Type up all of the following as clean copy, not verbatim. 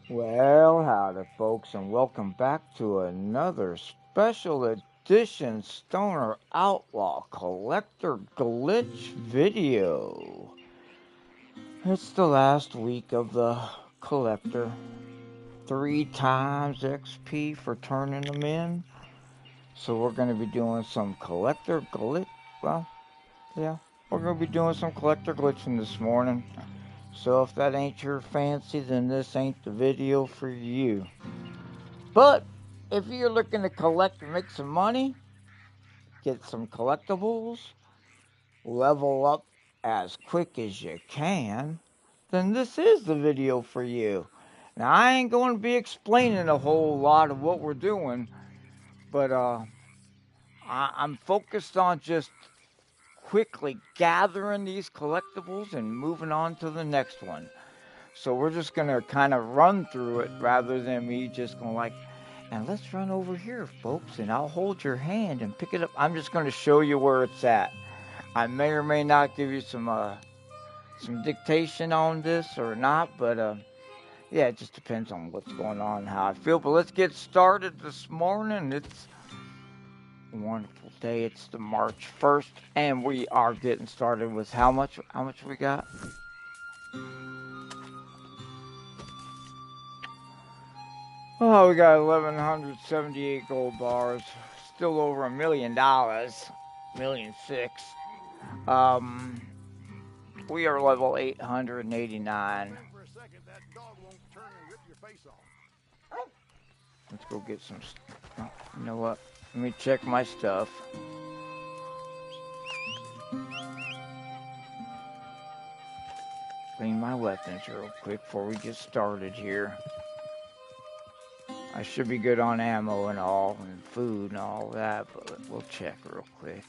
Well, howdy, folks, and welcome back to another special edition Stoner Outlaw Collector Glitch video. It's the last week of the collector. 3 times XP for turning them in. So we're going to be doing some collector glitch. Well, yeah, we're going to be doing some collector glitching this morning. So if that ain't your fancy, then this ain't the video for you. But if you're looking to collect and make some money, get some collectibles, level up as quick as you can, then this is the video for you. Now, I ain't going to be explaining a whole lot of what we're doing, but I'm focused on just quickly gathering these collectibles and moving on to the next one. So we're just going to kind of run through it rather than me just going like, and let's run over here, folks, and I'll hold your hand and pick it up. I'm just going to show you where it's at. I may or may not give you some dictation on this or not, but yeah, it just depends on what's going on and how I feel. But let's get started this morning. It's a wonderful day. It's the March 1st, and we are getting started with how much we got? Oh, we got 1,178 gold bars. Still over $1 million. $1.6 million. We are level 889. Let's go get some. Oh, you know what? Let me check my stuff. Clean my weapons real quick before we get started here. I should be good on ammo and all, and food and all that, but we'll check real quick.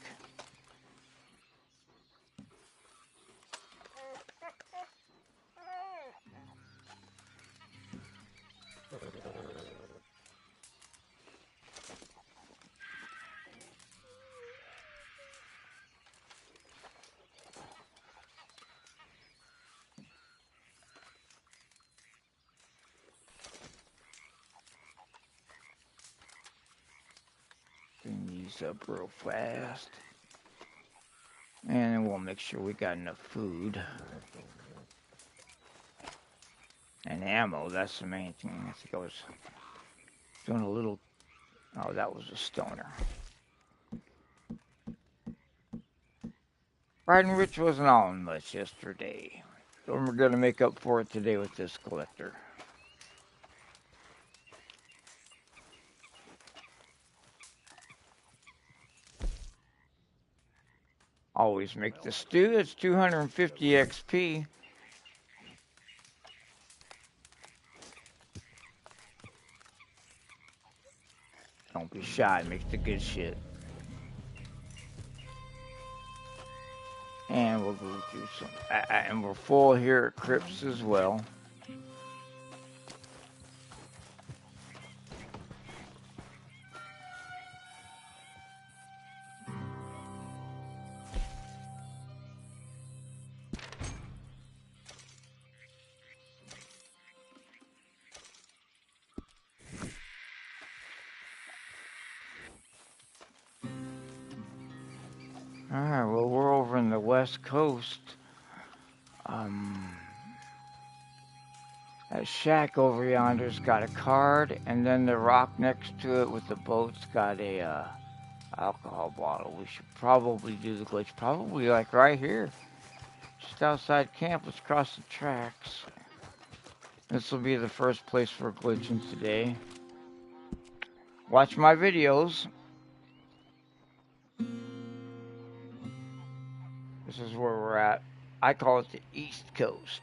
Clean these up real fast. And then we'll make sure we got enough food. And ammo, that's the main thing. I think I was doing a little. Oh, that was a stoner. RidinRich wasn't on much yesterday. So we're going to make up for it today with this collector. Always make the stew. It's 250 XP. Don't be shy. Make the good shit. And we'll go do some. And we're full here at Crips as well. Alright, well, we're over in the West Coast. That shack over yonder's got a card, and then the rock next to it with the boat's got a alcohol bottle. We should probably do the glitch, probably like right here. Just outside camp, let's cross the tracks. This will be the first place we're glitching today. Watch my videos. This is where we're at. I call it the East Coast.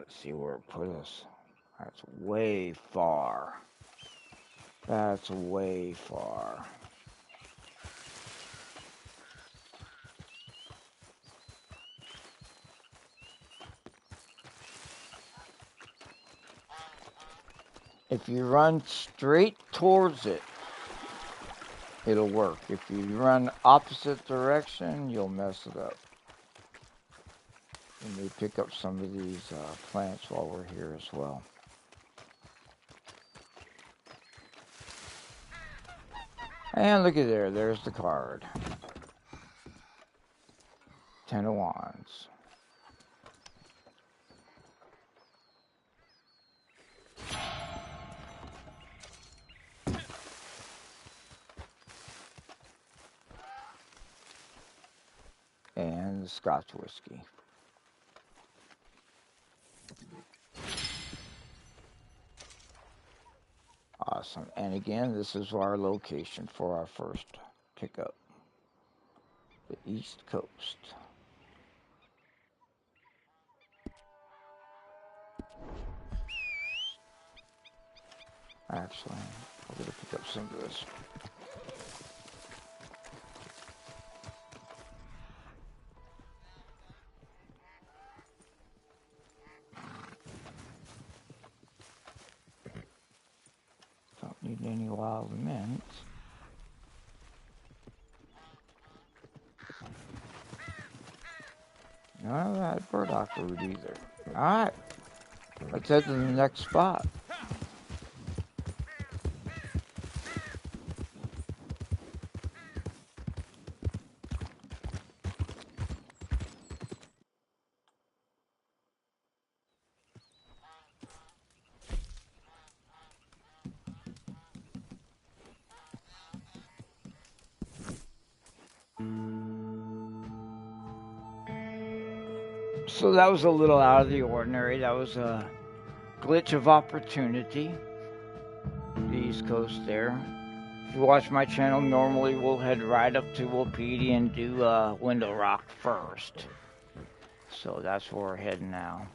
Let's see where it put us. That's way far. That's way far. If you run straight towards it, it'll work. If you run opposite direction, you'll mess it up. We may pick up some of these plants while we're here as well. And look at there, there's the card. 10 of Wands. And the Scotch whiskey. Awesome. And again, this is our location for our first pickup. The East Coast. Actually, I'm going to pick up some of this. Don't need any wild mint. None of that burdock root either. Alright, let's head to the next spot. So that was a little out of the ordinary. That was a glitch of opportunity. The East Coast there. If you watch my channel, normally we'll head right up to Wapiti and do Window Rock first. So that's where we're heading now.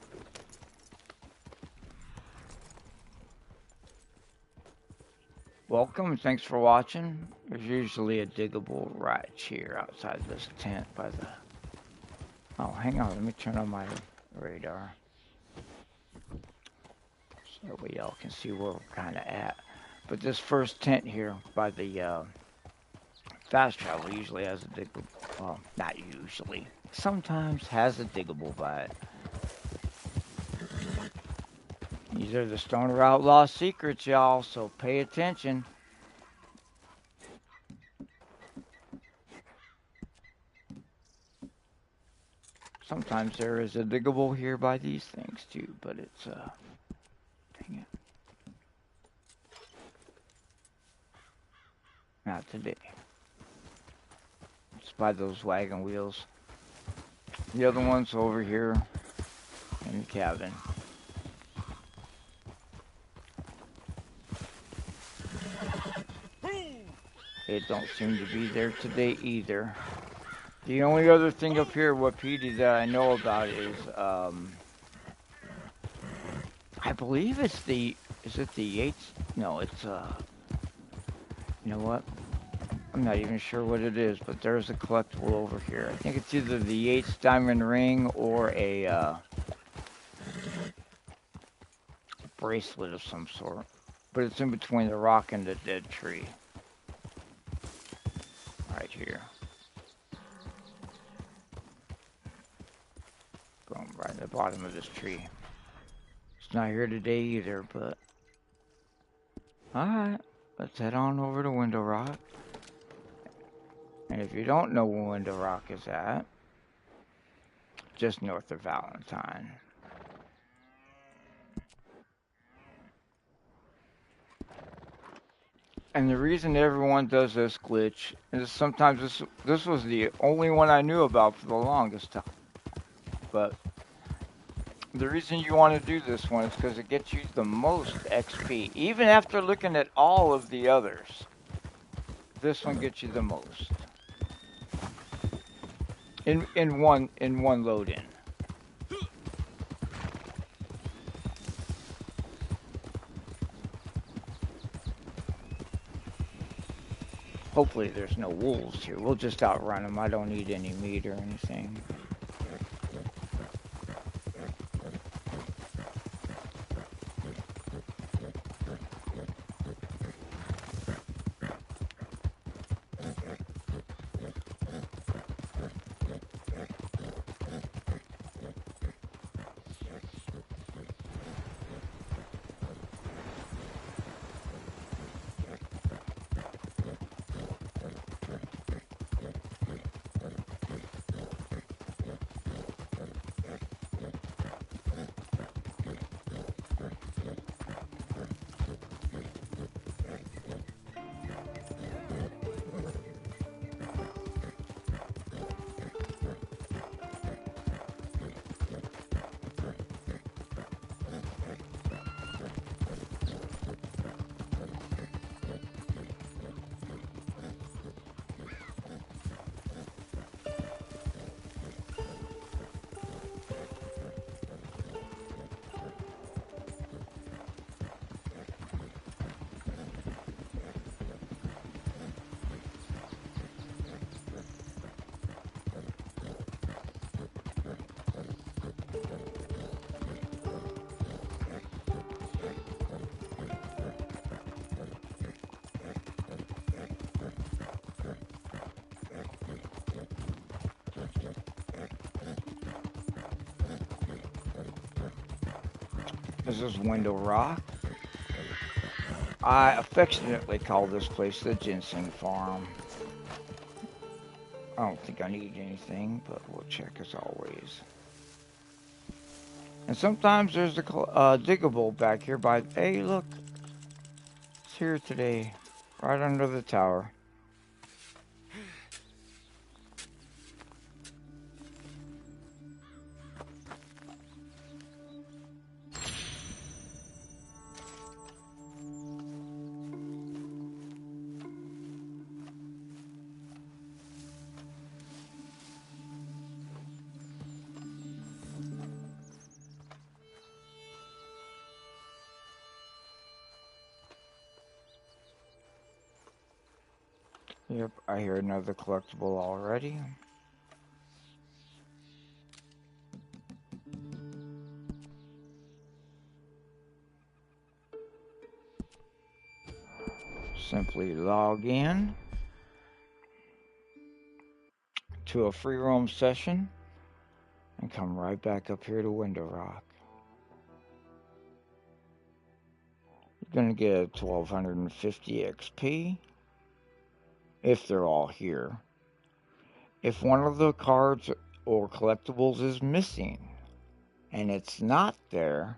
Welcome and thanks for watching. There's usually a diggable right here outside this tent by the... Oh, hang on, let me turn on my radar. So that way y'all can see where we're kind of at. But this first tent here by the fast travel usually has a diggable, well, not usually, sometimes has a diggable by it. These are the Stoner Outlaw secrets, y'all, so pay attention. Sometimes there is a diggable here by these things too, but it's, dang it. Not today. It's by those wagon wheels. The other one's over here in the cabin. It don't seem to be there today either. The only other thing up here, Wapiti, that I know about is, I believe it's the, is it the Yates? No, it's, you know what? I'm not even sure what it is, but there's a collectible over here. I think it's either the Yates diamond ring or a, bracelet of some sort. But it's in between the rock and the dead tree. Right here. Going right at the bottom of this tree. It's not here today either, but... Alright, let's head on over to Window Rock. And if you don't know where Window Rock is at, just north of Valentine. And the reason everyone does this glitch is sometimes this was the only one I knew about for the longest time. But the reason you want to do this one is because it gets you the most XP. Even after looking at all of the others, this one gets you the most. In one load in. Hopefully there's no wolves here. We'll just outrun them. I don't need any meat or anything. This is Window Rock. I affectionately call this place the Ginseng Farm. I don't think I need anything, but we'll check as always. And sometimes there's a diggable back here by... Hey, look. It's here today. Right under the tower. Yep, I hear another collectible already. Simply log in to a free roam session and come right back up here to Window Rock. You're going to get 1250 XP if they're all here. If one of the cards or collectibles is missing and it's not there,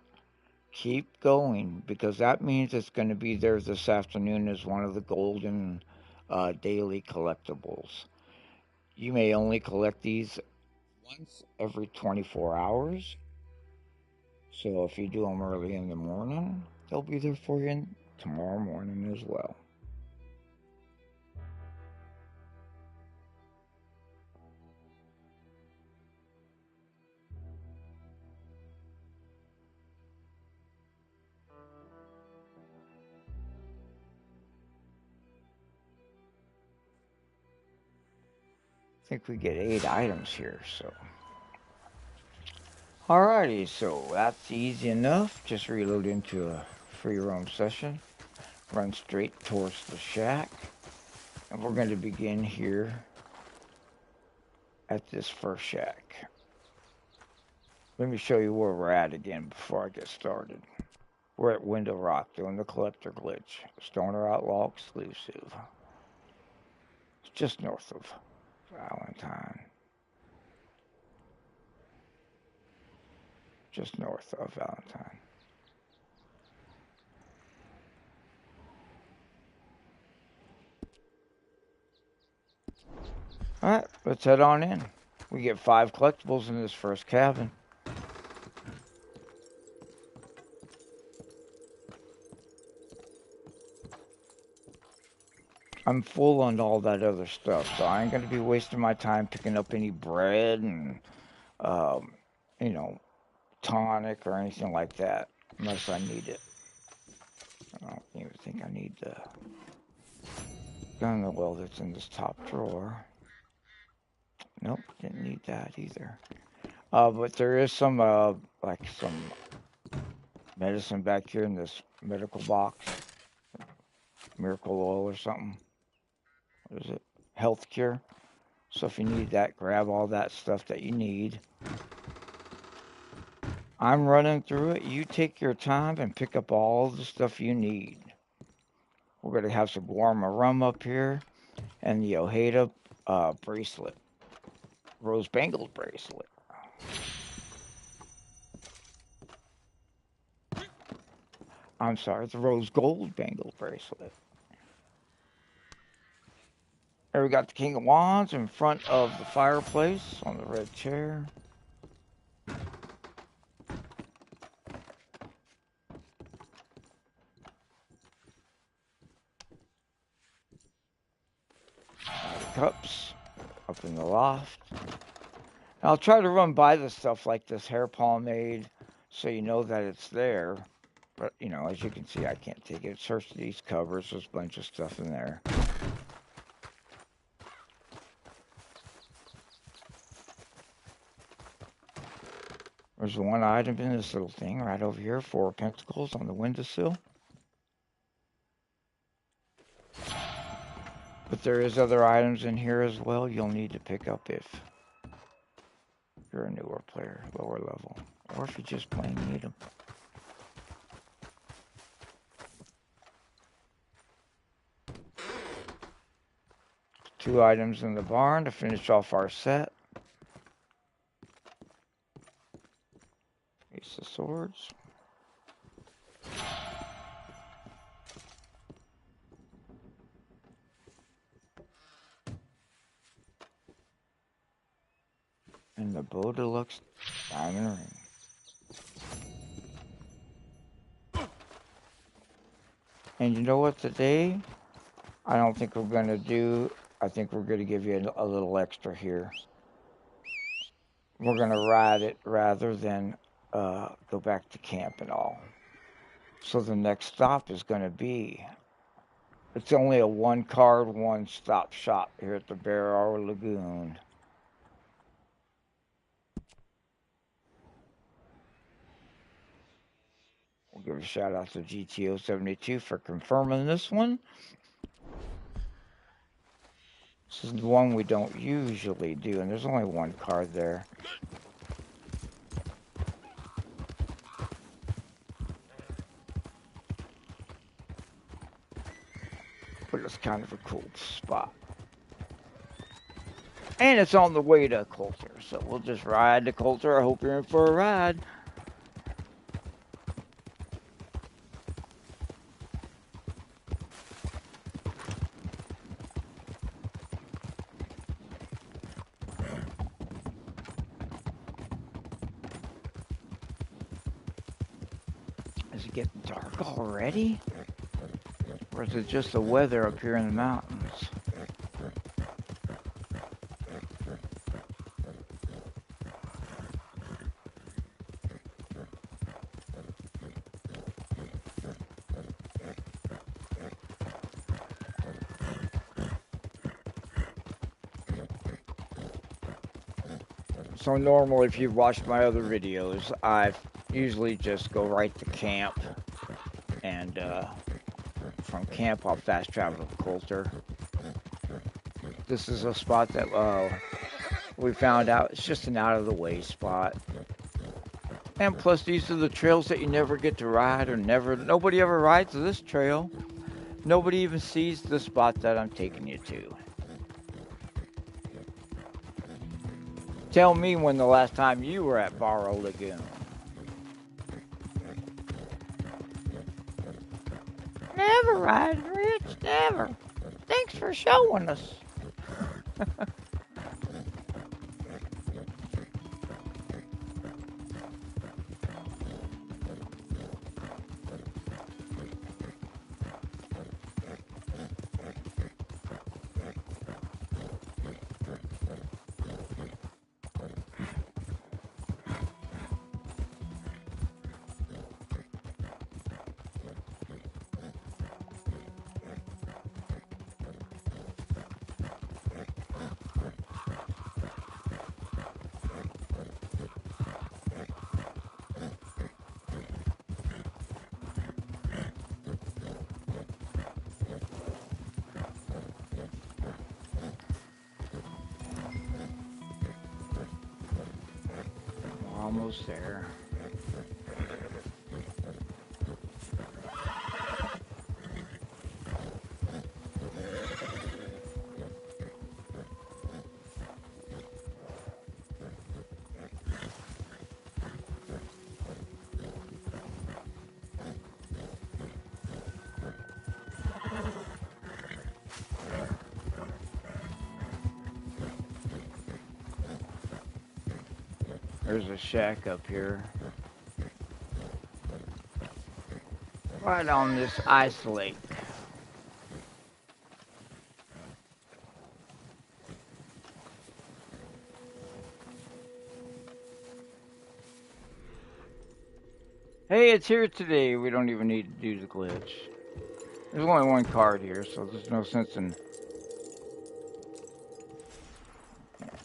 keep going, because that means it's going to be there this afternoon as one of the golden daily collectibles. You may only collect these once every 24 hours. So if you do them early in the morning, they'll be there for you tomorrow morning as well. I think we get 8 items here, so. Alrighty, so that's easy enough. Just reload into a free roam session. Run straight towards the shack. And we're going to begin here at this first shack. Let me show you where we're at again before I get started. We're at Window Rock doing the collector glitch. Stoner Outlaw exclusive. It's just north of Valentine. Just north of Valentine. Alright, let's head on in. We get 5 collectibles in this first cabin. I'm full on all that other stuff, so I ain't going to be wasting my time picking up any bread and, you know, tonic or anything like that, unless I need it. I don't even think I need the... gun oil that's in this top drawer. Nope, didn't need that either. But there is some, like some medicine back here in this medical box. Miracle oil or something. What is it? Health cure. So if you need that, grab all that stuff that you need. I'm running through it. You take your time and pick up all the stuff you need. We're going to have some Guarma rum up here and the Ojeda bracelet. Rose bangled bracelet. I'm sorry, it's a rose gold bangled bracelet. There we got the King of Wands in front of the fireplace on the red chair. Cups up in the loft. I'll try to run by the stuff like this hair pomade so you know that it's there. But, you know, as you can see, I can't take it. Search these covers. There's a bunch of stuff in there. There's one item in this little thing right over here. 4 of Pentacles on the windowsill. But there is other items in here as well you'll need to pick up if you're a newer player, lower level. Or if you just plain need them. Two items in the barn to finish off our set. Ace of Swords. And the Beau Deluxe diamond ring. And you know what, today, I don't think we're going to do, I think we're going to give you a little extra here. We're going to ride it rather than go back to camp and all. So the next stop is going to be, it's only a 1-card, 1-stop shop here at the Bear Hour Lagoon. We'll give a shout out to GTO72 for confirming this one. This is the one we don't usually do, and there's only 1 card there. But it's kind of a cool spot. And it's on the way to Coulter, so we'll just ride to Coulter. I hope you're in for a ride. Is it getting dark already? Or is it just the weather up here in the mountains? So normally, if you've watched my other videos, I usually just go right to camp, and from camp I'll fast travel to Coulter. This is a spot that we found out it's just an out-of-the-way spot. And plus, these are the trails that you never get to ride, or nobody ever rides this trail. Nobody even sees the spot that I'm taking you to. Tell me when the last time you were at Barrow Lagoon. Never, RidinRich, never. Thanks for showing us. almost there. There's a shack up here. Right on this ice lake. Hey, it's here today. We don't even need to do the glitch. There's only one card here, so there's no sense in...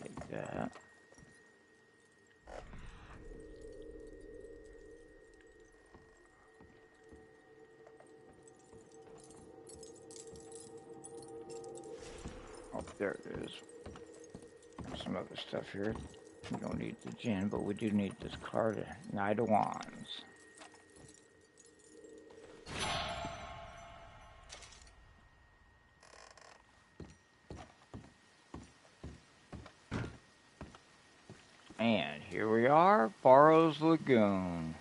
Take that. Oh, there it is. There's some other stuff here. We don't need the gin, but we do need this card, Knight of Wands. And here we are, Barrow's Lagoon.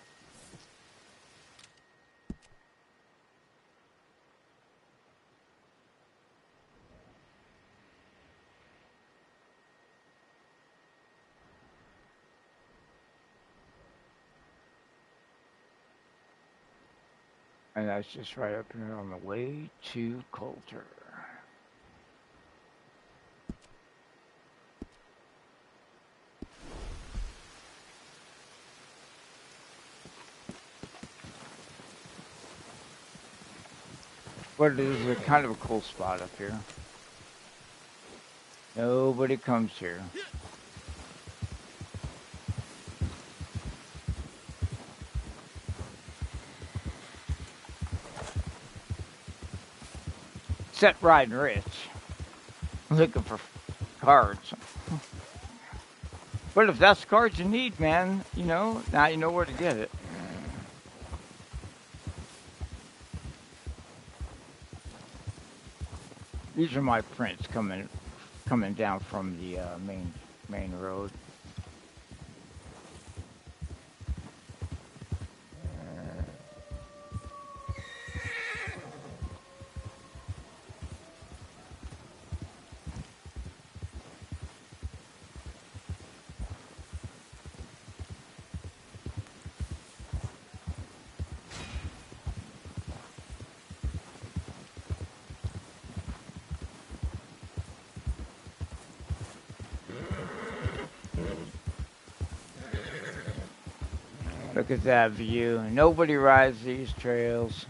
And that's just right up here on the way to Coulter. But it is a kind of a cool spot up here. Nobody comes here. Except RidinRich. Looking for cards. But if that's the cards you need, man, you know, now you know where to get it. These are my prints coming down from the main road. Look at that view. Nobody rides these trails.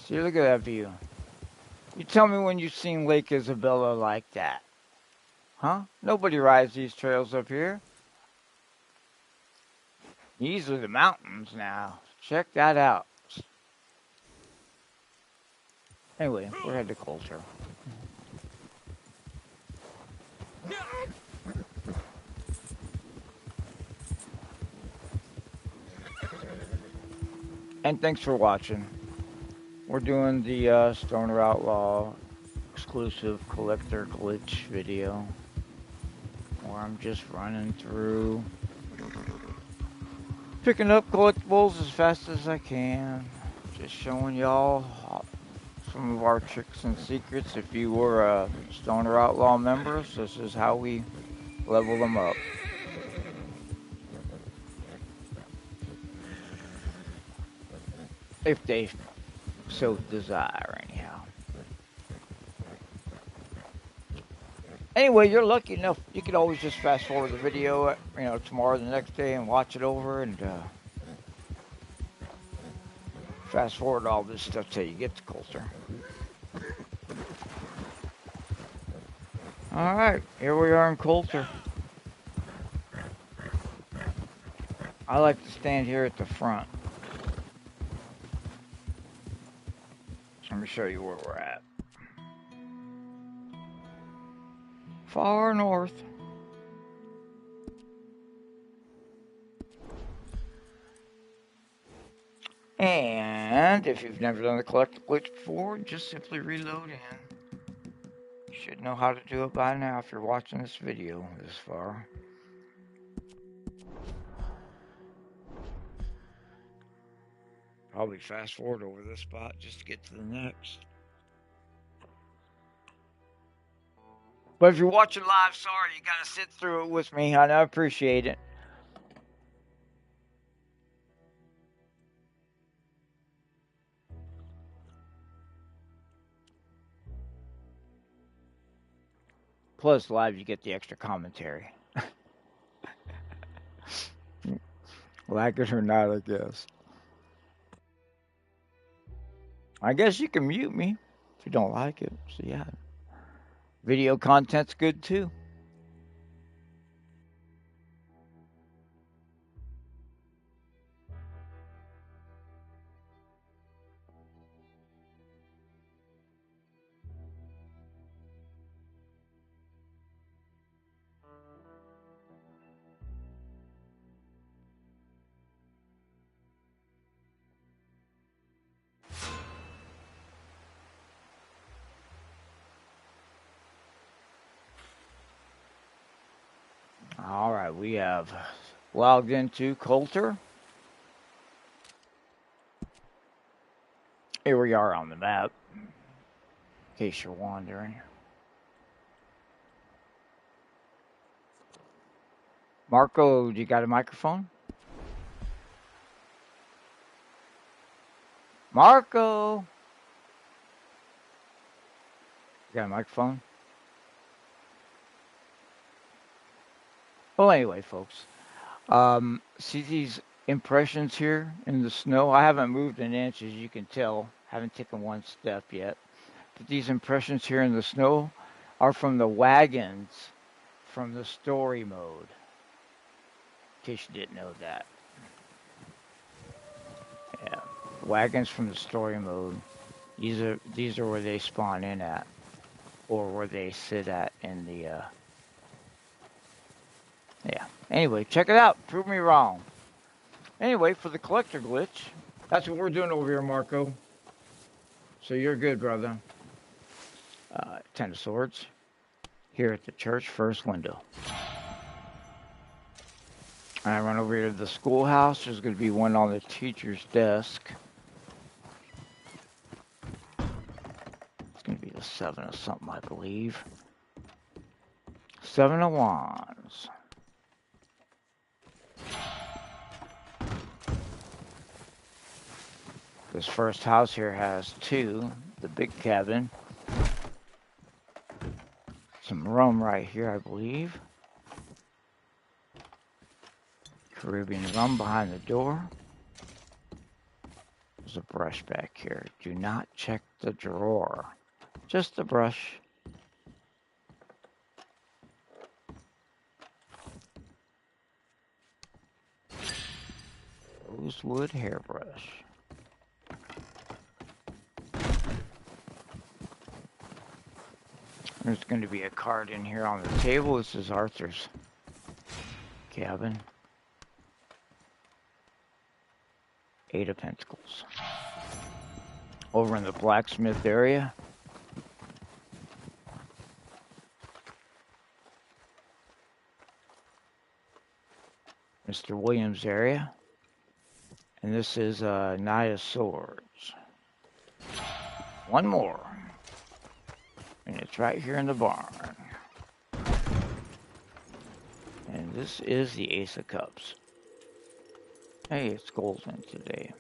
See, look at that view. You tell me when you've seen Lake Isabella like that. Huh? Nobody rides these trails up here. These are the mountains now. Check that out. Anyway, we're headed to Coulter. And thanks for watching. We're doing the Stoner Outlaw exclusive collector glitch video where I'm just running through picking up collectibles as fast as I can, just showing y'all some of our tricks and secrets. If you were a Stoner Outlaw members, this is how we level them up. If they so desire, anyhow. Anyway, you're lucky enough. You could always just fast forward the video, tomorrow, the next day, and watch it over, and fast forward all this stuff till you get to Coulter. All right, here we are in Coulter. I like to stand here at the front. Let me show you where we're at. Far north. And if you've never done the collectables before, just simply reload in. You should know how to do it by now if you're watching this video this far. Probably fast forward over this spot just to get to the next. But if you're watching live, sorry, you gotta sit through it with me. I appreciate it. Plus, live, you get the extra commentary. Like it or not, I guess. I guess you can mute me if you don't like it. So, yeah. Video content's good, too. All right, we have logged into Coulter. Here we are on the map, in case you're wondering. Marco, do you got a microphone? Marco! You got a microphone? Well, anyway, folks. See these impressions here in the snow? I haven't moved an inch, as you can tell. Haven't taken one step yet. But these impressions here in the snow are from the wagons from the story mode. In case you didn't know that. Yeah, wagons from the story mode. These are where they spawn in at, or where they sit at in the. Yeah. Anyway, check it out. Prove me wrong. Anyway, for the collector glitch, that's what we're doing over here, Marco. So you're good, brother. Ten of Swords. Here at the church, first window. I run over here to the schoolhouse. There's going to be one on the teacher's desk. It's going to be the 7 of something, I believe. 7 of Wands. This first house here has 2. The big cabin. Some rum right here, I believe. Caribbean rum behind the door. There's a brush back here. Do not check the drawer. Just the brush. Rosewood hairbrush. There's going to be a card in here on the table. This is Arthur's cabin. 8 of Pentacles. Over in the blacksmith area. Mr. Williams area. And this is Knight of Swords. One more. And it's right here in the barn. And this is the Ace of Cups. Hey, it's golden today.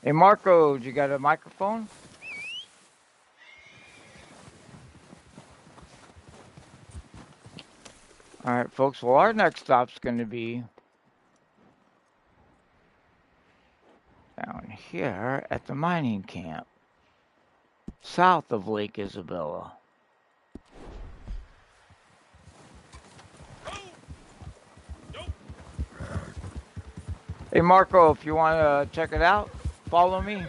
Hey, Marco, you got a microphone? All right, folks. Well, our next stop's going to be down here at the mining camp, south of Lake Isabella. Hey, Marco, if you want to check it out, follow me.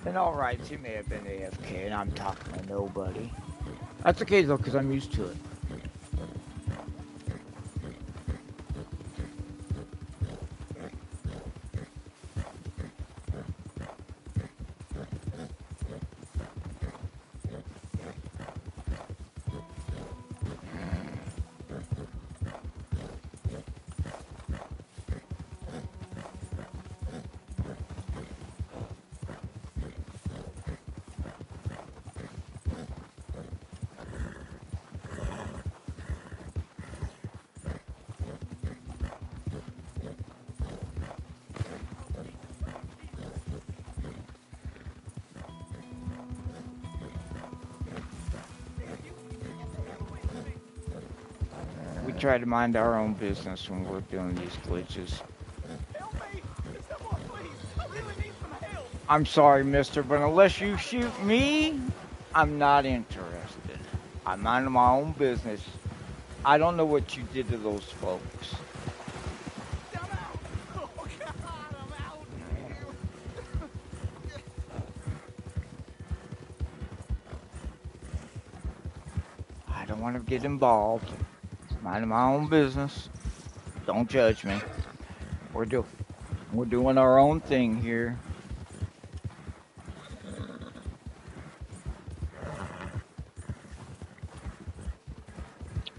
In all rights, he may have been AFK, and I'm talking to nobody. That's okay, though, because I'm used to it. We try to mind our own business when we're doing these glitches. Help me! Someone, please! I really need some help! I'm sorry, mister, but unless you shoot me, I'm not interested. I mind my own business. I don't know what you did to those folks. I'm out! Oh, God, I'm out! I don't want to get involved. Mind my own business. Don't judge me. We're doing our own thing here.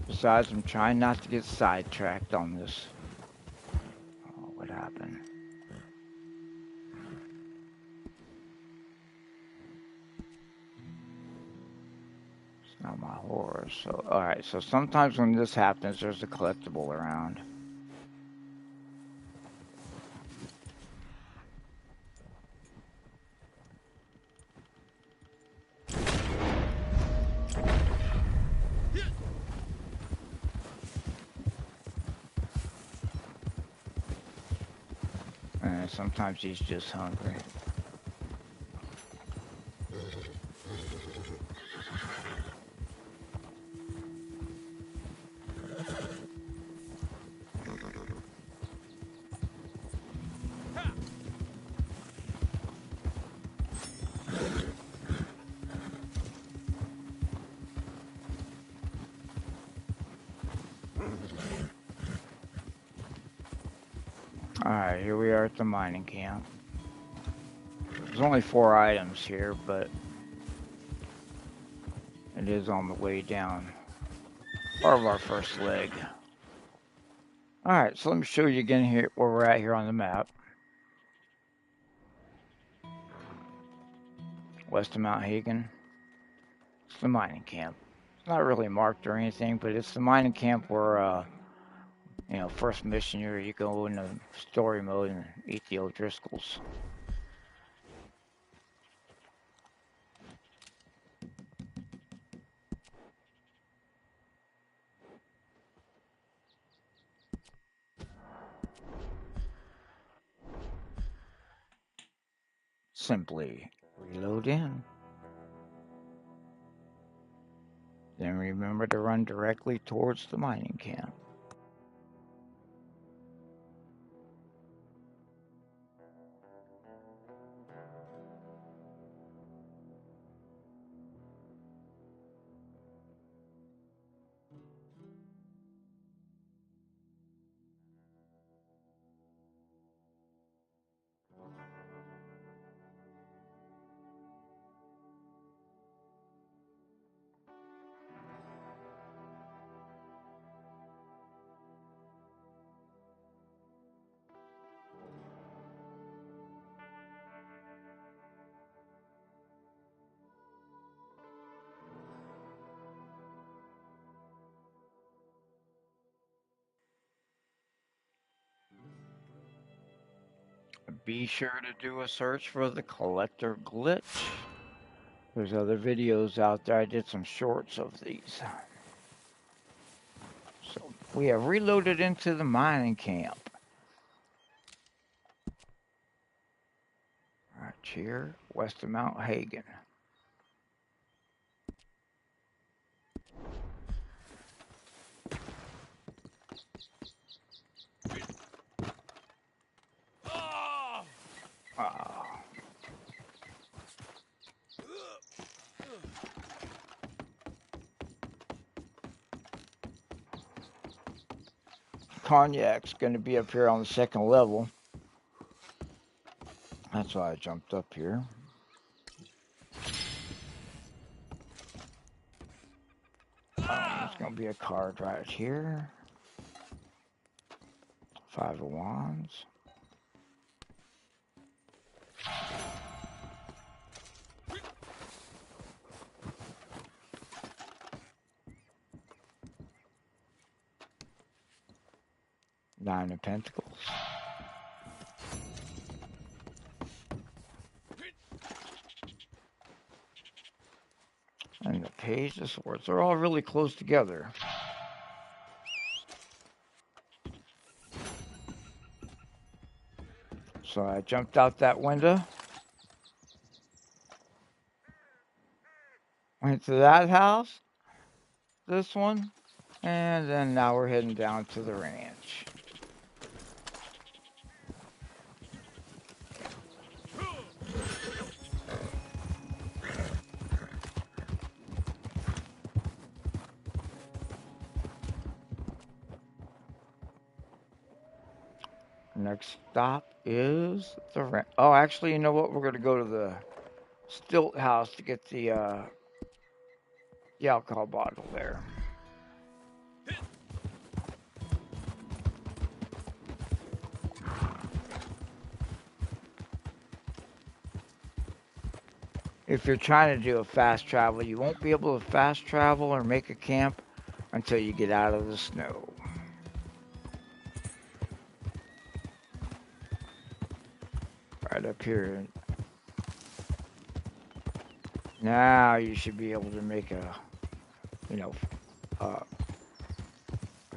Besides, I'm trying not to get sidetracked on this. Oh, what happened? It's not my horse. So, alright, so sometimes when this happens, there's a collectible around. And sometimes he's just hungry. Alright, here we are at the mining camp. There's only 4 items here, but it is on the way down. Part of our first leg. Alright, so let me show you again here where we're at here on the map. West of Mount Hagen. It's the mining camp. It's not really marked or anything, but it's the mining camp where, first mission here, you go into story mode and eat the O'Driscolls. Simply reload in. Then remember to run directly towards the mining camp. be sure to do a search for the collector glitch. There's other videos out there. I did some shorts of these. So we have reloaded into the mining camp. Right here, west of Mount Hagen. Cognac's going to be up here on the second level. That's why I jumped up here. There's going to be a card right here. 5 of Wands. Nine of Pentacles. And the Page of Swords. They're all really close together. So I jumped out that window. Went to that house. This one. And then now we're heading down to the ranch. Next stop is the ranch. Oh, actually, you know what? We're going to go to the Stilt house to get the alcohol bottle there. If you're trying to do a fast travel, you won't be able to fast travel or make a camp until you get out of the snow. Right up here. Now you should be able to make a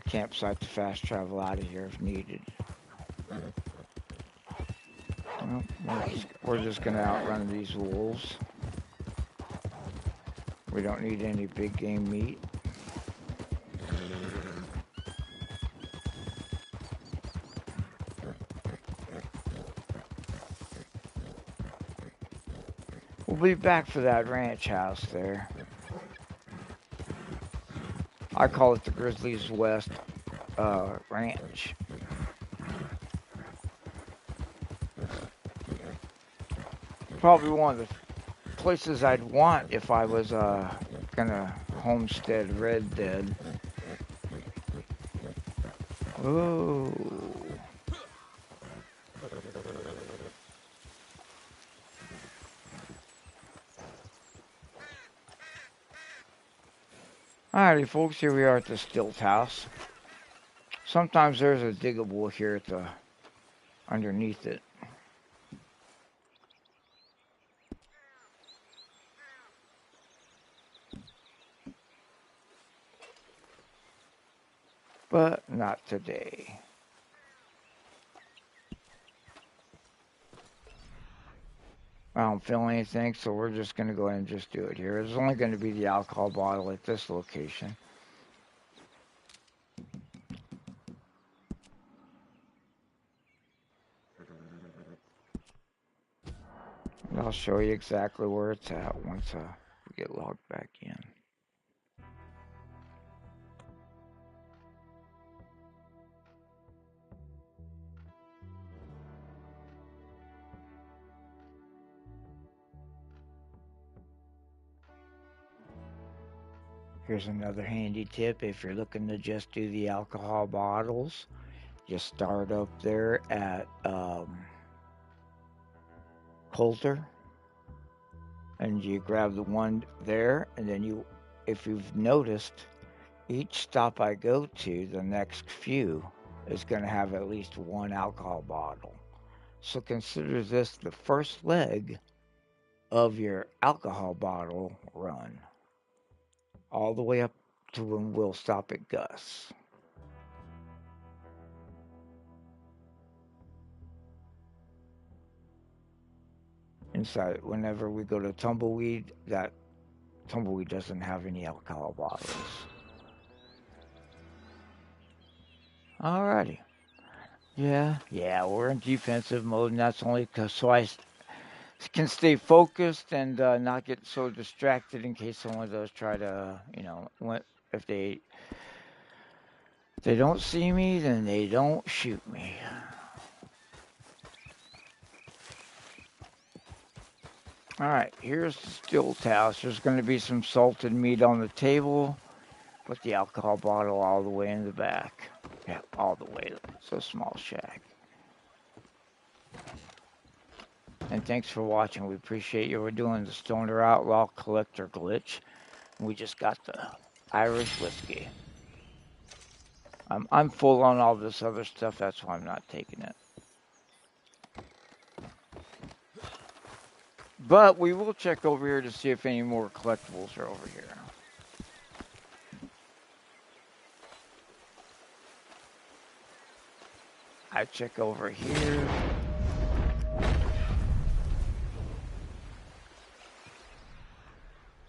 campsite to fast travel out of here if needed. Well, we're just going to outrun these wolves. We don't need any big game meat. We'll be back for that ranch house there. I call it the Grizzlies West Ranch. Probably one of the places I'd want if I was gonna homestead Red Dead. Ooh. Alrighty, folks, here we are at the Stilt house. Sometimes there's a diggable here at the underneath it. But not today. I don't feel anything, so we're just going to go ahead and just do it here. There's only going to be the alcohol bottle at this location. And I'll show you exactly where it's at once we get logged back in. Here's another handy tip. If you're looking to just do the alcohol bottles, just start up there at Coulter, and you grab the one there, and then if you've noticed, each stop I go to, the next few is going to have at least one alcohol bottle. So consider this the first leg of your alcohol bottle run, all the way up to when we'll stop at Gus. Inside, whenever we go to Tumbleweed, that Tumbleweed doesn't have any alcohol bottles. Alrighty. Yeah, we're in defensive mode, and that's only so I can stay focused and not get so distracted in case someone does try to, if they don't see me, then they don't shoot me. All right, here's the still task. There's going to be some salted meat on the table, with the alcohol bottle all the way in the back. Yeah, all the way. It's a small shack. And thanks for watching. We appreciate you. We're doing the Stoner Outlaw Collector Glitch. We just got the Irish whiskey. I'm full on all this other stuff. That's why I'm not taking it. But we will check over here to see if any more collectibles are over here. I check over here.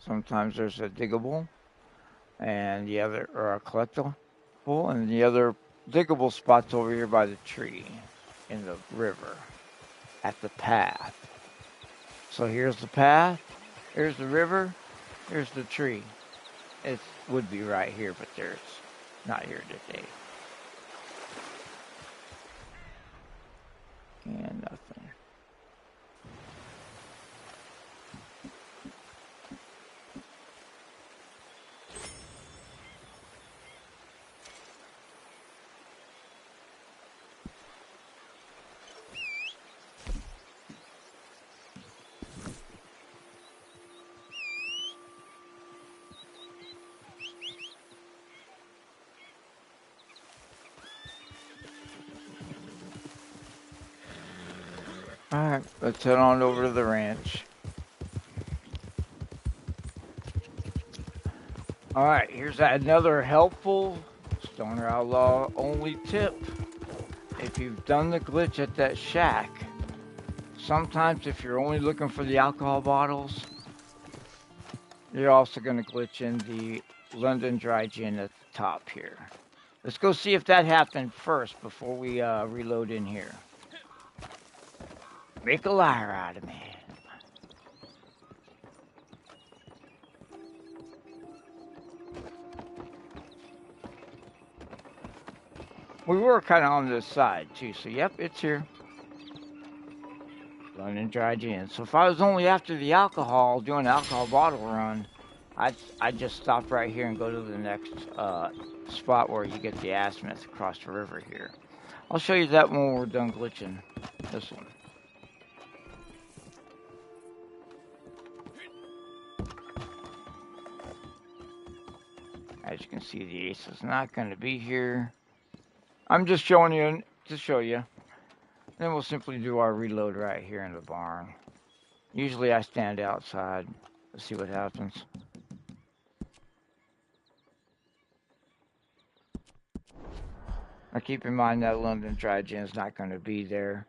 Sometimes there's a diggable and the other, or a collectible, and the other diggable spot's over here by the tree in the river at the path. So here's the path, here's the river, here's the tree. It would be right here, but there's not here today. And nothing. Alright, let's head on over to the ranch. Alright, here's another helpful Stoner Outlaw only tip. If you've done the glitch at that shack, sometimes if you're only looking for the alcohol bottles, you're also going to glitch in the London Dry Gin at the top here. Let's go see if that happened first before we reload in here. Make a liar out of me. We were kind of on this side too, so yep, it's here. London Dry Gin. So if I was only after the alcohol, doing an alcohol bottle run, I'd just stop right here and go to the next spot where you get the azimuth across the river here. I'll show you that when we're done glitching this one. As you can see, the ace is not going to be here. I'm just showing you to show you. Then we'll simply do our reload right here in the barn. Usually I stand outside. Let's see what happens. Now keep in mind that London Dry Gin is not going to be there.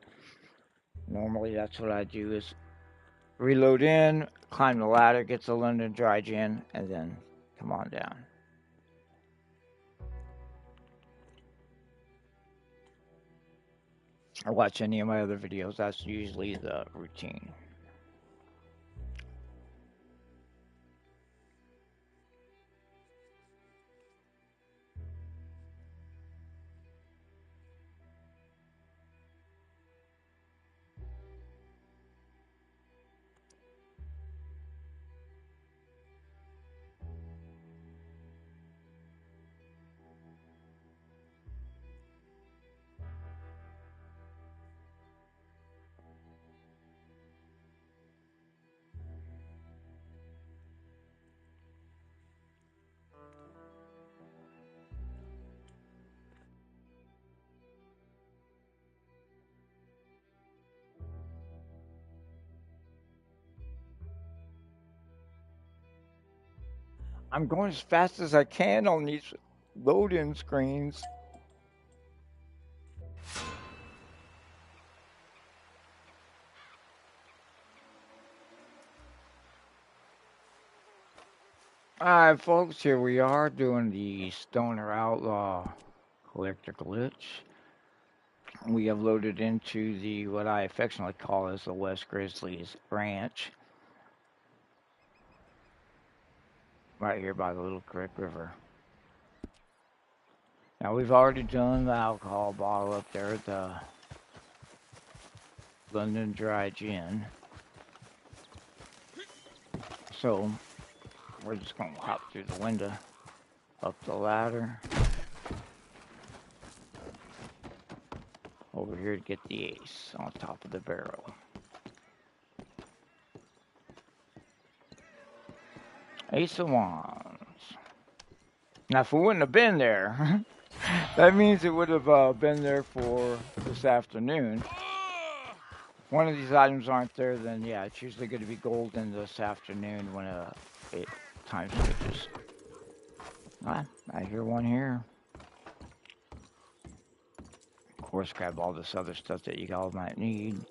Normally that's what I do is reload in, climb the ladder, get the London Dry Gin, and then come on down. Or watch any of my other videos. That's usually the routine. I'm going as fast as I can on these load-in screens. Alright, folks, here we are doing the Stoner Outlaw Collector Glitch. We have loaded into the, what I affectionately call as the West Grizzlies Ranch. Right here by the Little Creek River. Now, we've already done the alcohol bottle up there at the London Dry Gin. So, we're just going to hop through the window, up the ladder, over here to get the ace on top of the barrel. Ace of Wands. Now, if we wouldn't have been there, that means it would have been there for this afternoon. If one of these items aren't there, then yeah, it's usually going to be golden this afternoon when it time switches. I hear one here. Of course, grab all this other stuff that you all might need.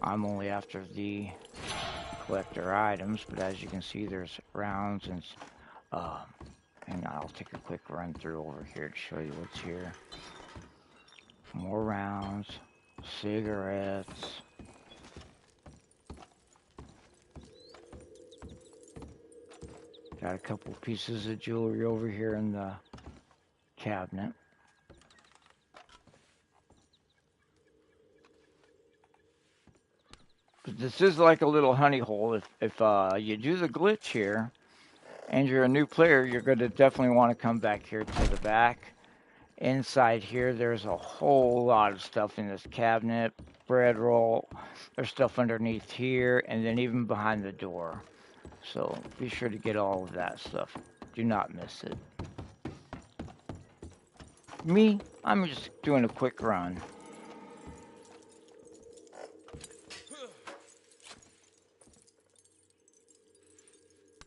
I'm only after the collector items, but as you can see, there's rounds and I'll take a quick run through over here to show you what's here. More rounds, cigarettes. Got a couple pieces of jewelry over here in the cabinet. But this is like a little honey hole. If you do the glitch here and you're a new player, you're going to definitely want to come back here to the back. Inside here, there's a whole lot of stuff in this cabinet. Bread roll. There's stuff underneath here, and then even behind the door. So be sure to get all of that stuff. Do not miss it. Me, I'm just doing a quick run.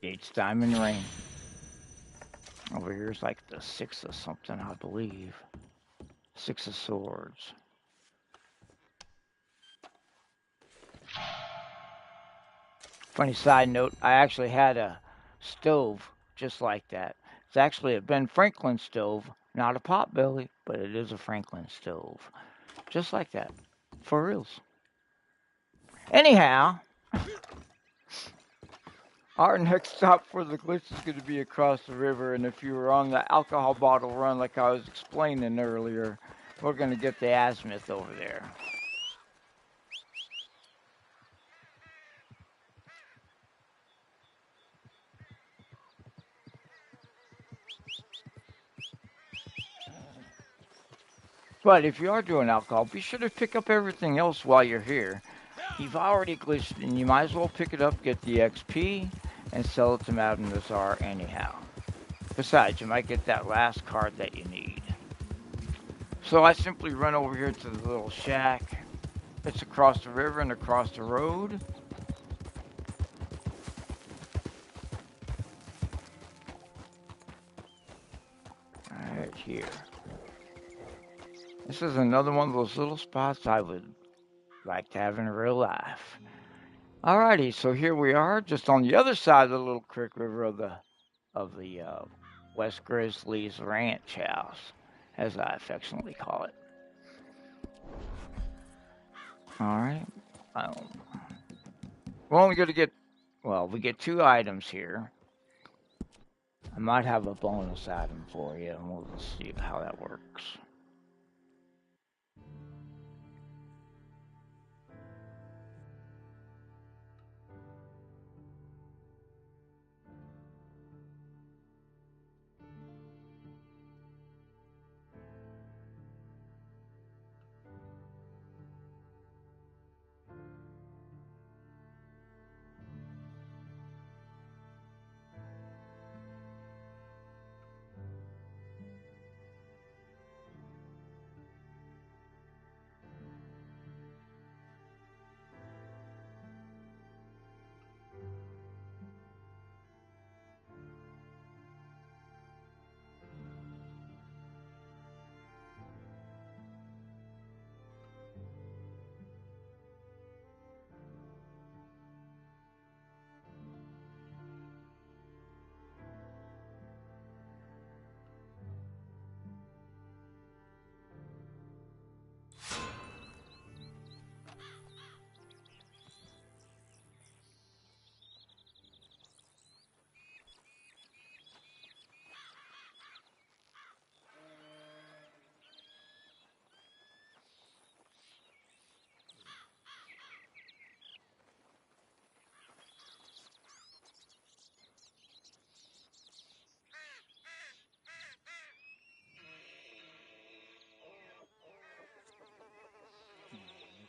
It's diamond ring. Over here's like the 6 of something, I believe. 6 of swords. Funny side note, I actually had a stove just like that. It's actually a Ben Franklin stove, not a potbelly, but it is a Franklin stove. Just like that. For reals. Anyhow, our next stop for the glitch is going to be across the river, and if you were on the alcohol bottle run like I was explaining earlier, we're going to get the azimuth over there. But if you are doing alcohol, be sure to pick up everything else while you're here. You've already glitched, and you might as well pick it up, get the XP, and sell it to Madame Nazar anyhow. Besides, you might get that last card that you need. So I simply run over here to the little shack. It's across the river and across the road. Right here. This is another one of those little spots I would like to have in real life. Alrighty, so here we are, just on the other side of the Little Creek River of the West Grizzlies Ranch House, as I affectionately call it. Alright. We're only going to get, well, we get 2 items here. I might have a bonus item for you, and we'll see how that works.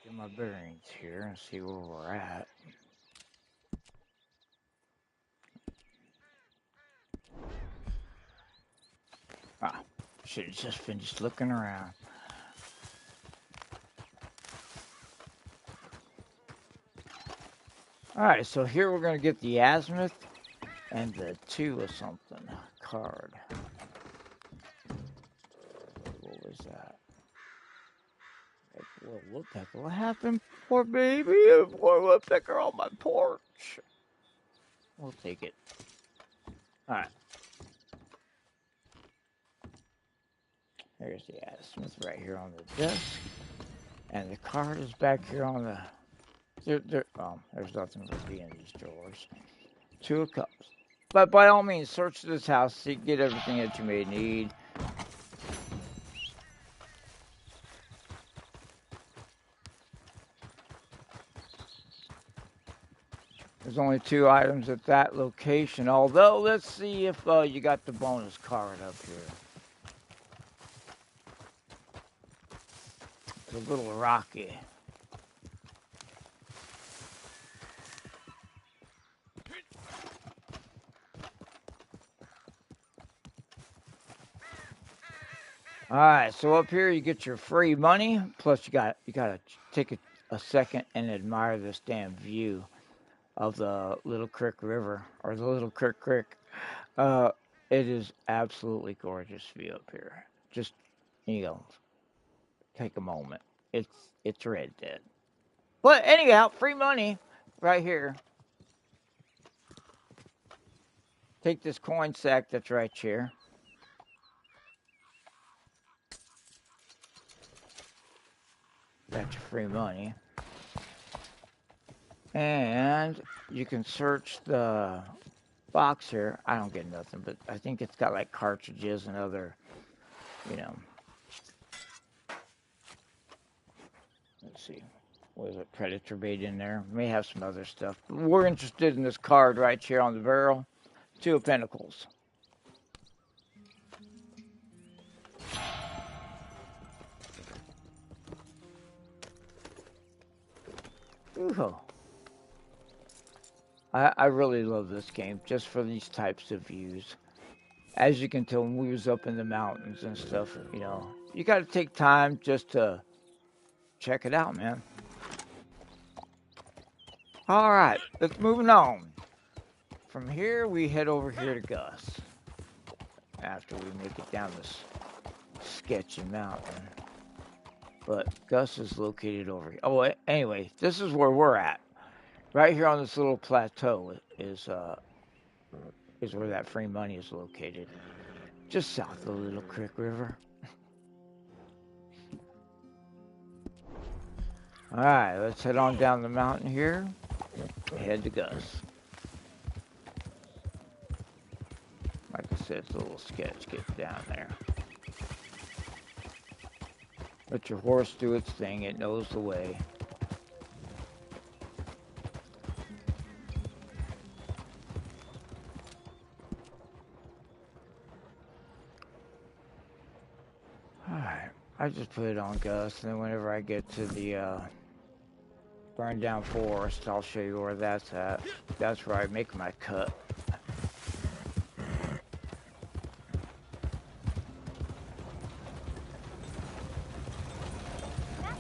Get my bearings here and see where we're at. Ah, should have just finished looking around. Alright, so here we're going to get the azimuth and the 2 or something card. What was that? Well, woodpecker, what happened? Poor baby, poor woodpecker on my porch. We'll take it. Alright. There's the azimuth right here on the desk. And the card is back here on the... there's nothing to be in these drawers. 2 of cups. But by all means, search this house, see, get everything that you may need. There's only 2 items at that location, although let's see if you got the bonus card up here. It's a little rocky. All right, so up here you get your free money. Plus you gotta take a second and admire this damn view of the Little Creek River or the Little Creek. It is absolutely gorgeous view up here. Just take a moment. It's Red Dead. But anyhow, free money right here. Take this coin sack that's right here. That's your free money. And you can search the box here. I don't get nothing, but I think it's got like cartridges and other, let's see. What is it? Predator bait in there. May have some other stuff. But we're interested in this card right here on the barrel. 2 of Pentacles. Ooh. I really love this game just for these types of views. As you can tell, when we was up in the mountains and stuff, you got to take time just to check it out, man. All right, let's move on. From here, we head over here to Gus. After we make it down this sketchy mountain. But Gus is located over here. Oh, anyway, this is where we're at. Right here on this little plateau is where that free money is located. Just south of the Little Creek River. Alright, let's head on down the mountain here. Head to Gus. Like I said, it's a little sketch getting down there. Let your horse do its thing. It knows the way. Alright, I just put it on Gus, and then whenever I get to the burned down forest, I'll show you where that's at. That's where I make my cut.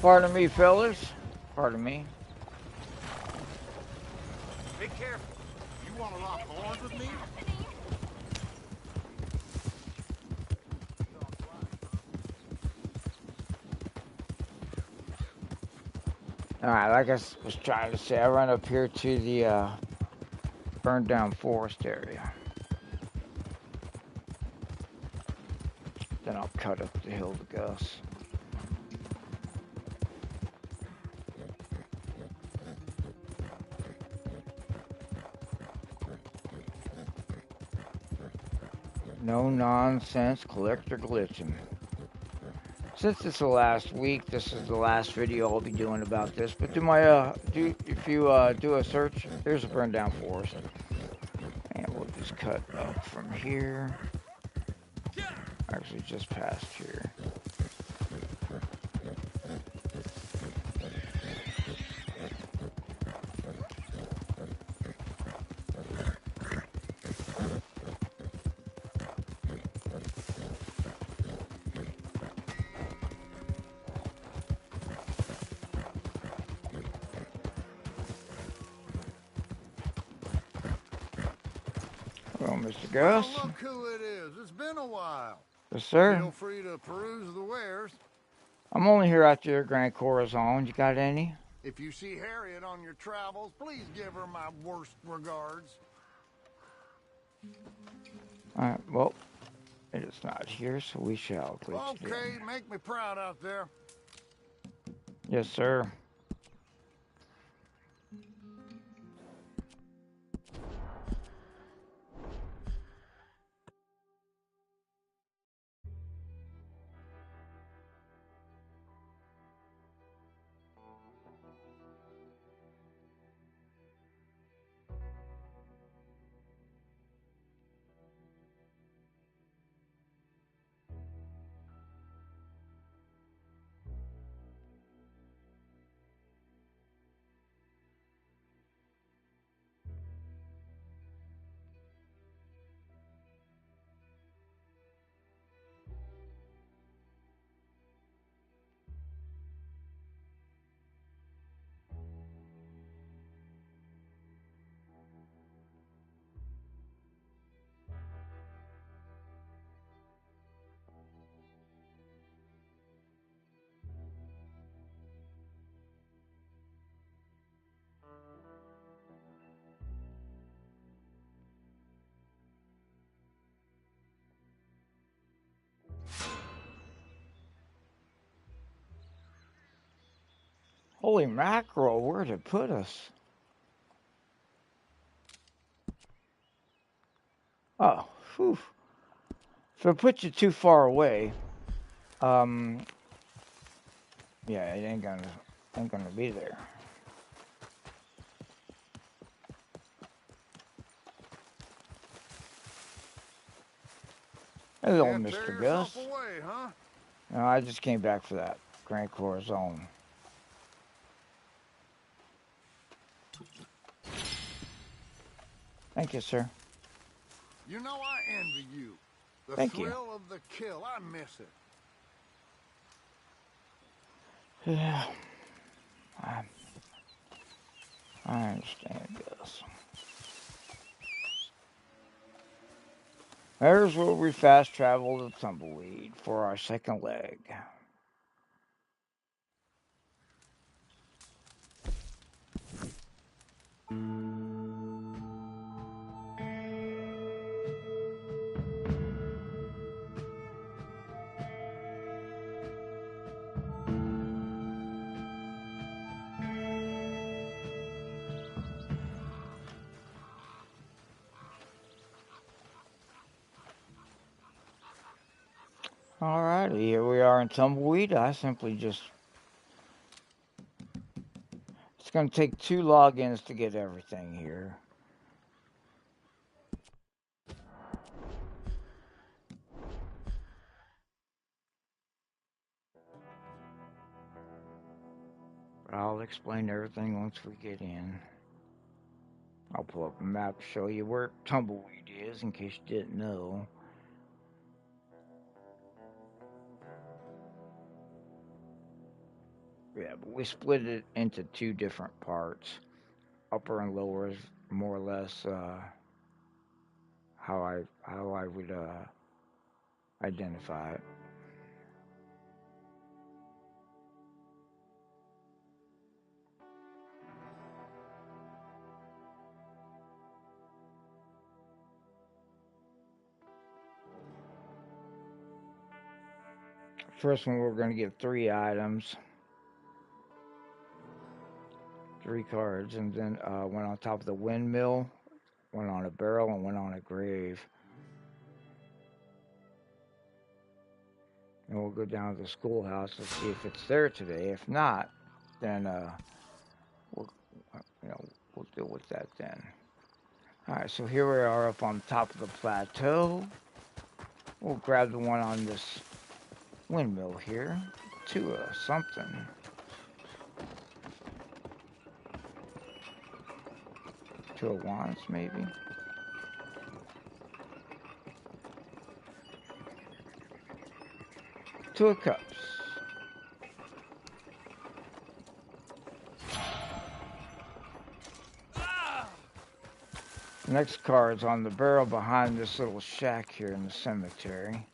Pardon me, fellas. Pardon me. Be careful. You want to lock horns with me? Alright, like I was trying to say, I run up here to the burned down forest area. Then I'll cut up the hill to Gus. No nonsense collector glitching. Since it's the last week, this is the last video I'll be doing about this. But if you do a search, there's a burned down forest. And we'll just cut up from here. Actually, just past here. Well, Mr. Well, Gus. look who it is. It's been a while. Yes, sir. Feel free to peruse the wares. I'm only here after your Grand Corazon. You got any? If you see Harriet on your travels, please give her my worst regards. Alright, well, it is not here, so we shall glitch it Okay, in. make me proud out there. Yes, sir. Holy mackerel, where'd it put us? Oh, whew. If it puts you too far away, yeah, it ain't gonna be there. Hello, Can't tear Mr. yourself Gus. away, huh? No, I just came back for that Grand Corazon. Thank you, sir. You know I envy you. The Thank you. thrill of the kill, I miss it. Yeah, I understand, Gus. There's where we fast travel to Tumbleweed for our second leg. Alrighty, here we are in Tumbleweed. I simply just... It's going to take 2 logins to get everything here. But I'll explain everything once we get in. I'll pull up a map to show you where Tumbleweed is in case you didn't know. Yeah, but we split it into 2 different parts. Upper and lower is more or less how I would identify it. First one, we're going to get 3 items, 3 cards, and then one on top of the windmill, one on a barrel, and one on a grave. And we'll go down to the schoolhouse to see if it's there today. If not, then we'll deal with that then. All right, so here we are up on top of the plateau. We'll grab the one on this windmill here. 2 something. 2 of wands, maybe. 2 of cups. Next card's on the barrel behind this little shack here in the cemetery.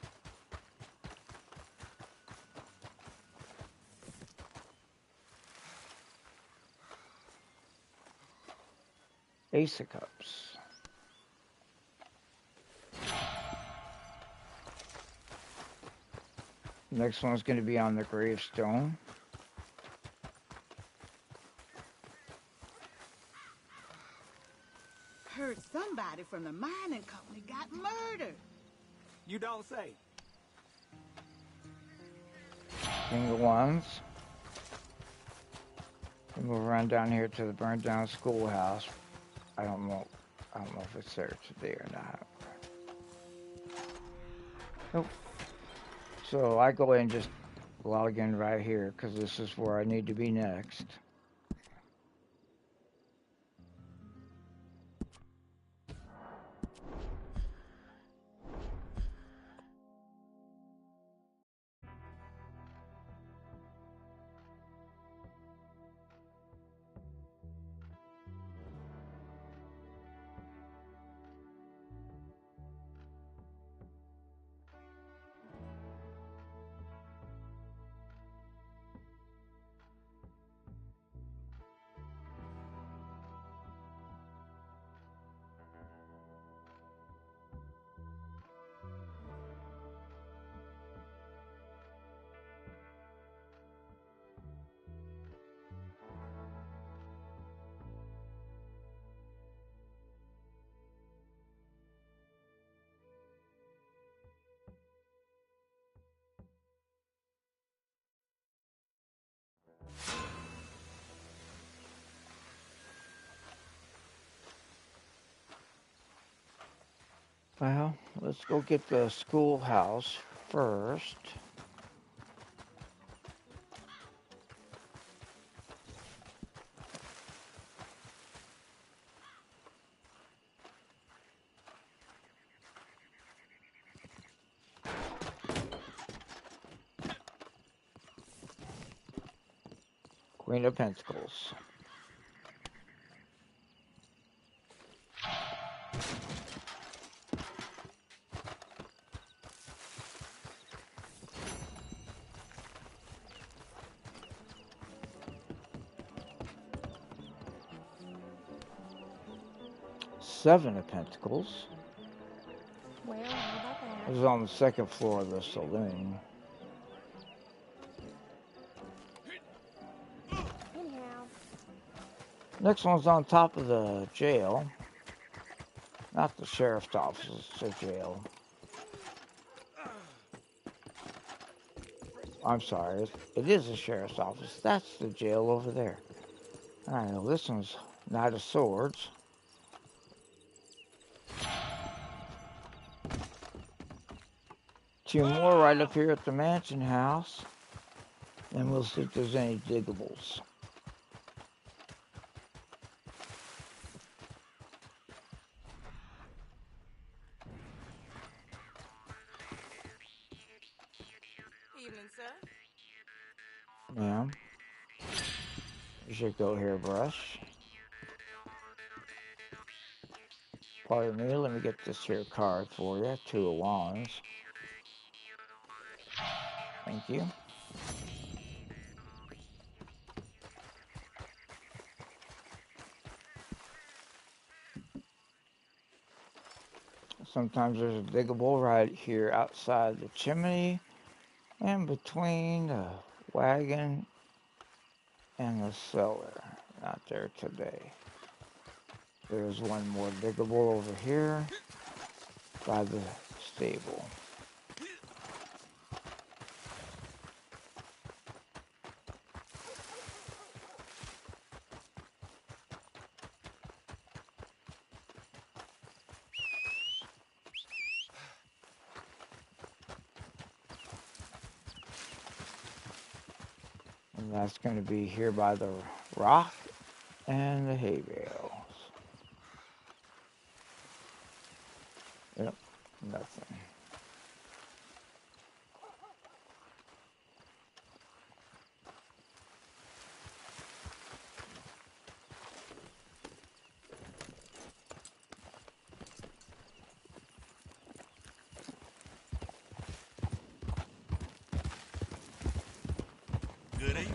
Ace of Cups. Next one's going to be on the gravestone. Heard somebody from the mining company got murdered. You don't say. King of Wands. And we'll run down here to the burned down schoolhouse. I don't know if it's there today or not. Nope. So I go in and just log in right here because this is where I need to be next. Well, let's go get the schoolhouse first. Queen of Pentacles. Seven of Pentacles. Well, how about that? This is on the second floor of the saloon. Anyhow. Next one's on top of the jail. Not the sheriff's office, it's the jail. I'm sorry, it is the sheriff's office. That's the jail over there. Alright, well, this one's Knight of Swords. Two more right up here at the mansion house. And we'll see if there's any diggables. Evening, sir. Ma'am. You should go hairbrush. Pardon me, let me get this here card for you. Two of Wands. Thank you. Sometimes there's a diggable right here outside the chimney and between the wagon and the cellar. Not there today. There's one more diggable over here by the stable. And that's going to be here by the rock and the hay bales. Yep, nothing.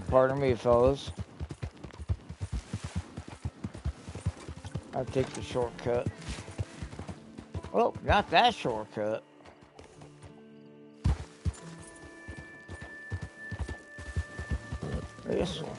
Pardon me, fellas. I'll take the shortcut. Well, not that shortcut. This one.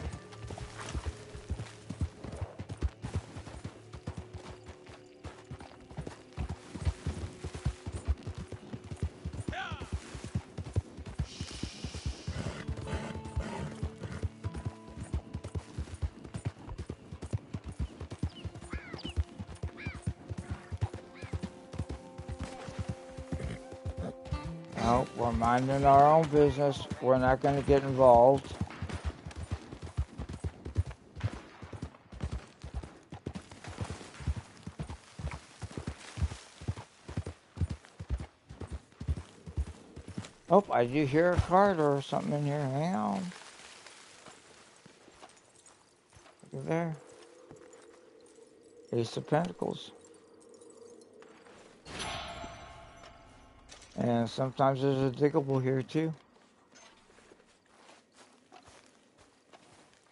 No, we're minding our own business. We're not going to get involved. Oh, I do hear a card or something in here. Hang on. Look at there. Ace of Pentacles. And sometimes there's a diggable here too.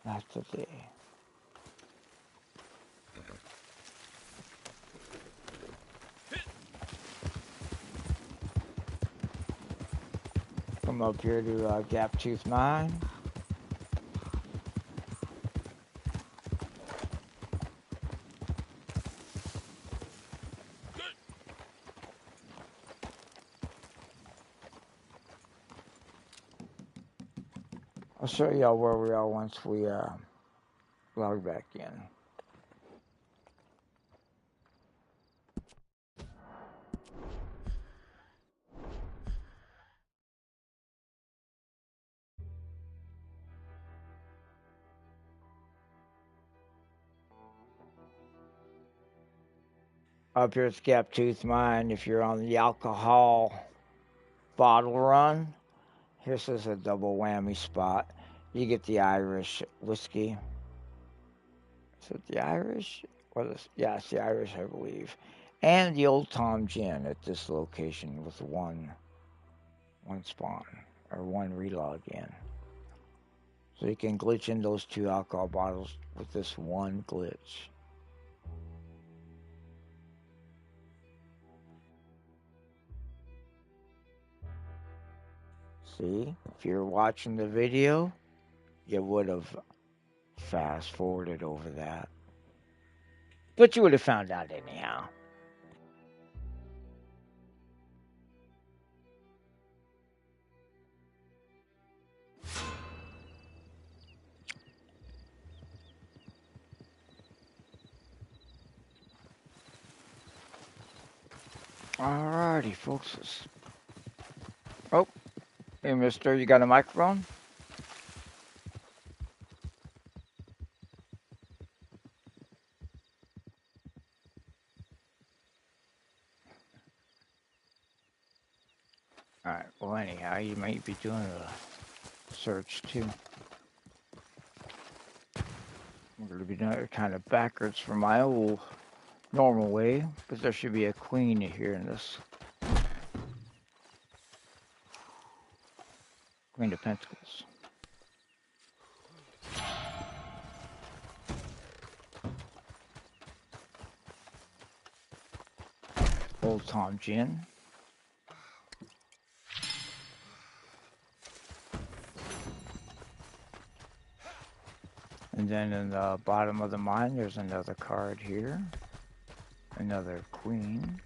Not today. Come up here to Gap Tooth Mine. I'll show y'all where we are once we log back in. Up here at Gap Tooth Mine, if you're on the alcohol bottle run, this is a double whammy spot. You get the Irish whiskey. Is it the Irish? Yeah, it's the Irish, I believe. And the Old Tom Gin at this location with one spawn, or one relog in. So you can glitch in those two alcohol bottles with this one glitch. See, if you're watching the video, you would have fast forwarded over that. But you would have found out anyhow. Alrighty, folks. Oh, hey, mister, you got a microphone? Alright, well, anyhow, you might be doing a search too. I'm going to be doing it kind of backwards from my old normal way, because there should be a queen here in this. Queen of Pentacles. Old Tom Gin. And then in the bottom of the mine, there's another card here. Another queen.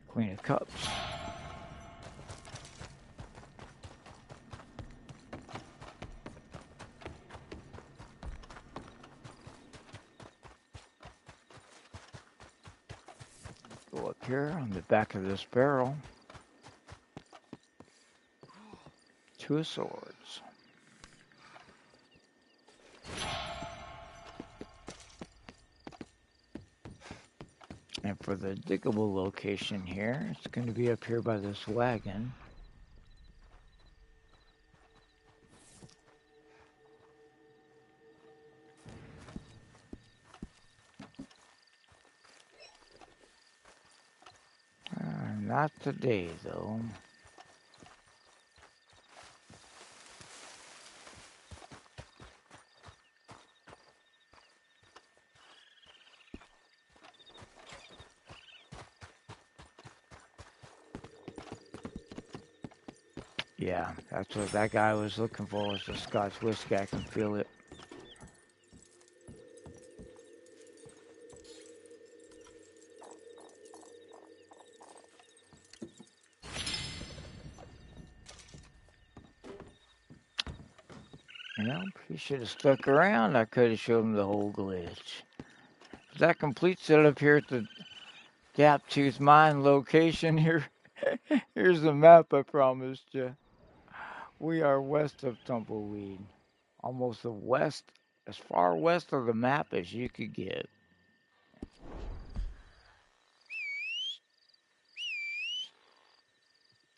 Queen of Cups. Go up here on the back of this barrel. Two of Swords. And for the diggable location here, it's going to be up here by this wagon. Not today, though. Yeah, that's what that guy was looking for, was the Scotch whiskey. I can feel it. You know, he should have stuck around. I could have showed him the whole glitch. That completes it up here at the Gap Tooth Mine location here. Here's the map I promised you. We are west of Tumbleweed. Almost the west, as far west of the map as you could get.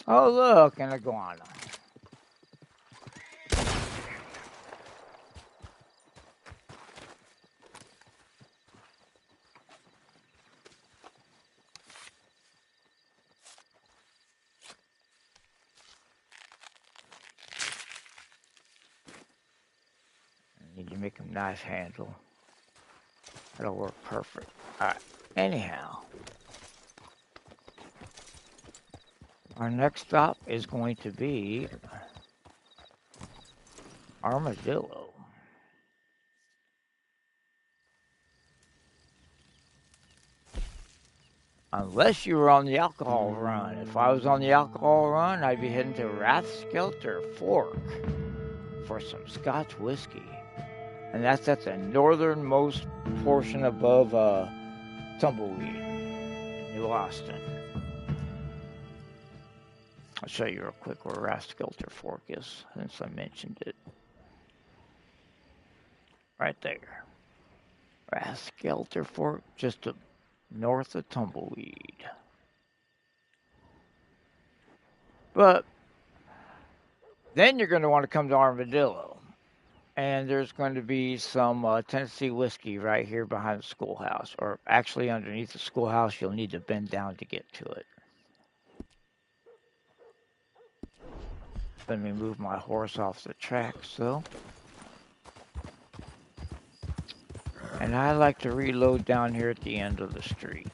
Oh, look, an iguana. I need to make him nice handle. That'll work perfect. Alright, anyhow. Our next stop is going to be Armadillo. Unless you were on the alcohol run. If I was on the alcohol run, I'd be heading to Rathskelter Fork for some Scotch whiskey. And that's at the northernmost portion above Tumbleweed in New Austin. I'll show you real quick where Rathskelter Fork is, since I mentioned it. Right there. Rathskelter Fork, just north of Tumbleweed. But then you're going to want to come to Armadillo. And there's going to be some Tennessee whiskey right here behind the schoolhouse. Or actually underneath the schoolhouse, you'll need to bend down to get to it. Let me move my horse off the tracks, though. And I like to reload down here at the end of the street.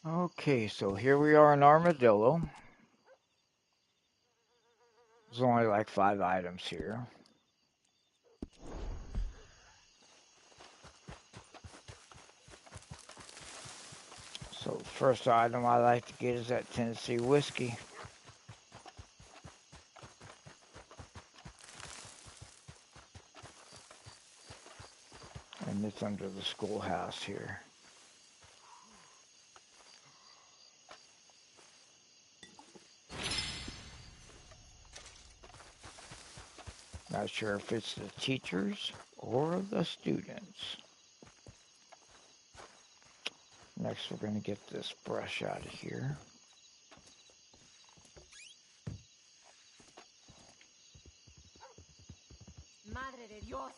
Okay, so here we are in Armadillo. There's only like 5 items here. So the first item I like to get is that Tennessee whiskey. And it's under the schoolhouse here. Not sure if it's the teachers or the students. Next, we're going to get this brush out of here. Madre de Dios.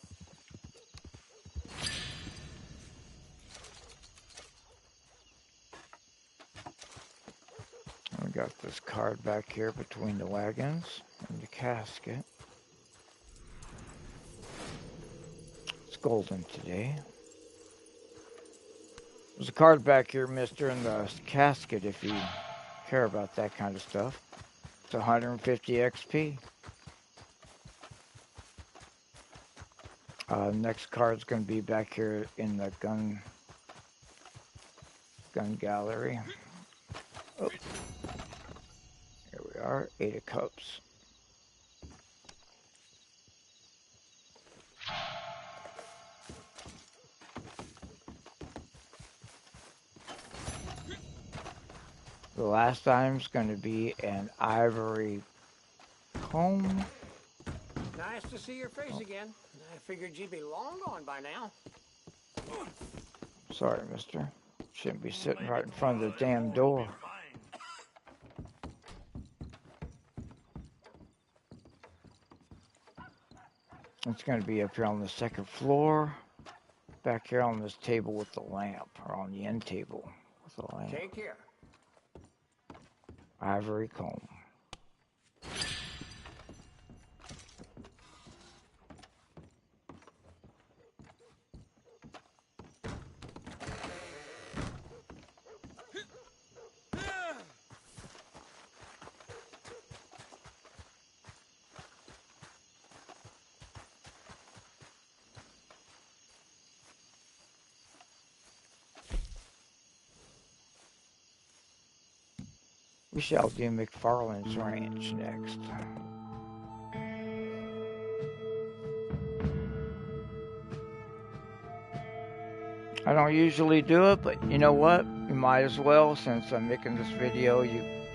We got this card back here between the wagons and the casket. It's golden today. There's a card back here, mister, in the casket if you care about that kind of stuff. It's 150 XP. Next card's going to be back here in the gun gallery. Oh. Here we are, 8 of Cups. The last item's going to be an ivory comb. Nice to see your face again. I figured you'd be long gone by now. Sorry, mister. Shouldn't be sitting right in front of the damn door. It's going to be up here on the second floor. Back here on this table with the lamp, or on the end table with the lamp. Take care. Ivory comb. We shall do McFarland's Ranch next. I don't usually do it, but you know what? You might as well, since I'm making this video.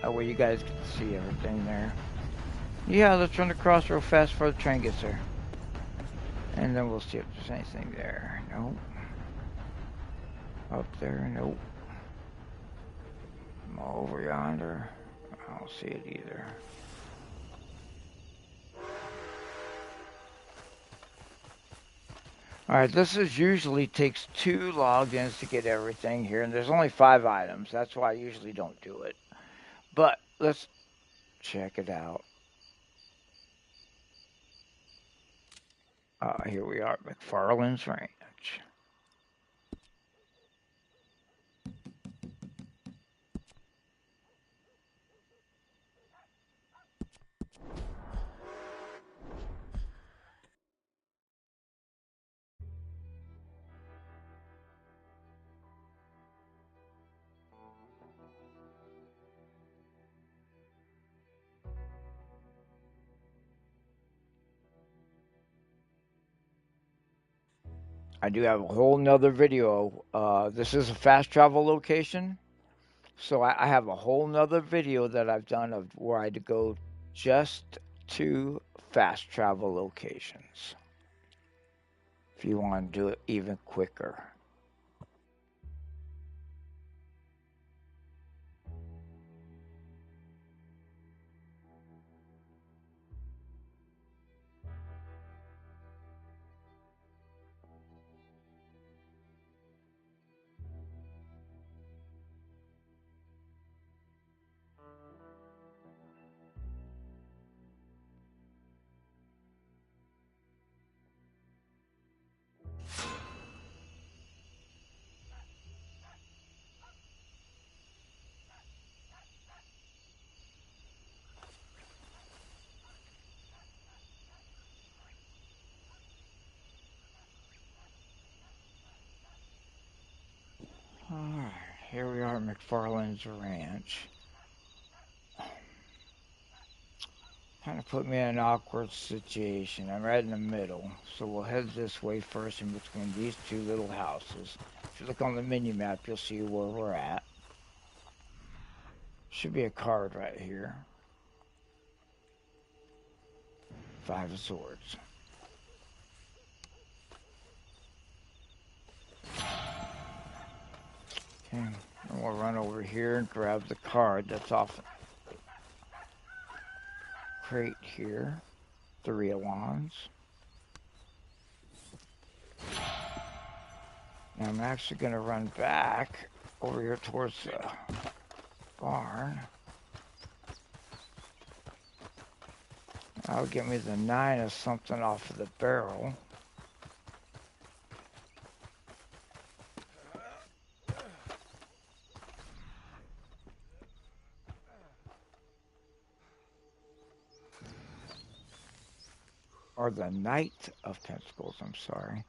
That way you guys get to see everything there. Yeah, let's run across real fast before the train gets there. And then we'll see if there's anything there. Nope. Up there, nope. Over yonder, I don't see it either. Alright, this usually takes 2 logins to get everything here, and there's only 5 items. That's why I usually don't do it. But let's check it out. Here we are at McFarland's Ranch. I do have a whole nother video. This is a fast travel location. So I have a whole nother video that I've done of where I go just to fast travel locations. If you want to do it even quicker. Alright, here we are at McFarland's Ranch. Kind of put me in an awkward situation. I'm right in the middle, so we'll head this way first in between these 2 little houses. If you look on the mini map, you'll see where we're at. Should be a card right here. 5 of Swords. And we'll run over here and grab the card that's off the crate here. 3 of Wands. And I'm actually going to run back over here towards the barn. That'll get me the 9 of something off of the barrel. Or the Knight of Pentacles, I'm sorry.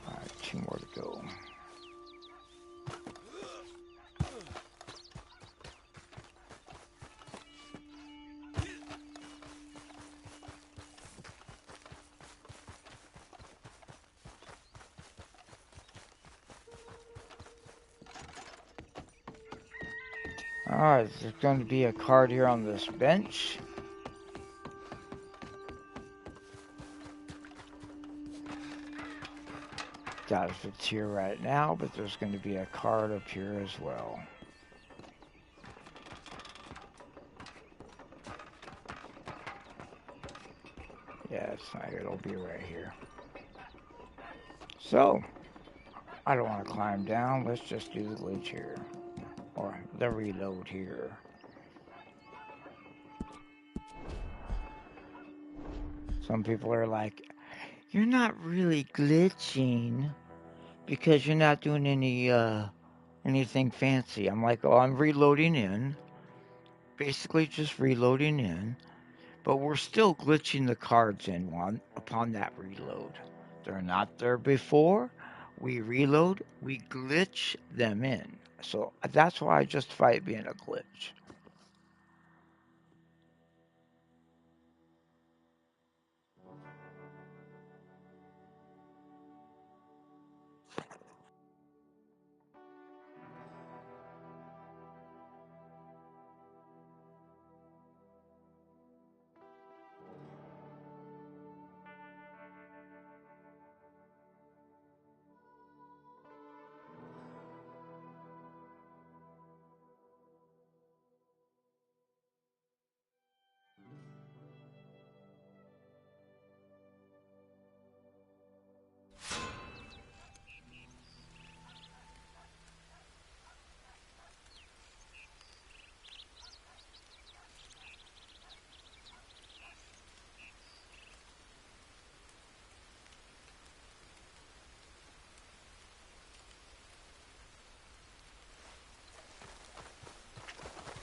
Alright, 2 more to go. Alright, there's going to be a card here on this bench. Doubt if it's here right now, but there's going to be a card up here as well. Yeah, it's not here. It'll be right here. So, I don't want to climb down. Let's just do the glitch here. Or the reload here. Some people are like, you're not really glitching because you're not doing anything fancy. I'm like, oh, I'm reloading in. Basically just reloading in. But we're still glitching the cards in upon that reload. They're not there before. We reload, we glitch them in. So that's why I justify it being a glitch.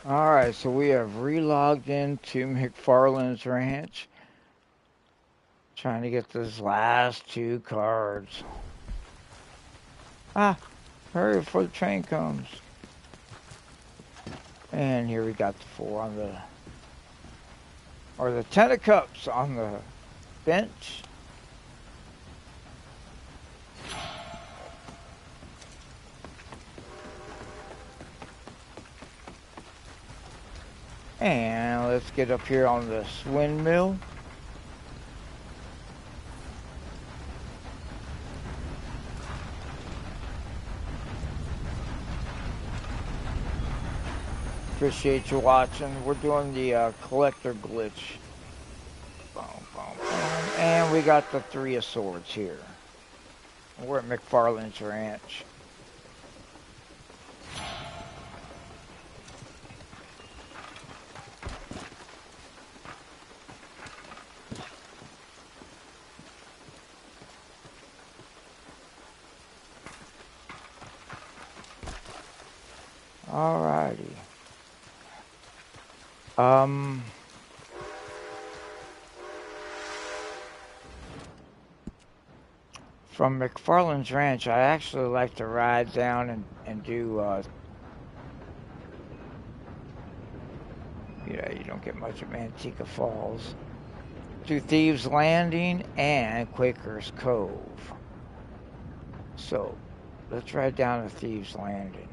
Alright, so we have relogged into McFarland's Ranch. Trying to get those last 2 cards. Ah, hurry before the train comes. And here we got the 4 on the, or the 10 of Cups on the bench. And let's get up here on this windmill. Appreciate you watching. We're doing the collector glitch. Boom, boom, boom. And we got the 3 of Swords here. We're at McFarland's Ranch. Alrighty. From McFarland's Ranch, I actually like to ride down and do, yeah, you don't get much of Manteca Falls. Do Thieves Landing and Quaker's Cove. So, let's ride down to Thieves Landing.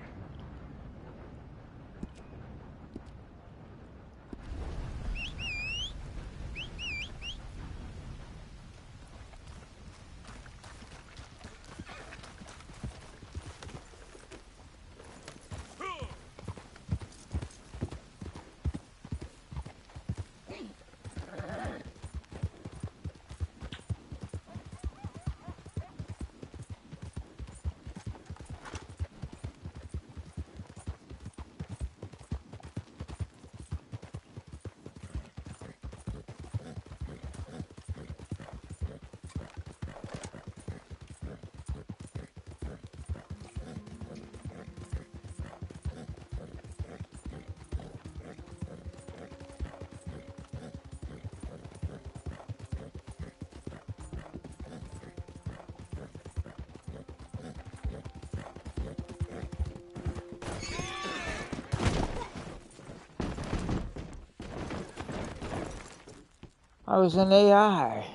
I was an AI.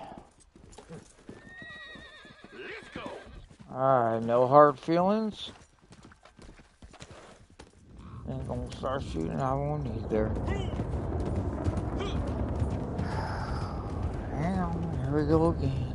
Let's go. Alright, no hard feelings. Ain't gonna start shooting, I won't either. Hang on, here we go again.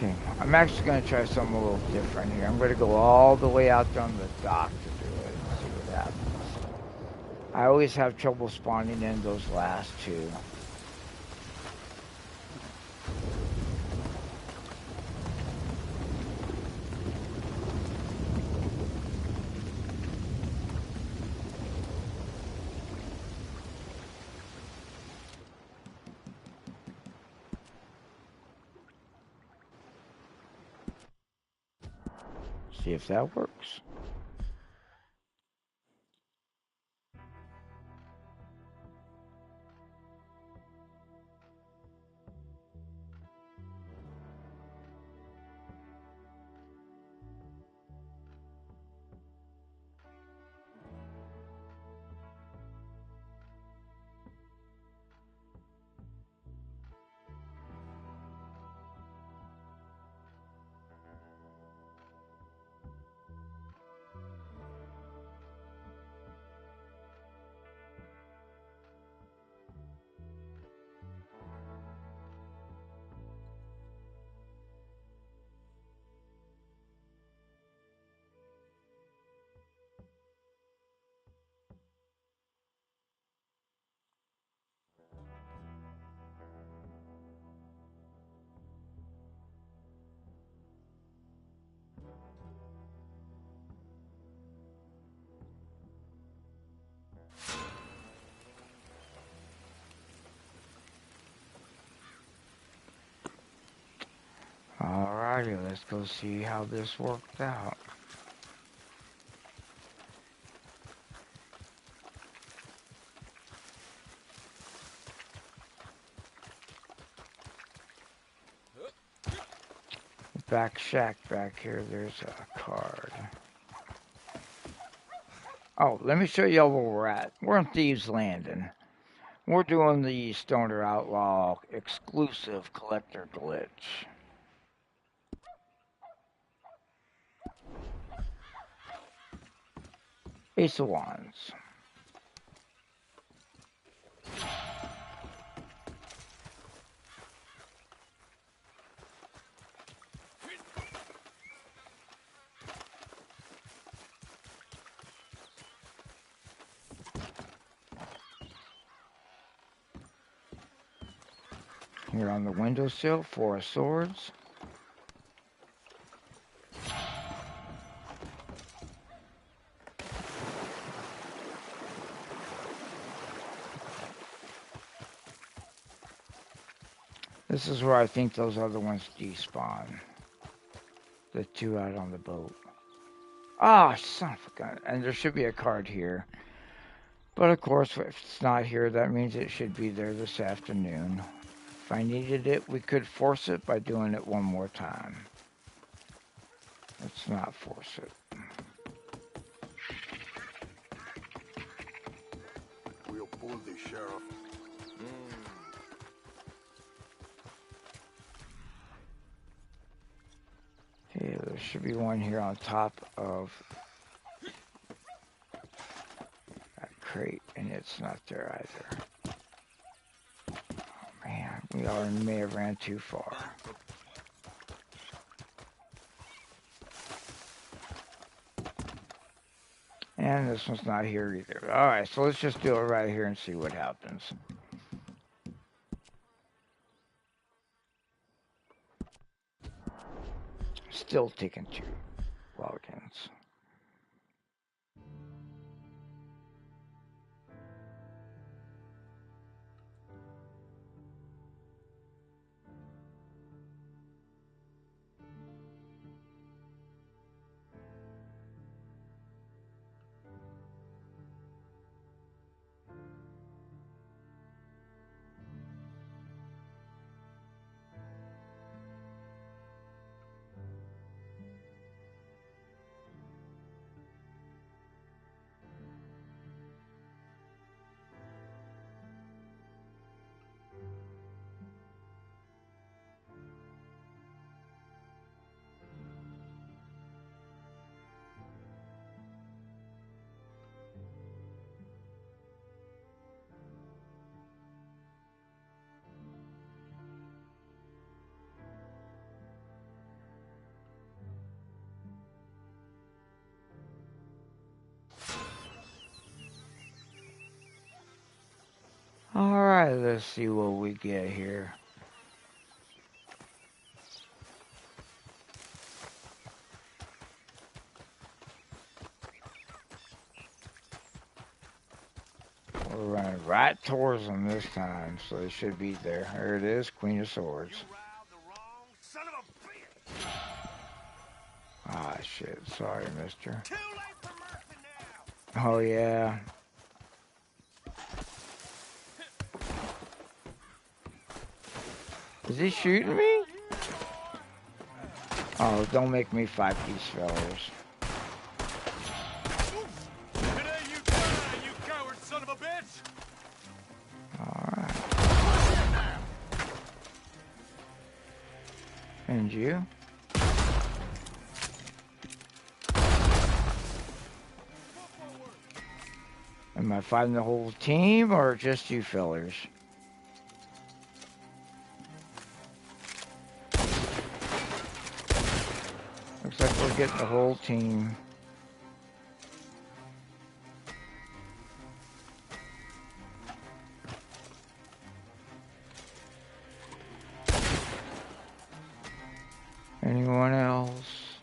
Okay, I'm actually going to try something a little different here. I'm going to go all the way out on the dock to do it and see what happens. I always have trouble spawning in those last two. See if that works. Alrighty, let's go see how this worked out. Back shack back here, there's a card. Oh, let me show y'all where we're at. We're in Thieves Landing. We're doing the Stoner Outlaw exclusive collector glitch. Ace of Wands. Here on the windowsill, 4 of Swords. This is where I think those other ones despawn. The 2 out on the boat. Ah, oh, son of a gun. And there should be a card here. But of course, if it's not here, that means it should be there this afternoon. If I needed it, we could force it by doing it one more time. Let's not force it. We'll pull the sheriff. Okay, there should be one here on top of that crate, and it's not there either. Oh man, we may have ran too far. And this one's not here either. Alright, so let's just do it right here and see what happens. Still taking 2 logins. Alright, let's see what we get here. We're running right towards them this time, so they should be there. There it is, Queen of Swords. Son of a bitch! Ah, shit. Sorry, mister. Too late for mercy now! Oh, yeah. Is he shooting me? Oh, don't make me fight these fellas. Today you die, you coward son of a bitch! Alright. And you? Am I fighting the whole team or just you fellers? Looks like we're getting the whole team. Anyone else?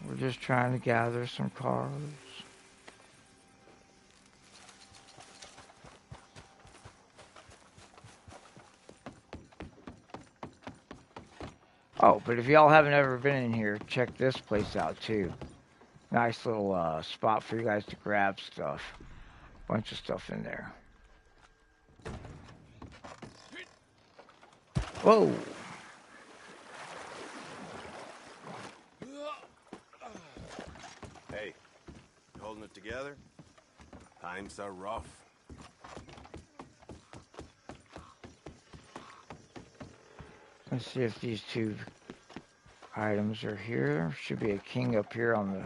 We're just trying to gather some cards. Oh, but if y'all haven't ever been in here, check this place out too. Nice little spot for you guys to grab stuff. Bunch of stuff in there. Whoa! Hey, you holding it together? Times are rough. Let's see if these 2 items are here. Should be a king up here on the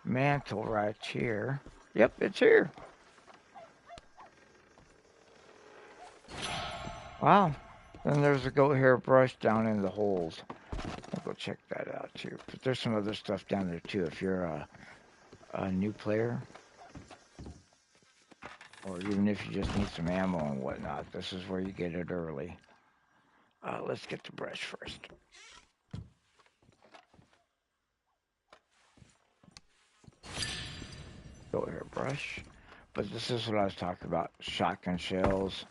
mantle right here. Yep, it's here. Wow. Then there's a goat hair brush down in the holes. I'll go check that out too. But there's some other stuff down there too if you're a new player. Or even if you just need some ammo and whatnot. This is where you get it early. Let's get the brush first. Goat hair brush. But this is what I was talking about. Shotgun shells.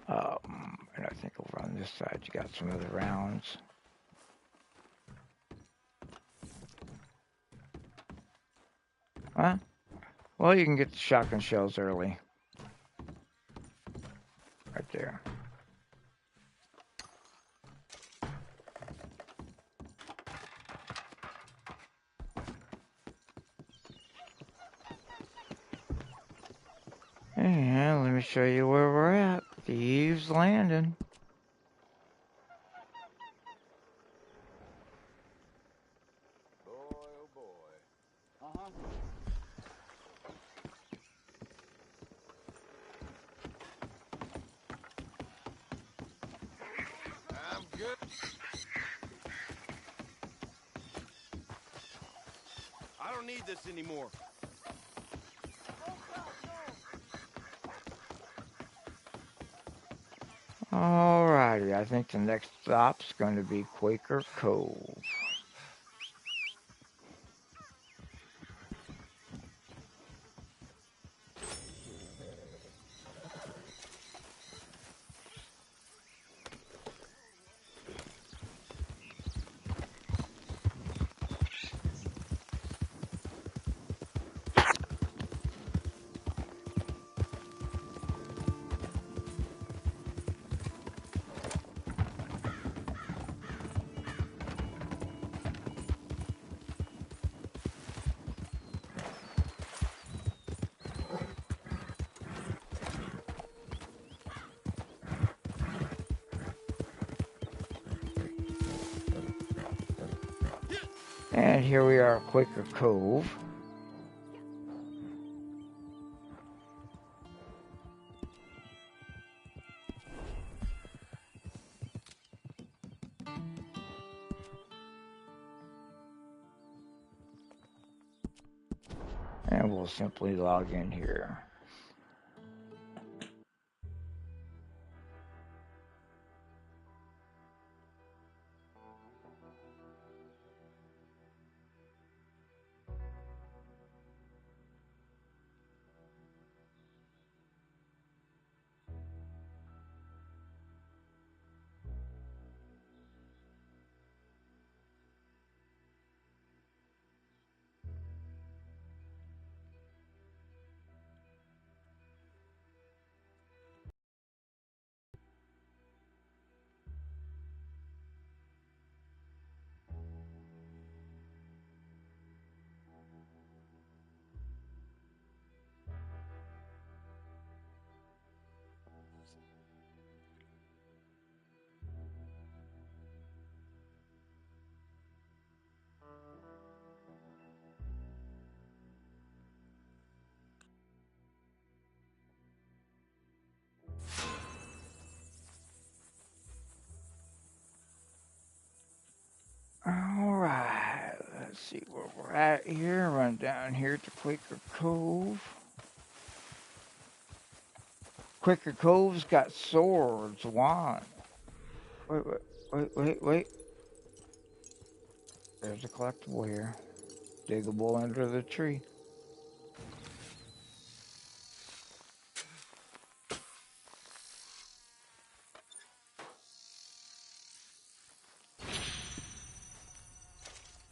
And I think over on this side you got some other rounds. Huh? Well, you can get the shotgun shells early. Right there. And let me show you where we're at. Thieves Landing. Boy, oh boy. Uh-huh. I'm good. I don't need this anymore. Alrighty, I think the next stop's going to be Quaker Cove. And here we are at Quaker Cove. And we'll simply log in here. Alright, let's see where we're at here. Run down here to Quaker Cove. Quaker Cove's got swords. Why? Wait. There's a collectible here. Diggable under the tree.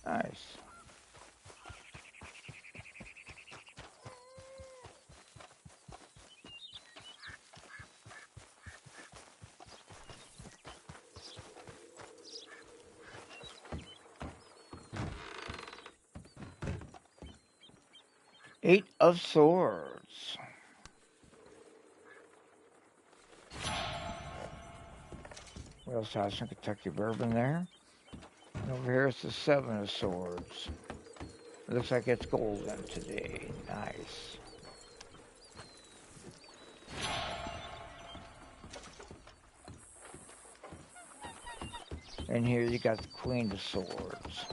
Nice. Eight of Swords. We also have some Kentucky bourbon there. And over here it's the Seven of Swords. It looks like it's golden today. Nice. And here you got the Queen of Swords.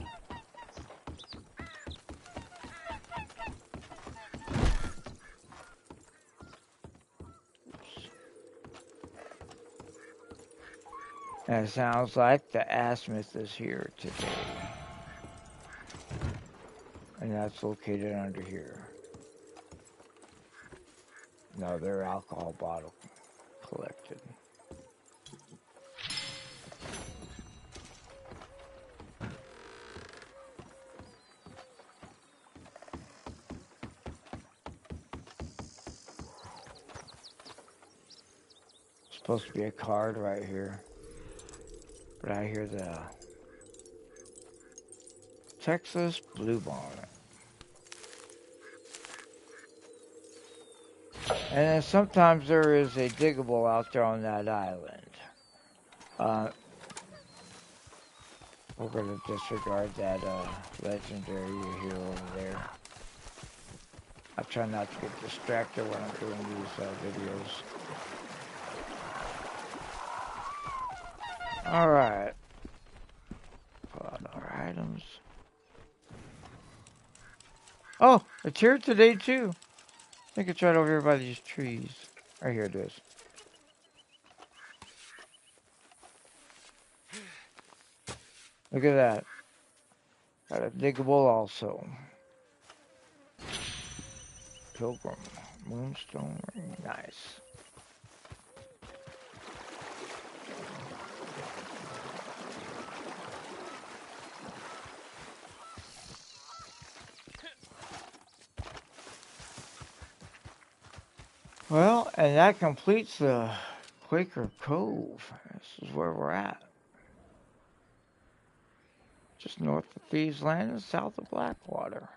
And it sounds like the Asmith is here today. And that's located under here. Another alcohol bottle collected. Supposed to be a card right here. But I hear the Texas bluebonnet. And then sometimes there is a diggable out there on that island. We're going to disregard that legendary you hear over there. I try not to get distracted when I'm doing these videos. Alright. Pull out our items. Oh, it's here today too. I think it's right over here by these trees. Right here it is. Look at that. Got a diggable also. Pilgrim. Moonstone ring. Nice. Well, and that completes the Quaker Cove. This is where we're at. Just north of Thieves Land and south of Blackwater.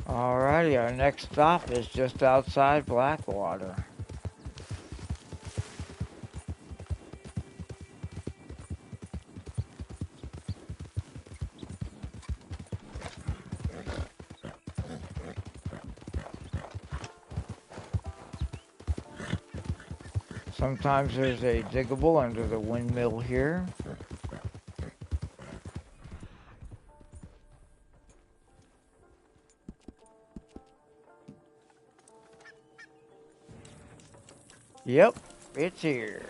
Alrighty, our next stop is just outside Blackwater. Sometimes there's a diggable under the windmill here. Yep, it's here.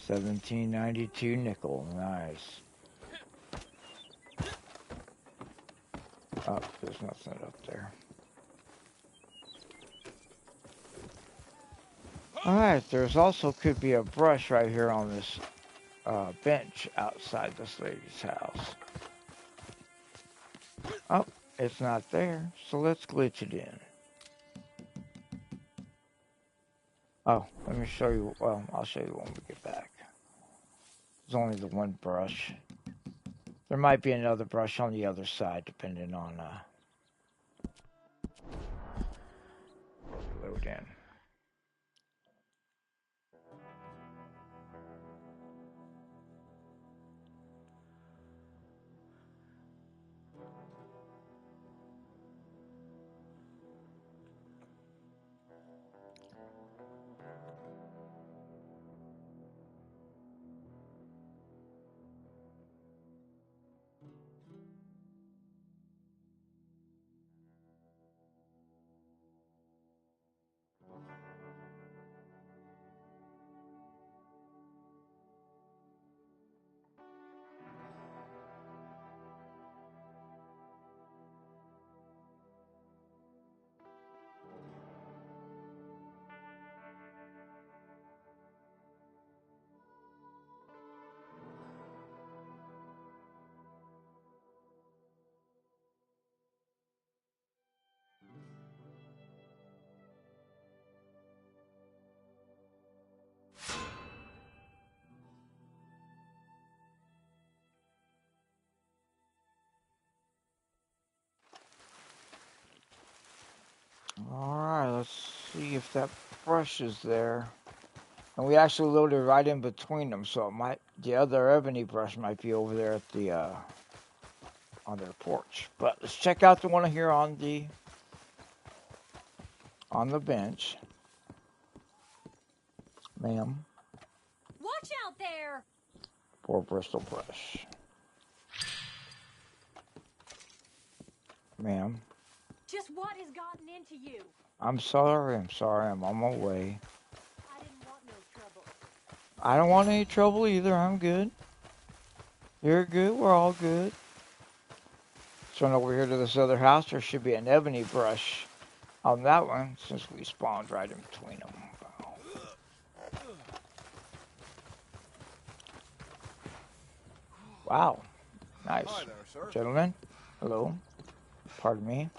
$17.92 nickel, nice. Oh, there's nothing up there. Alright, there's also could be a brush right here on this bench outside this lady's house. Oh, it's not there, so let's glitch it in. Oh, let me show you, well, I'll show you when we get back. There's only the one brush. There might be another brush on the other side, depending on load in. Alright, let's see if that brush is there. And we actually loaded right in between them, so it might, the other ebony brush might be over there at the on their porch. But let's check out the one here on the bench. Ma'am. What Watch out there! 4 Bristol brush. Ma'am. Just what has gotten into you? I'm sorry. I'm on my way. I didn't want no trouble. I don't want any trouble either. I'm good. You're good. We're all good. So over here to this other house, there should be an ebony brush on that one, since we spawned right in between them. Wow. Nice. Hi there, sir. Gentlemen. Hello. Pardon me.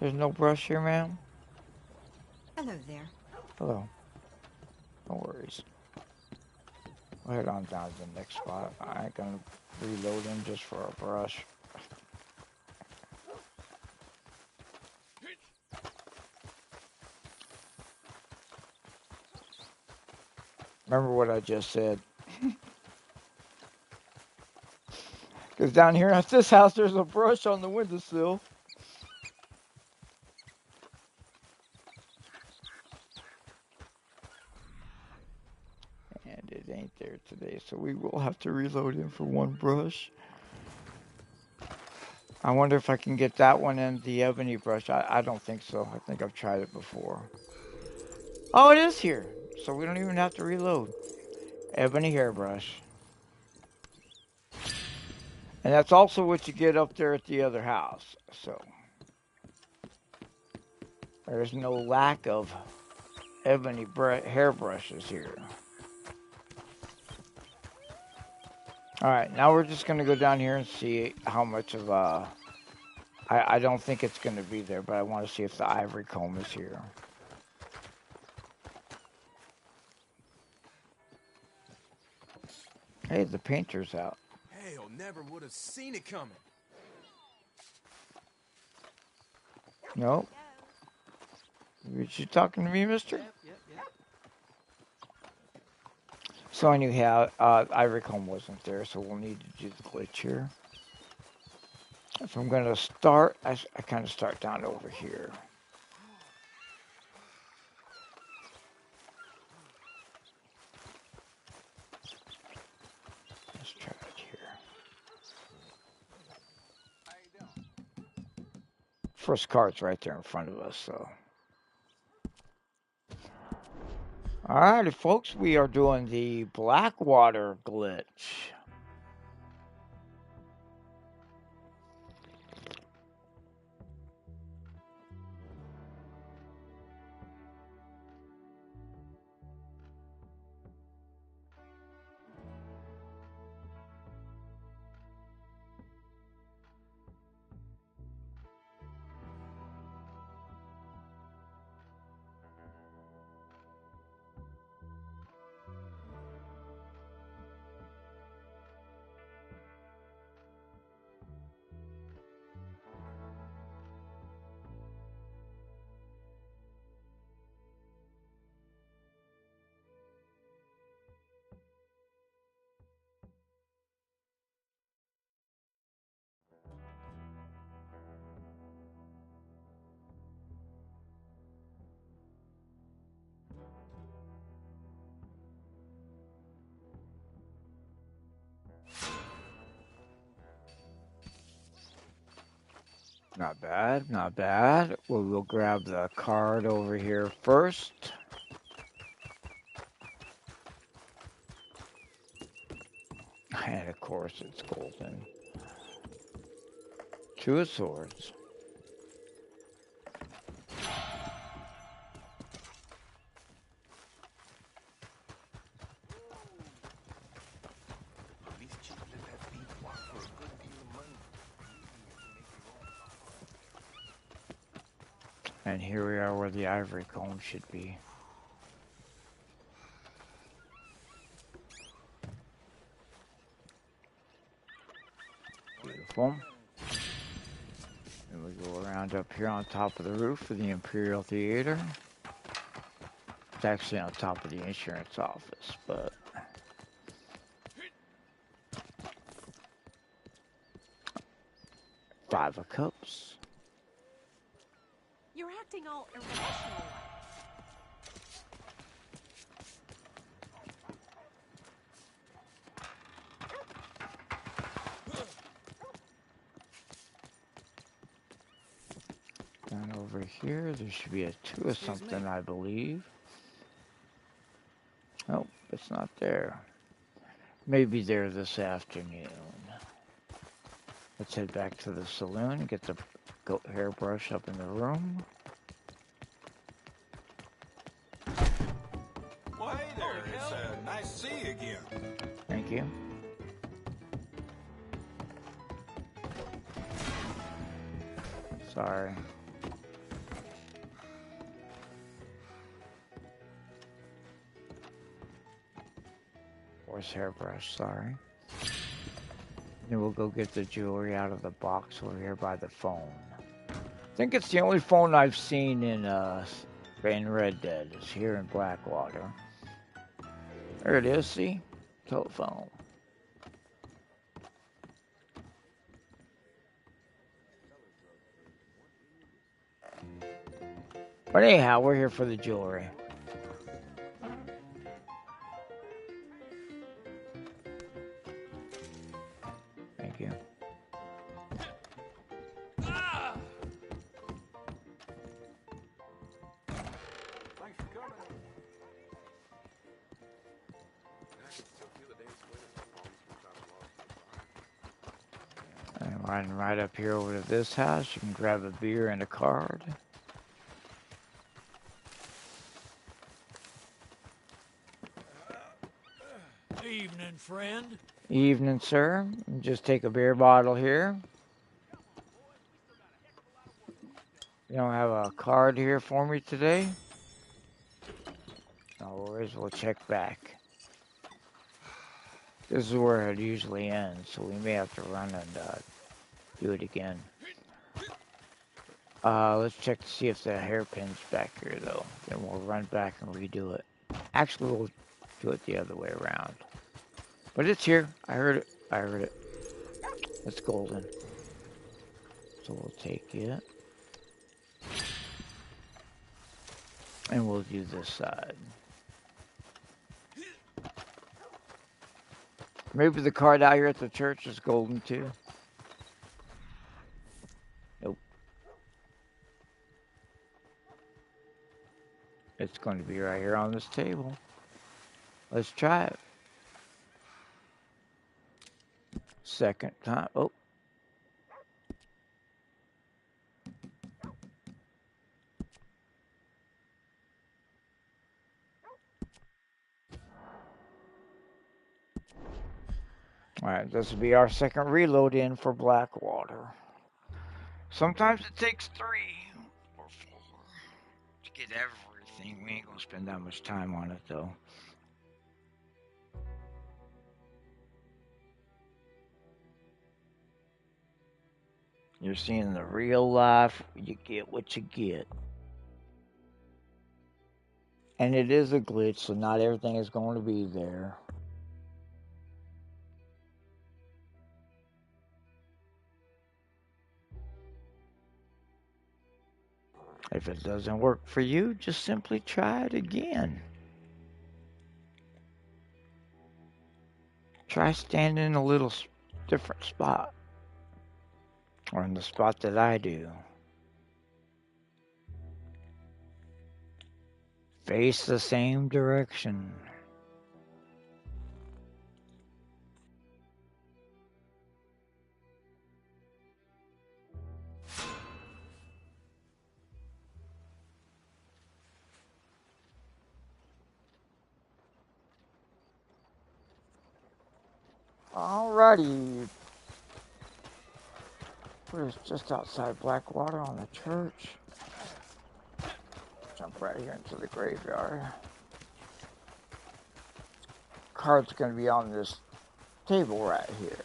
There's no brush here, ma'am? Hello there. Hello. No worries. We'll head on down to the next spot. I ain't gonna reload him just for a brush. Remember what I just said. Because down here at this house, there's a brush on the windowsill. And it ain't there today, so we will have to reload him for one brush. I wonder if I can get that one in the ebony brush. I don't think so. I think I've tried it before. Oh, it is here. So we don't even have to reload. Ebony hairbrush. And that's also what you get up there at the other house. So there's no lack of ebony hairbrushes here. Alright, now we're just going to go down here and see how much of I don't think it's going to be there, but I want to see if the ivory comb is here. Hey, the painter's out. Hell, never would have seen it coming. Nope. You talking to me, mister? Yep. So anyhow, ivory comb wasn't there, so we'll need to do the glitch here. If I'm going to start, I kind of start down over here. Let's try it here. First card's right there in front of us, so. Alrighty, folks, we are doing the Blackwater glitch. Not bad, not bad. We'll grab the card over here first. And of course it's golden. 2 of swords. And here we are where the ivory comb should be. Beautiful. And we go around up here on top of the roof of the Imperial Theater. It's actually on top of the insurance office, but... Five of Cups. You're acting all irrational. over here. There should be a 2 or something, I believe. Oh, it's not there. Maybe there this afternoon. Let's head back to the saloon and get the goat hairbrush up in the room. Well, hey there. It's nice to see you again. Thank you. Sorry. Horse hairbrush, sorry. Then we'll go get the jewelry out of the box over here by the phone. I think it's the only phone I've seen in Red Dead. It's here in Blackwater. There it is, see? Telephone. But anyhow, we're here for the jewelry. Thank you. Thanks for coming. I'm riding right up here over to this house. You can grab a beer and a card. Evening, friend. Evening, sir. Just take a beer bottle here. You don't have a card here for me today? No worries, we'll check back. This is where it usually ends, so we may have to run and do it again. Let's check to see if the hairpin's back here, though. Then we'll run back and redo it. Actually, we'll do it the other way around. But it's here. I heard it. I heard it. It's golden. So we'll take it. And we'll do this side. Maybe the card out here at the church is golden too. Nope. It's going to be right here on this table. Let's try it. Second time. Oh. Alright, this will be our second reload in for Blackwater. Sometimes it takes 3 or 4 to get everything. We ain't gonna spend that much time on it though. You're seeing the real life, you get what you get. And it is a glitch, so not everything is going to be there. If it doesn't work for you, just simply try it again. Try standing in a little different spot. Or in the spot that I do. Face the same direction. Alrighty. We're just outside Blackwater on the church. Jump right here into the graveyard. Card's going to be on this table right here.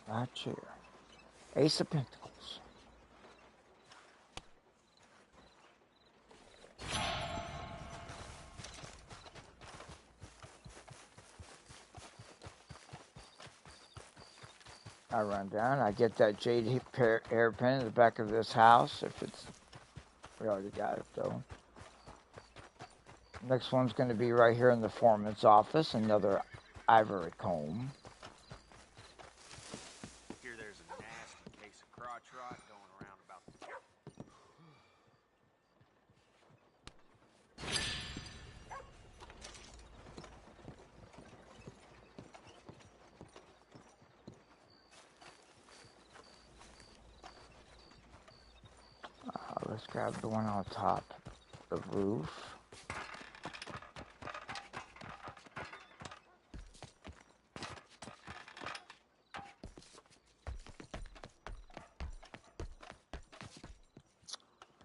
Right here. Ace of Pentacles. I run down, I get that jade hairpin in the back of this house. If it's, we already got it though. Next one's going to be right here in the foreman's office, another ivory comb. Here there's a nasty case of crotch rot going around about the let's grab the one on top of the roof.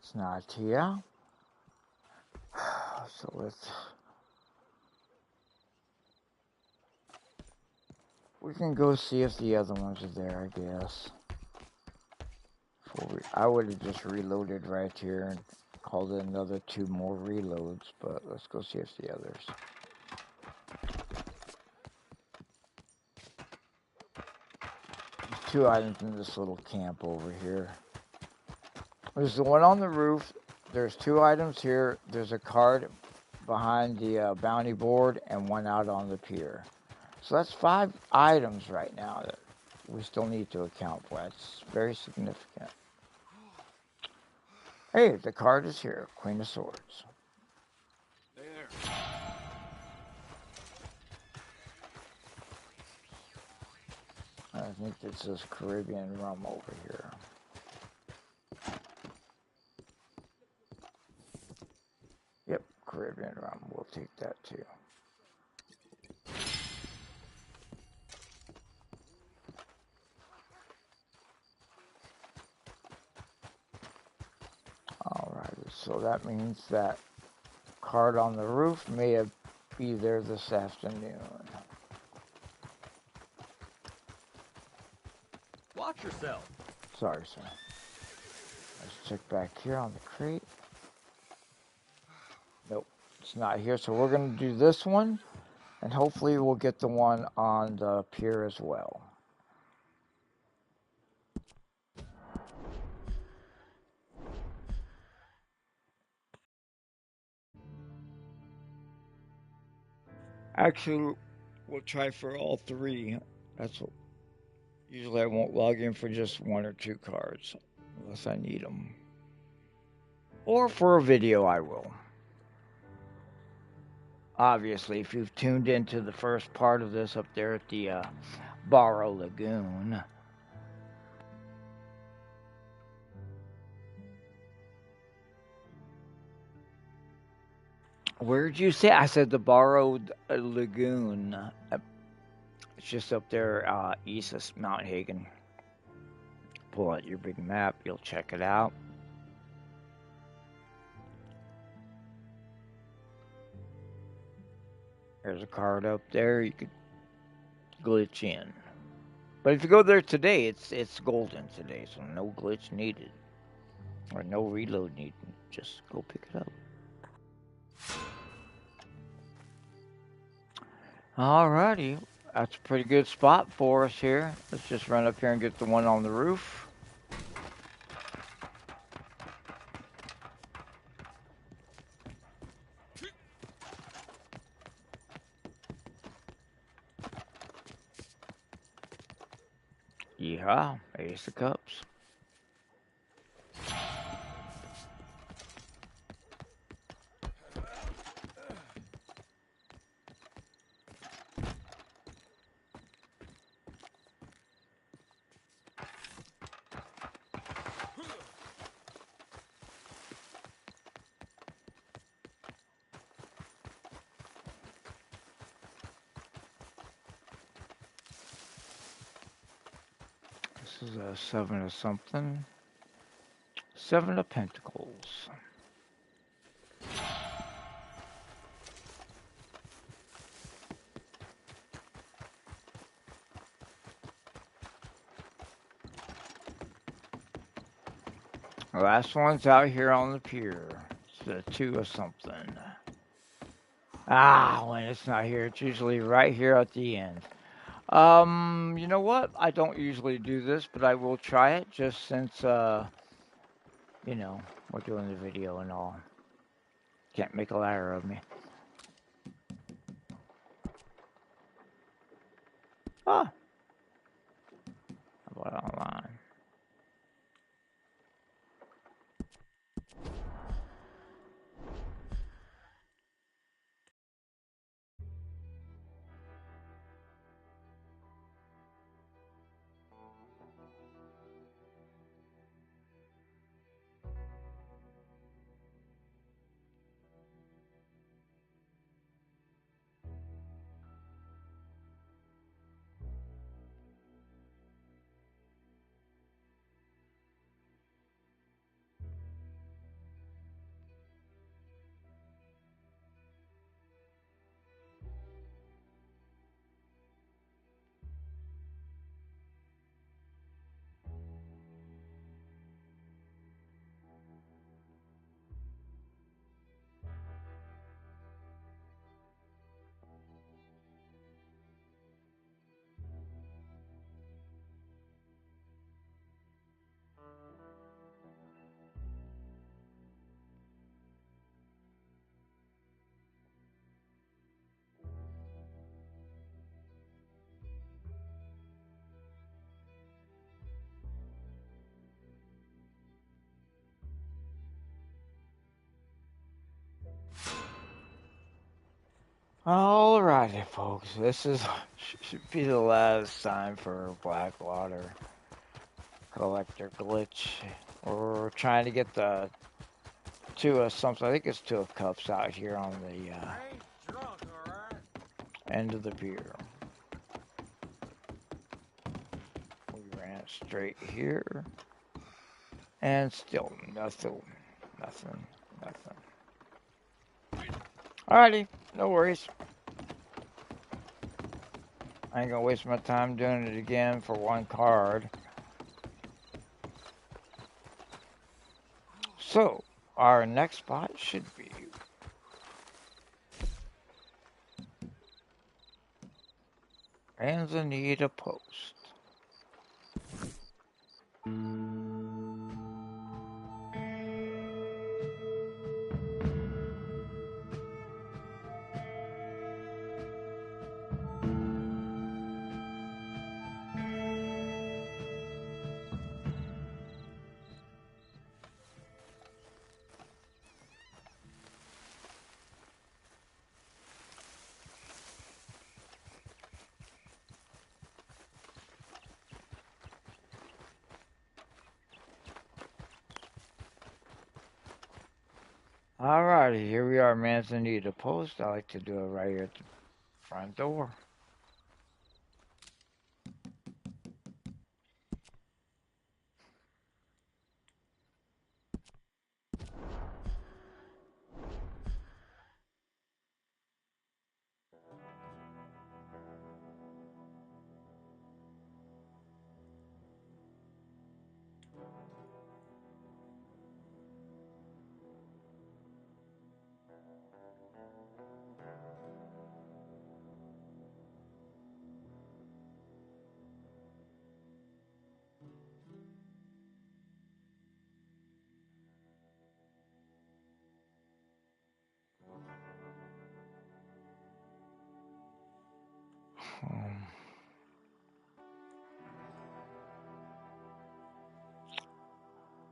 It's not here. So we can go see if the other ones are there, I guess. I would have just reloaded right here and called it another 2 more reloads, but let's go see if the others. There's 2 items in this little camp over here. There's the one on the roof. There's 2 items here. There's a card behind the bounty board and 1 out on the pier. So that's 5 items right now that we still need to account for. That's very significant. Hey, the card is here. Queen of Swords. There. I think it says Caribbean rum over here. Yep, Caribbean rum. We'll take that too. Alrighty, so that means that card on the roof may be there this afternoon. Watch yourself. Sorry, sir. Let's check back here on the crate. Nope, it's not here. So we're going to do this one, and hopefully we'll get the one on the pier as well. Actually, we'll try for all 3. That's what. Usually I won't log in for just 1 or 2 cards, unless I need them. Or for a video, I will. Obviously, if you've tuned into the first part of this up there at the Barrow Lagoon. Where'd you say? I said the Borrowed Lagoon. It's just up there east of Mount Hagen. Pull out your big map. You'll check it out. There's a card up there. You could glitch in. But if you go there today, it's golden today, so no glitch needed. Or no reload needed. Just go pick it up. Alrighty, that's a pretty good spot for us here. Let's just run up here and get the one on the roof. Yeah, Ace of Cups. This is a 7 of something. 7 of Pentacles. The last one's out here on the pier. It's a 2 of something. When it's not here, it's usually right here at the end. You know what? I don't usually do this, but I will try it just since, you know, we're doing the video and all. Can't make a liar of me. How about online? Alrighty, folks. This is should be the last time for Blackwater collector glitch. We're trying to get the two of something. I think it's two of cups out here on the I ain't drunk, alright? end of the pier. We ran straight here, and still nothing. Alrighty, no worries. I ain't gonna waste my time doing it again for one card. So, our next spot should be Manzanita Post. Alrighty, here we are, Manzanita Post. I like to do it right here at the front door.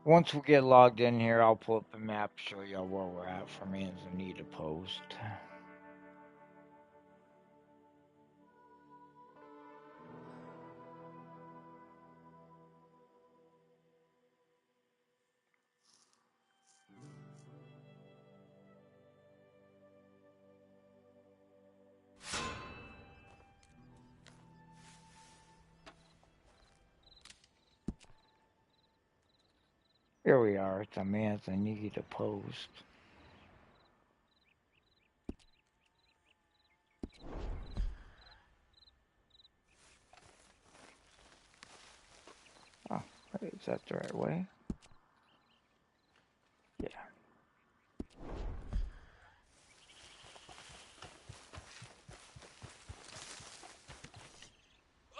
Once we get logged in here, I'll pull up the map, show y'all where we're at for Manzanita Post. Here we are at the Manzanita Post. Oh, wait, is that the right way? Yeah.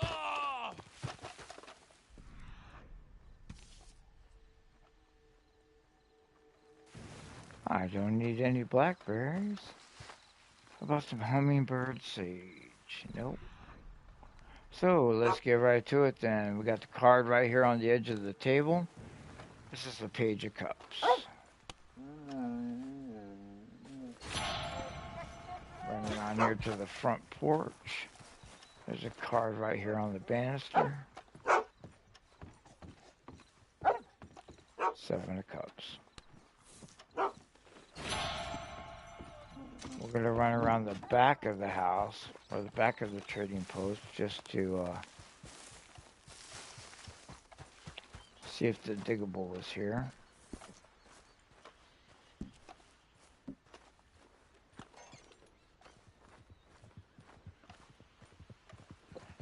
Oh! I don't need any blackberries. How about some hummingbird sage? Nope. So let's get right to it then. We got the card right here on the edge of the table. This is the Page of Cups. Running on here to the front porch. There's a card right here on the banister. Seven of Cups. We're going to run around the back of the house, or the back of the trading post, just to see if the diggable is here.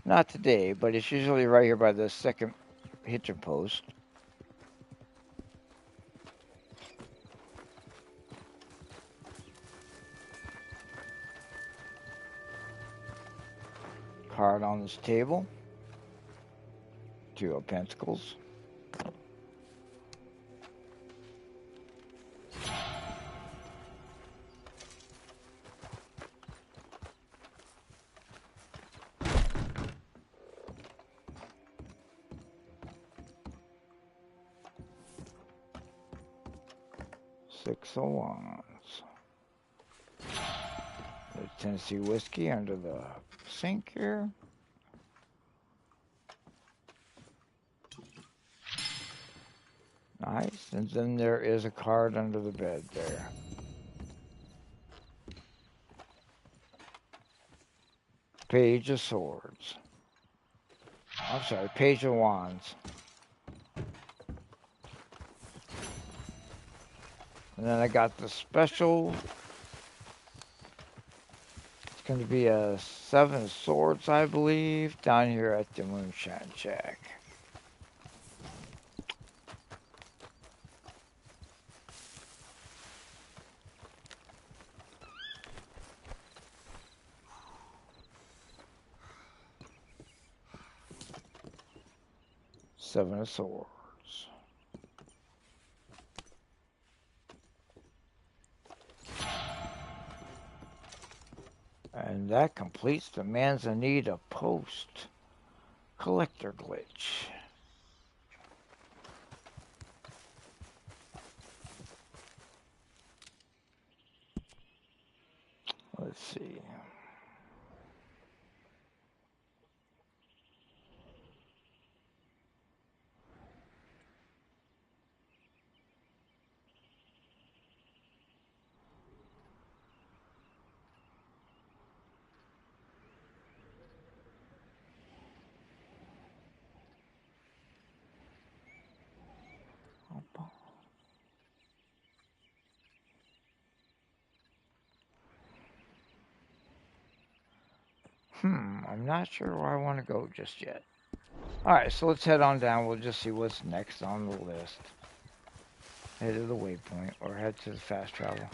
Not today, but it's usually right here by the second hitching post. Card on this table. Two of Pentacles. Six of Wands. The Tennessee whiskey under the sink here. Nice. And then there is a card under the bed there. Page of Swords. I'm sorry, Page of Wands. And then I got the special. It's going to be a 7 of Swords, I believe, down here at the Moonshine Shack. Seven of Swords. And that completes the Manzanita Post collector glitch. Let's see. I'm not sure where I want to go just yet. Alright, so let's head on down. We'll just see what's next on the list. Head to the waypoint or head to the fast travel.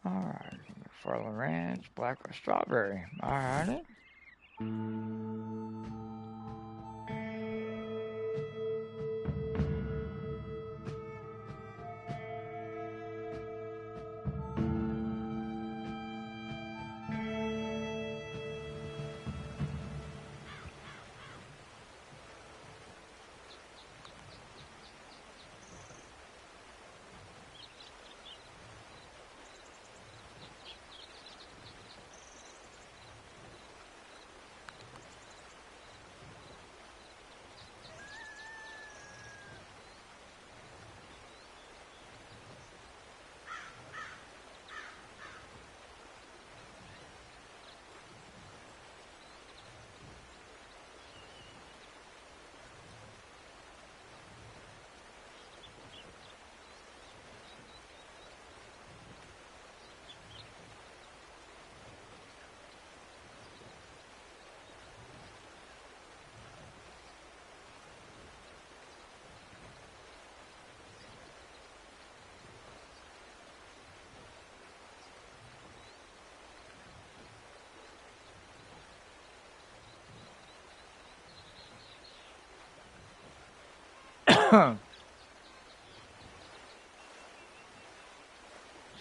Alright, Farland Ranch, black or strawberry. Alright.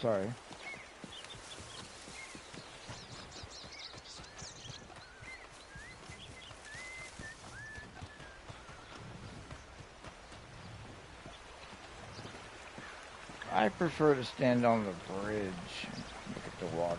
Sorry. I prefer to stand on the bridge and look at the waterfall.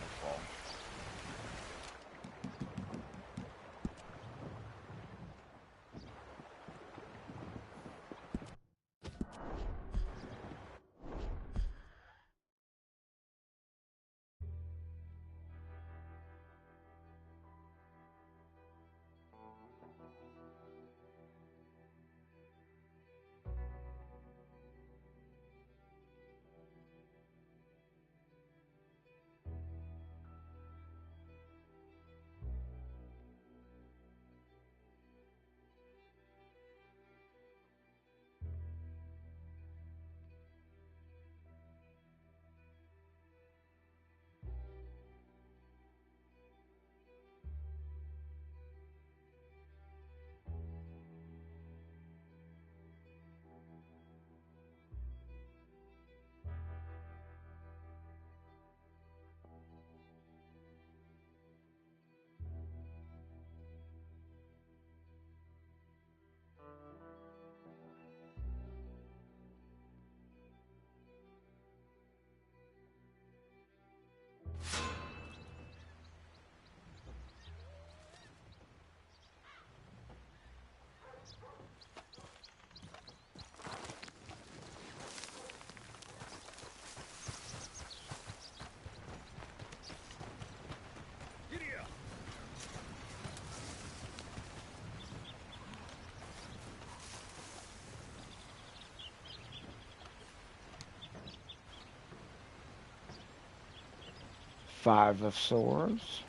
5 of swords.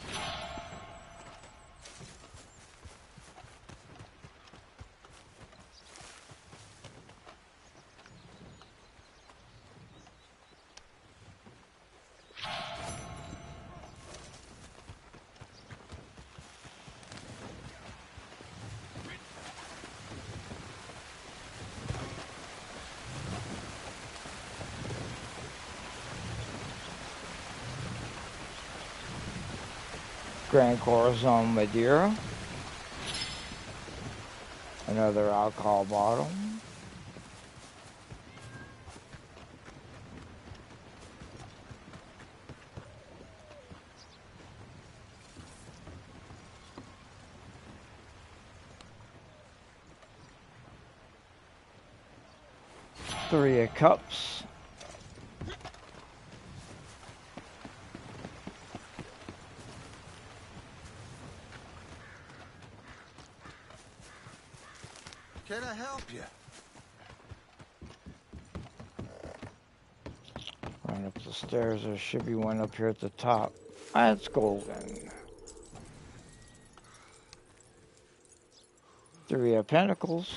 Grand Corazon Madeira. Another alcohol bottle. Three of cups. Can I help you? Run up the stairs. There should be one up here at the top. That's golden. 3 of pentacles.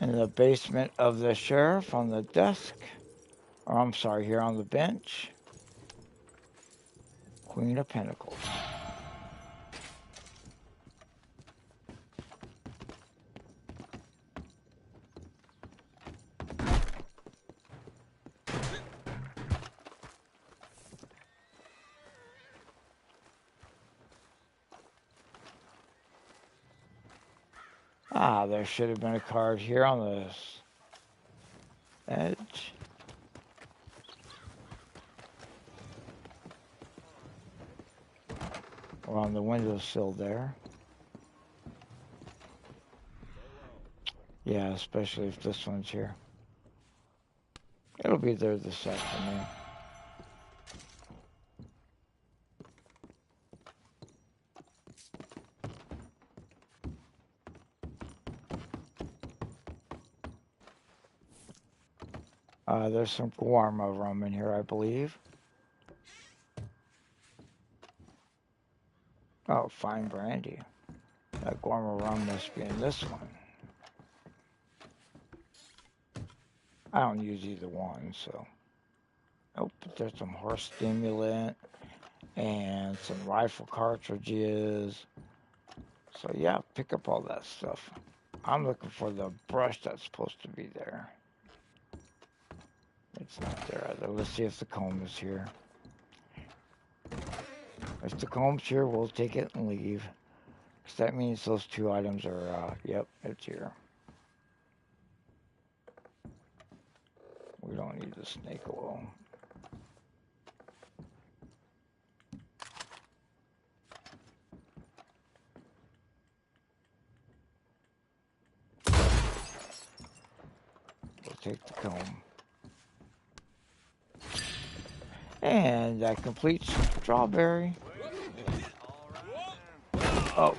In the basement of the sheriff on the desk. Or I'm sorry, here on the bench. Queen of Pentacles. Ah, there should have been a card here on this edge. Or on the windowsill there. Yeah, especially if this one's here. It'll be there this afternoon. There's some Guarma rum in here, I believe. Oh, fine brandy. That Guarma rum must be in this one. I don't use either one, so. Oh, but there's some horse stimulant and some rifle cartridges. So yeah, pick up all that stuff. I'm looking for the brush that's supposed to be there. It's not there either. Let's see if the comb is here. If the comb's here, we'll take it and leave. Because that means those 2 items are, yep, it's here. We don't need the snake oil. We'll take the comb. And that completes strawberry. Oh.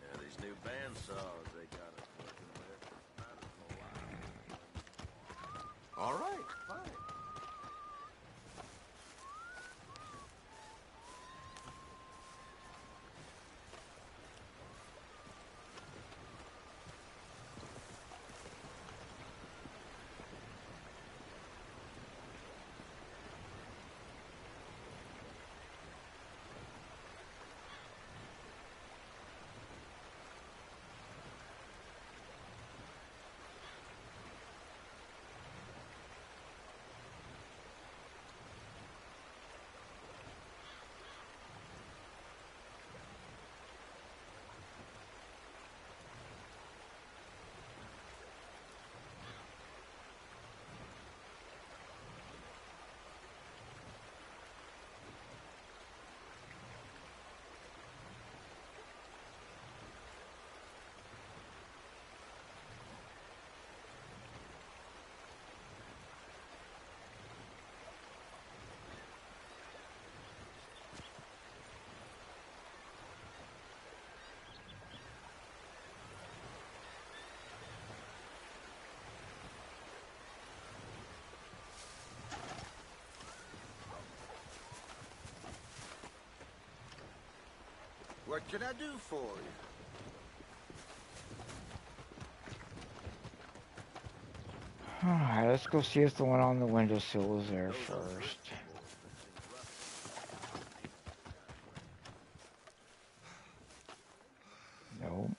Yeah, these new bandsaws they got us working with. All right, fine. What can I do for you? Alright, let's go see if the one on the windowsill is there first. Nope.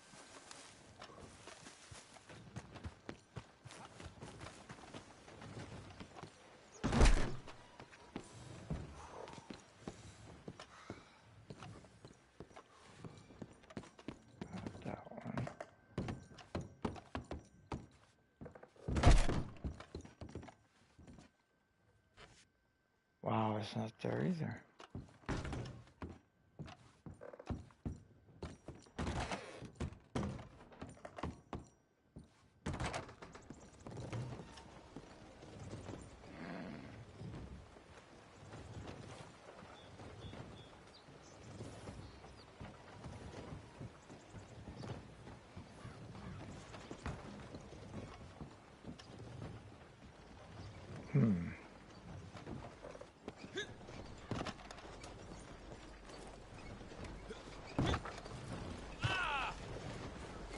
Not that one. Wow, it's not there either.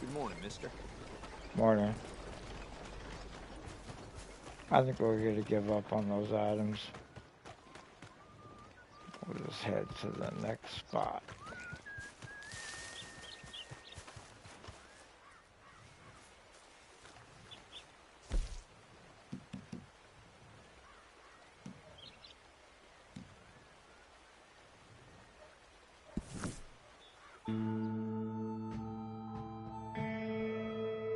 Good morning, mister. Morning. I think we're going to give up on those items. We'll just head to the next spot.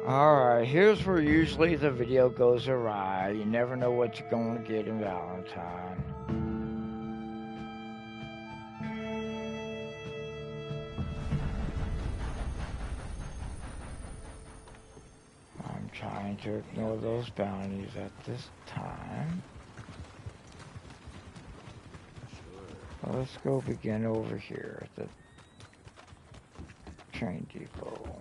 Alright, here's where usually the video goes awry. You never know what you're going to get in Valentine. I'm trying to ignore those bounties at this time. Well, let's go begin over here at the train depot.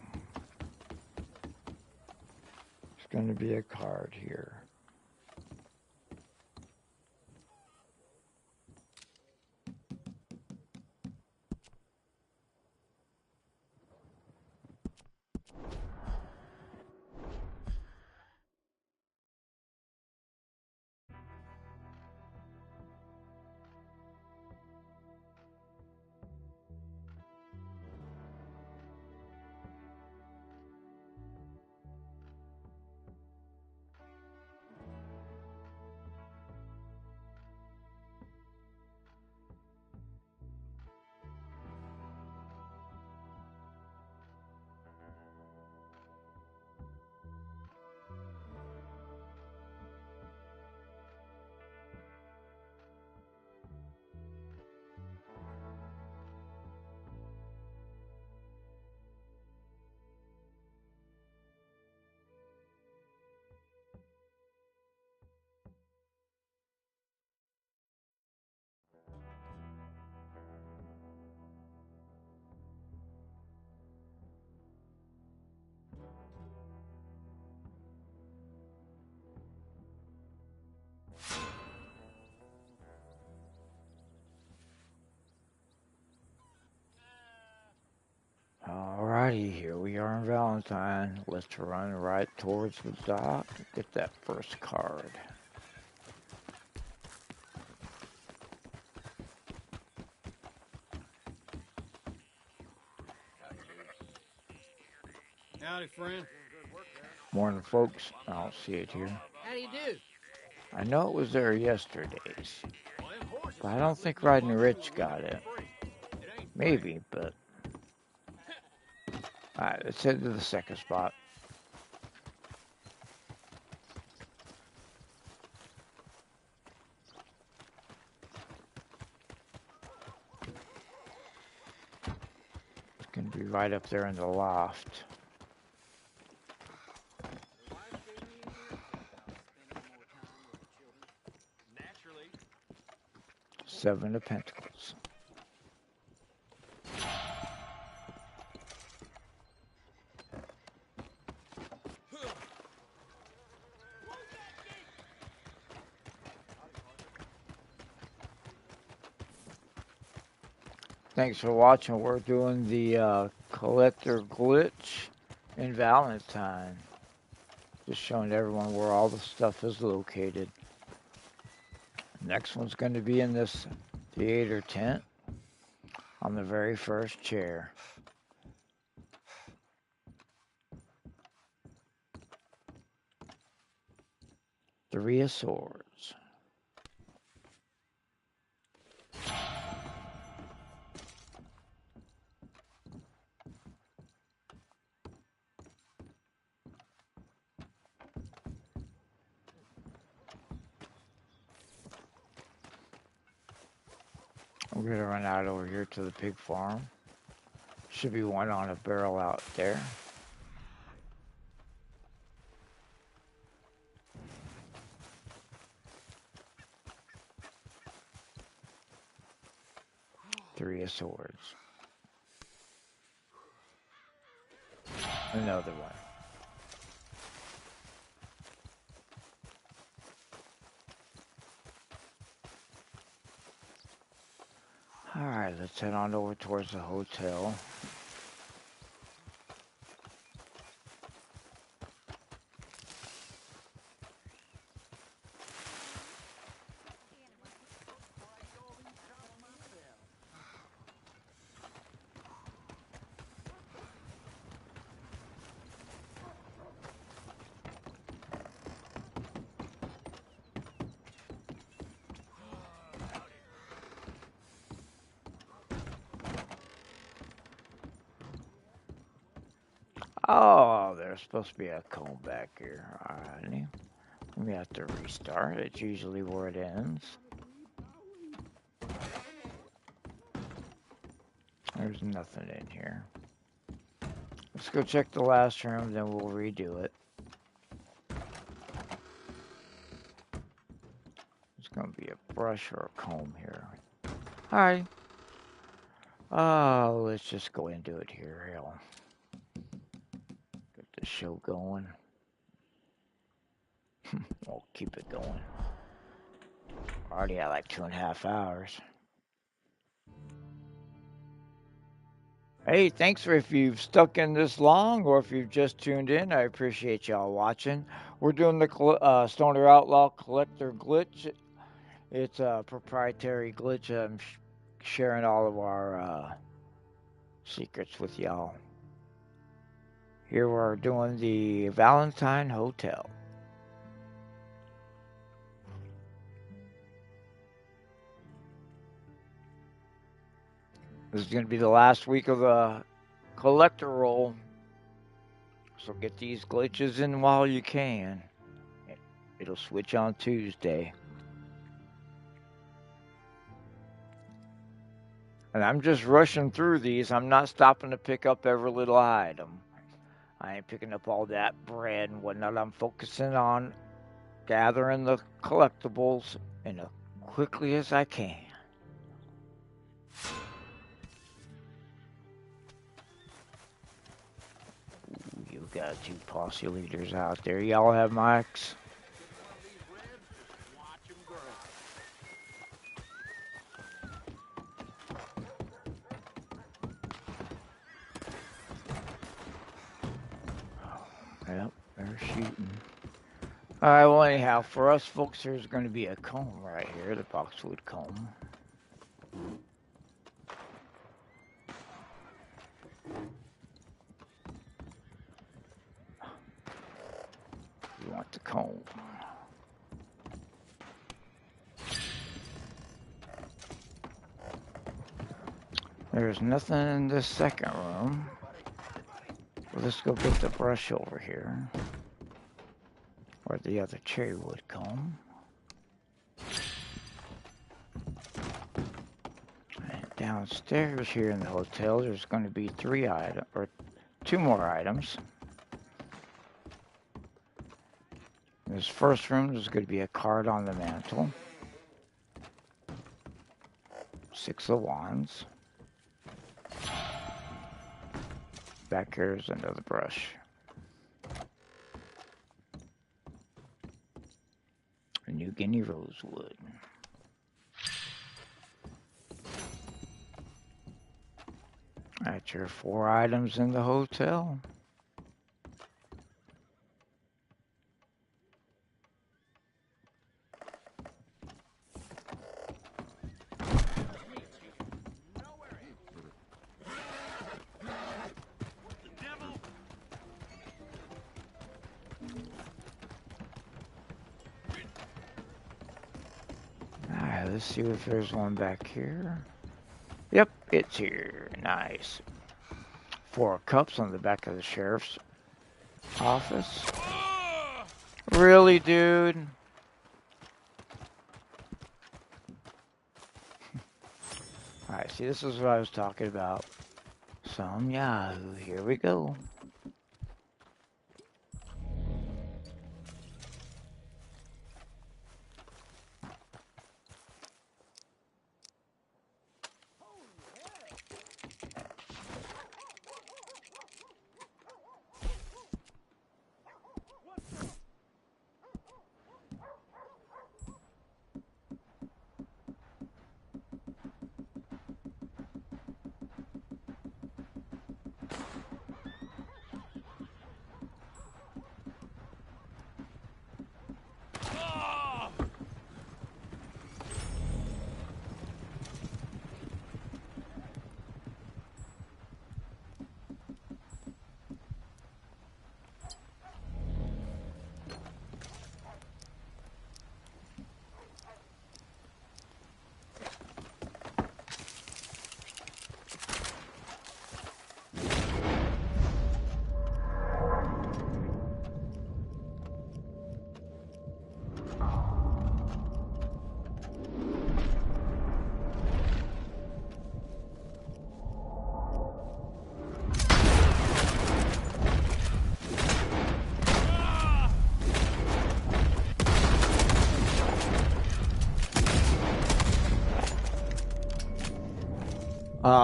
There's going to be a card here. Alrighty, here we are in Valentine. Let's run right towards the dock and get that first card. Howdy, friend. Morning, folks. I don't see it here. How do you do? I know it was there yesterday, but I don't think RidinRich got it. Maybe, but... Alright, let's head to the second spot. It's gonna be right up there in the loft. Seven of Pentacles. Thanks for watching. We're doing the collector glitch in Valentine. Just showing everyone where all the stuff is located. Next one's going to be in this theater tent on the very first chair. Three of Swords. We're going to run out over here to the pig farm. Should be one on a barrel out there. Three of Swords. Another one. Alright, let's head on over towards the hotel. Oh, there's supposed to be a comb back here. Alrighty. Let me have to restart. It's usually where it ends. There's nothing in here. Let's go check the last room, then we'll redo it. There's gonna be a brush or a comb here. Alright. Oh, let's just go and do it here. Hell. Get the show going. We'll keep it going. Already at like 2.5 hours. Hey, thanks for if you've stuck in this long or if you've just tuned in. I appreciate y'all watching. We're doing the Stoner Outlaw Collector Glitch. It's a proprietary glitch. I'm sharing all of our secrets with y'all. Here we're doing the Valentine Hotel. This is going to be the last week of the collector roll. So get these glitches in while you can. It'll switch on Tuesday. And I'm just rushing through these. I'm not stopping to pick up every little item. I ain't picking up all that bread and whatnot. I'm focusing on gathering the collectibles as quickly as I can. Ooh, you got 2 posse leaders out there. Y'all have mics? Yep, they're shooting. Alright, well anyhow, for us folks, there's going to be a comb right here, the boxwood comb. You want the comb. There's nothing in this second room. Well, let's go get the brush over here. Or the other cherry wood comb. And downstairs here in the hotel, there's going to be 3 items, or 2 more items. In this first room, there's going to be a card on the mantle. 6 of Wands. Back here's another brush. A New Guinea rosewood. That's your 4 items in the hotel. Alright, let's see if there's one back here. Yep, it's here. Nice. 4 cups on the back of the sheriff's office. Really, dude? Alright, see, this is what I was talking about. Some Yahoo. Here we go.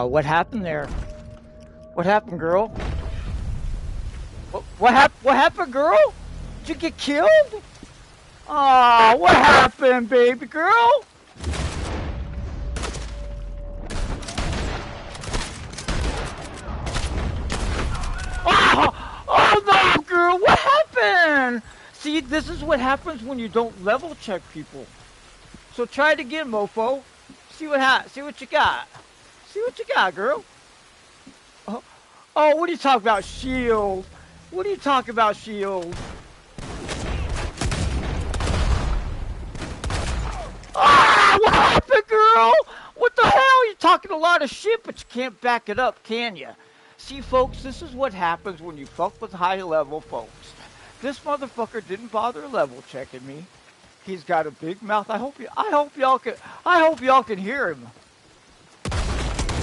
What happened there? What happened, girl? What happened, girl? Did you get killed? Aw, what happened, baby girl? Oh no, girl, what happened? See, this is what happens when you don't level check people. So try it again, mofo. See what you got. See what you got, girl. Oh, what are you talking about, shield? What are you talking about, shield? Ah, what happened, girl? What the hell? You're talking a lot of shit, but you can't back it up, can you? See, folks, this is what happens when you fuck with high-level folks. This motherfucker didn't bother level checking me. He's got a big mouth. I hope y'all can hear him.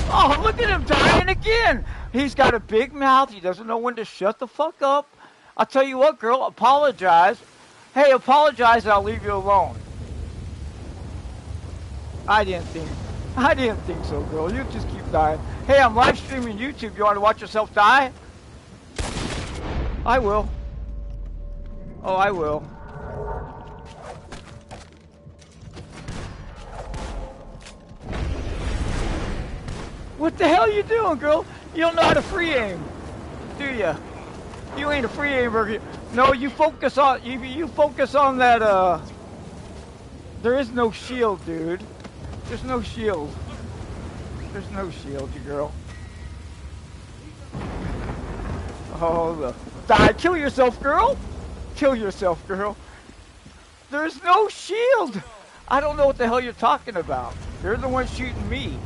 Oh, look at him dying again. He's got a big mouth. He doesn't know when to shut the fuck up. I'll tell you what, girl, apologize. Hey, apologize and I'll leave you alone. I didn't think so, girl. You just keep dying. Hey, I'm live streaming YouTube. You want to watch yourself die? I will. Oh, I will. What the hell are you doing, girl? You don't know how to free aim, do ya? You ain't a free aimer. No, you focus on you focus on that. There is no shield, dude. There's no shield. There's no shield, you girl. Oh, die! Kill yourself, girl. Kill yourself, girl. There's no shield. I don't know what the hell you're talking about. You're the one shooting me.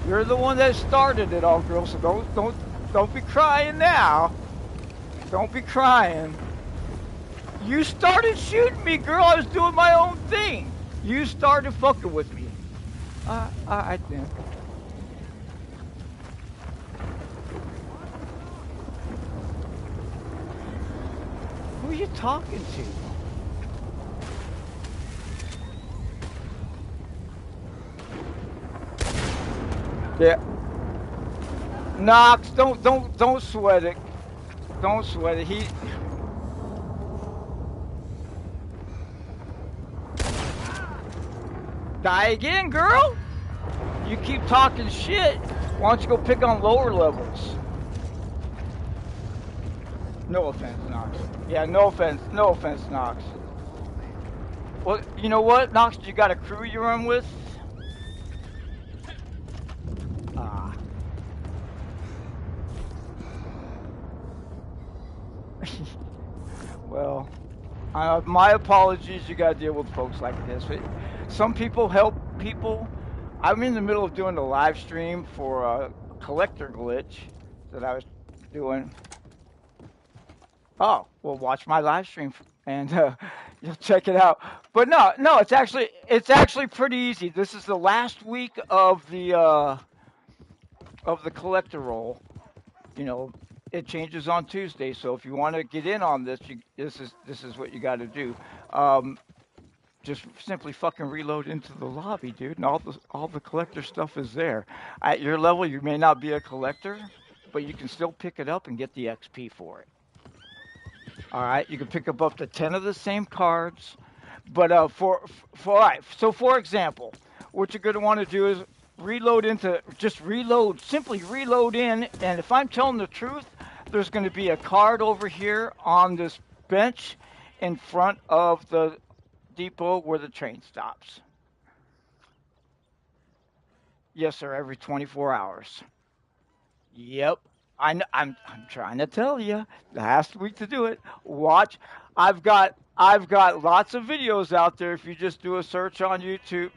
You're the one that started it all, girl, so don't be crying now. Don't be crying. You started shooting me, girl. I was doing my own thing. You started fucking with me. I think. Who are you talking to? Yeah. Knox, don't sweat it. Don't sweat it. Die again, girl. You keep talking shit. Why don't you go pick on lower levels? No offense, Knox. Yeah, no offense, Knox. Well, you know what, Knox? You got a crew you run with? Ah. Well, my apologies. You got to deal with folks like this. Some people help people. I'm in the middle of doing a live stream for a collector glitch that I was doing. Oh, well, watch my live stream and you'll check it out. But no, it's actually pretty easy. This is the last week of the collector roll. You know, it changes on Tuesday. So if you want to get in on this, this is what you got to do. Just simply fucking reload into the lobby, dude, and all the collector stuff is there. At your level, you may not be a collector, but you can still pick it up and get the XP for it. All right, you can pick up to 10 of the same cards, but all right. So for example, what you're gonna want to do is simply reload in, and if I'm telling the truth, there's going to be a card over here on this bench in front of the depot where the train stops. Yes, sir. Every 24 hours. Yep. I'm trying to tell you. Last week to do it. Watch. I've got lots of videos out there. If you just do a search on YouTube.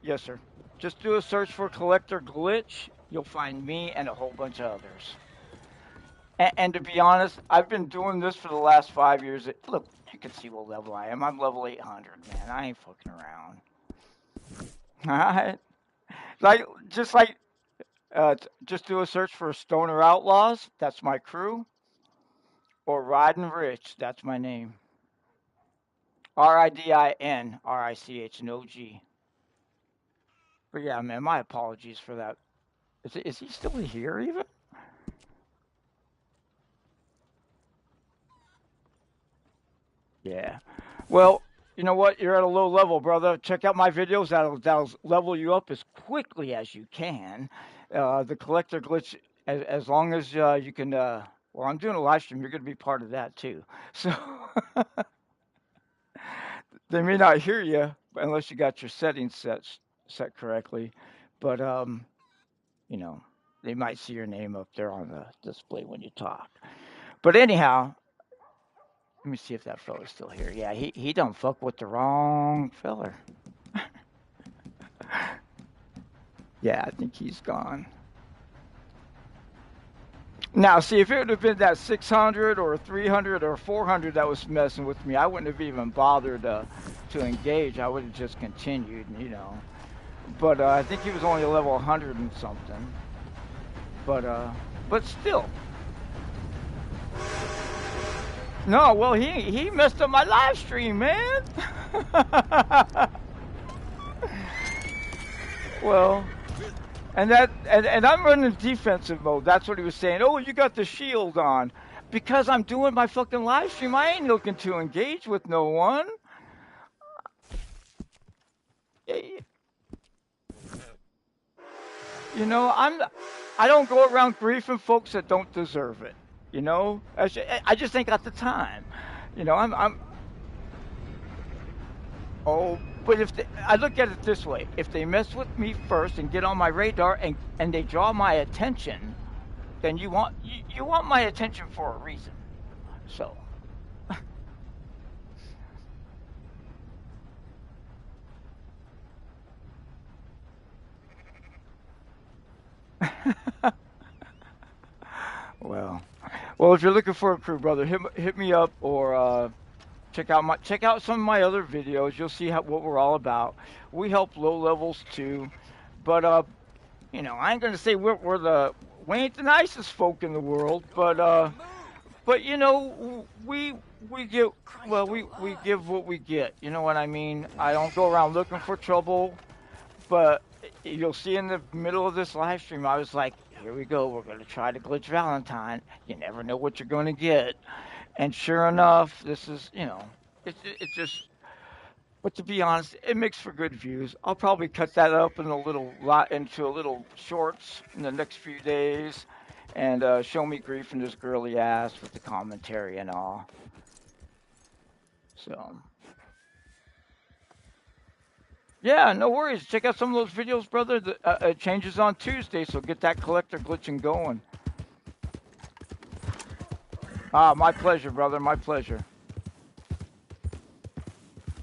Yes, sir. Just do a search for Collector Glitch. You'll find me and a whole bunch of others. And to be honest, I've been doing this for the last 5 years. Look, you can see what level I am. I'm level 800, man. I ain't fucking around. All right. Just do a search for Stoner Outlaws. That's my crew. Or RidinRich. That's my name. RidinRich, no G. But yeah, man, my apologies for that. Is he still here even? Yeah. Well, you know what? You're at a low level, brother. Check out my videos. That'll level you up as quickly as you can. The collector glitch, as long as you can. Well, I'm doing a live stream. You're going to be part of that too. So they may not hear you unless you got your settings set correctly, but you know, they might see your name up there on the display when you talk. But anyhow, let me see if that fella's still here. Yeah, he done fuck with the wrong feller. Yeah, I think he's gone. Now, see, if it would have been that 600 or 300 or 400 that was messing with me, I wouldn't have even bothered to engage. I would have just continued, you know. But I think he was only a level 100 and something. But still. No, well, he messed up my live stream, man. Well, and I'm running defensive mode. That's what he was saying. Oh, you got the shield on. Because I'm doing my fucking live stream, I ain't looking to engage with no one. You know, I don't go around griefing folks that don't deserve it. You know, I just ain't got the time. You know, Oh, but I look at it this way: if they mess with me first and get on my radar and they draw my attention, then you want my attention for a reason. So. Well, if you're looking for a crew, brother, hit me up or check out some of my other videos. You'll see what we're all about. We help low levels too, but you know, I ain't gonna say we ain't the nicest folk in the world, but you know, we give we give what we get. You know what I mean? I don't go around looking for trouble, but you'll see in the middle of this live stream, I was like, here we go. We're going to try to glitch Valentine. You never know what you're going to get. And sure enough, this is, you know, it's just, But to be honest, it makes for good views. I'll probably cut that up in a little lot into a little shorts in the next few days, and show me grief and this girly ass with the commentary and all. So, yeah, no worries. Check out some of those videos, brother. It changes on Tuesday, so get that collector glitching going. Ah, my pleasure, brother. My pleasure.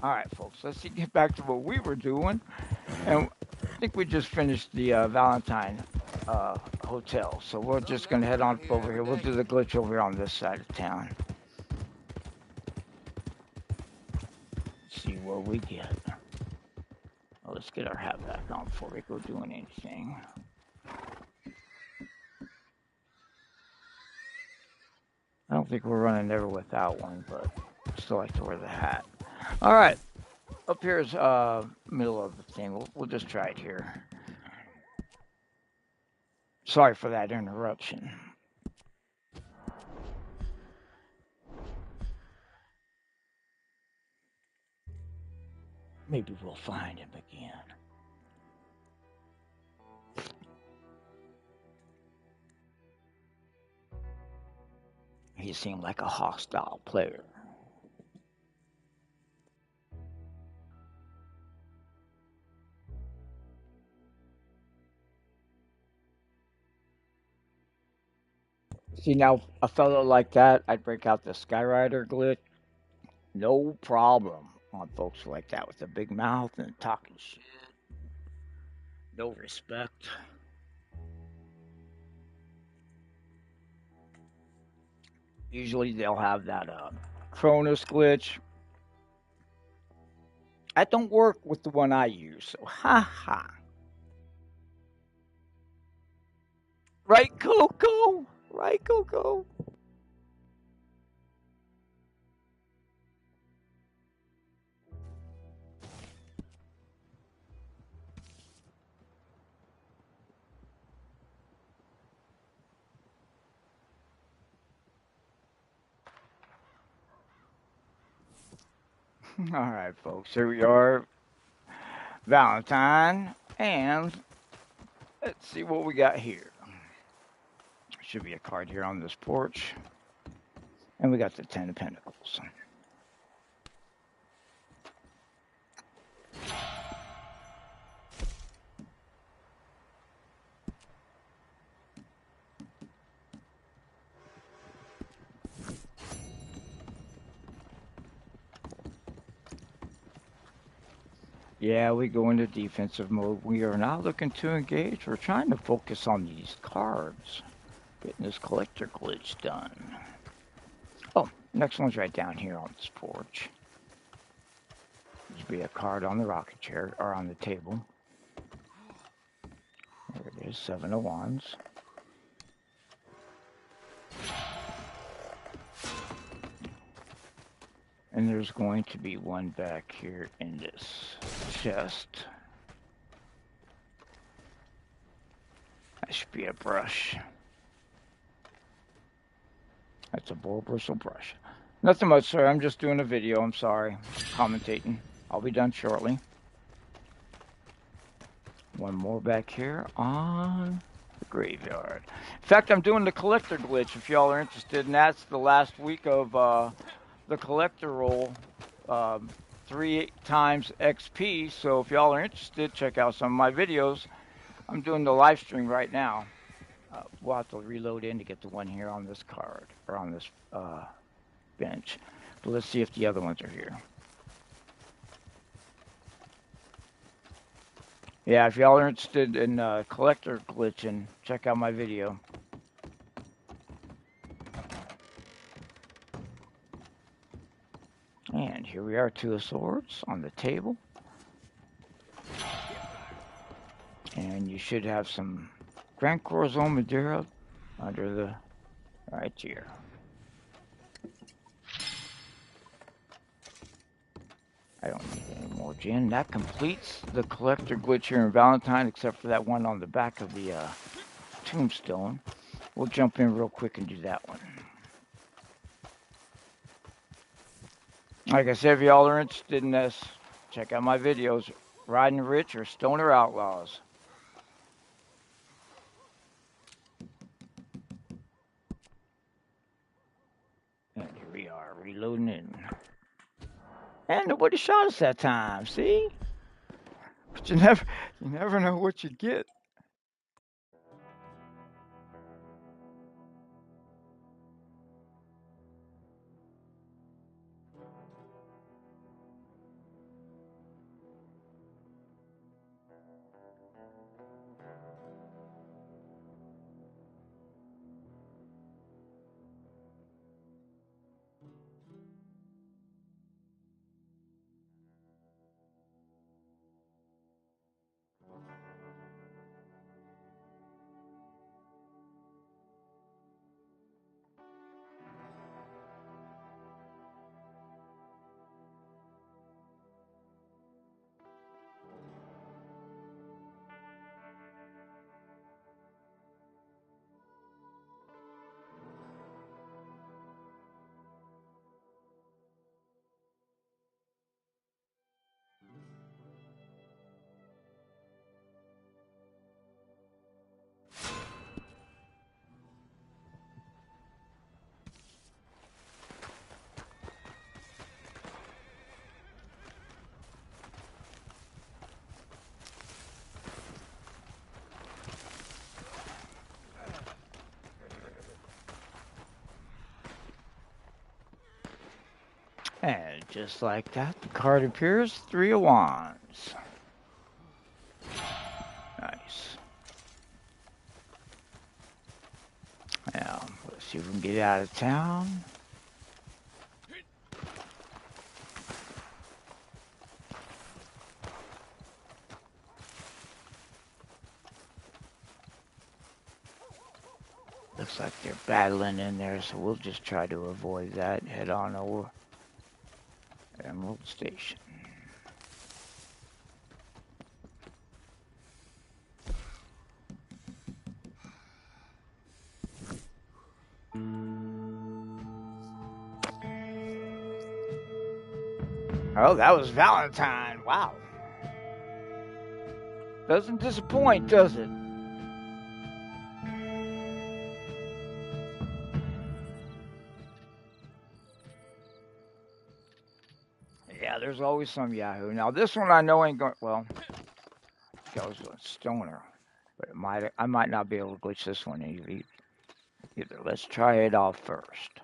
All right, folks. Let's get back to what we were doing, and I think we just finished the Valentine hotel, so we're just gonna head on over here. We'll do the glitch over here on this side of town. See what we get. Well, let's get our hat back on before we go doing anything. I don't think we're running ever without one, but I still like to wear the hat. All right, up here is middle of the thing. We'll just try it here. Sorry for that interruption. Maybe we'll find him again. He seemed like a hostile player. See, now a fellow like that, I'd break out the Skyrider glitch. No problem on folks like that with a big mouth and talking shit. No respect. Usually they'll have that Cronus glitch. That don't work with the one I use, so ha ha. Right, Coco? Right, Coco? All right, folks. Here we are, Valentine, and let's see what we got here. Should be a card here on this porch, and we got the 10 of Pentacles. Yeah, we go into defensive mode. We are not looking to engage. We're trying to focus on these cards. Getting this collector glitch done. Oh, next one's right down here on this porch. There'll be a card on the rocket chair, or on the table. There it is, 7 of Wands. And there's going to be one back here in this chest. That should be a brush. That's a bull bristle brush. Nothing much, sir. I'm just doing a video. I'm sorry. Commentating. I'll be done shortly. One more back here on the graveyard. In fact, I'm doing the collector glitch if y'all are interested, and that's the last week of the collector roll, 3 times XP. So if y'all are interested, check out some of my videos. I'm doing the live stream right now. We'll have to reload in to get the one here on this card, or on this bench. But let's see if the other ones are here. Yeah, if y'all are interested in collector glitching, check out my video. And here we are, 2 of Swords on the table. And you should have some Grand Corazon Madeira under the right here. I don't need any more gin. That completes the collector glitch here in Valentine, except for that one on the back of the tombstone. We'll jump in real quick and do that one. Like I said, if y'all are interested in this, check out my videos, RidinRich or Stoner Outlaws. And here we are, reloading in. And nobody shot us that time, see? But you never know what you get. And just like that, the card appears, 3 of Wands. Nice. Now, let's see if we can get out of town. Looks like they're battling in there, so we'll just try to avoid that. Head on over Emerald Station. Oh, that was Valentine. Wow. Doesn't disappoint, does it? Yeah, there's always some Yahoo. Now, this one I know ain't going, well, that was a Stoner. But I might not be able to glitch this one either. Let's try it off first.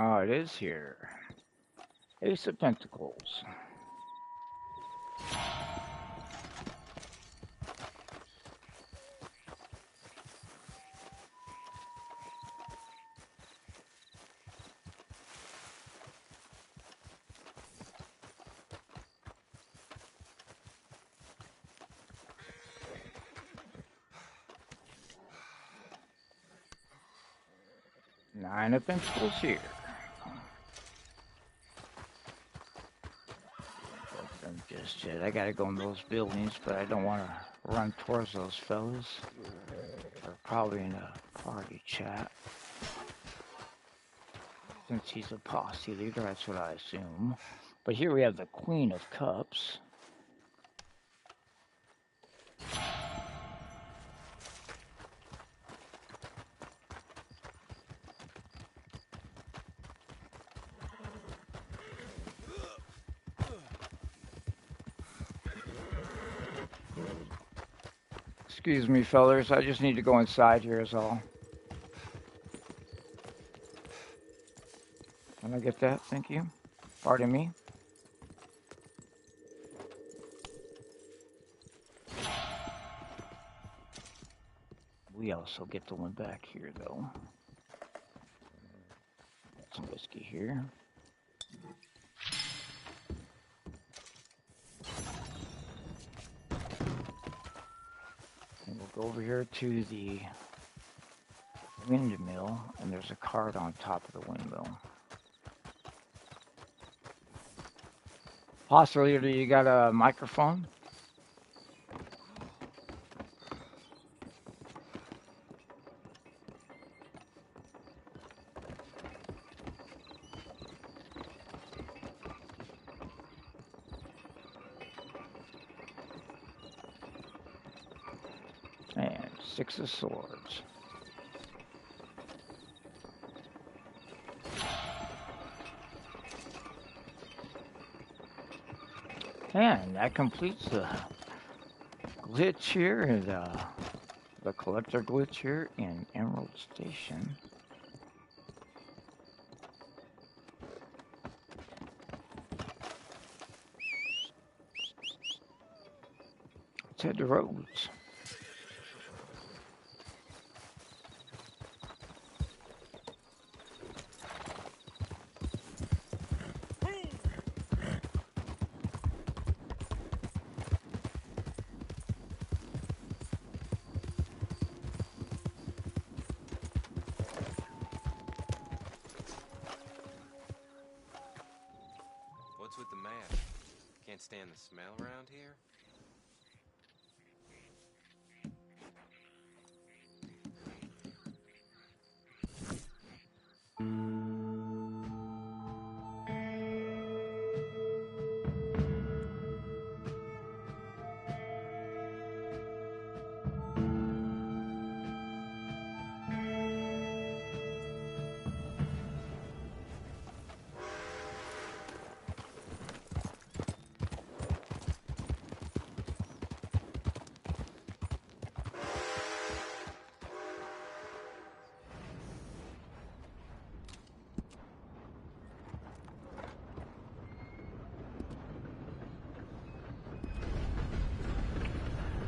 Oh, it is here. Ace of Pentacles. 9 of Pentacles here. Just yet. I gotta go in those buildings, but I don't want to run towards those fellas. They're probably in a party chat. Since he's a posse leader, that's what I assume. But here we have the Queen of Cups. Excuse me, fellers. I just need to go inside here is all. Can I get that? Thank you. Pardon me. We also get the one back here, though. Some whiskey here. And we'll go over here to the windmill, and there's a card on top of the windmill. Posse leader, you got a microphone? And 6 of Swords. And that completes the glitch here, and the collector glitch here in Emerald Station. Let's head to Rhodes. What's with the mask? Can't stand the smell around here?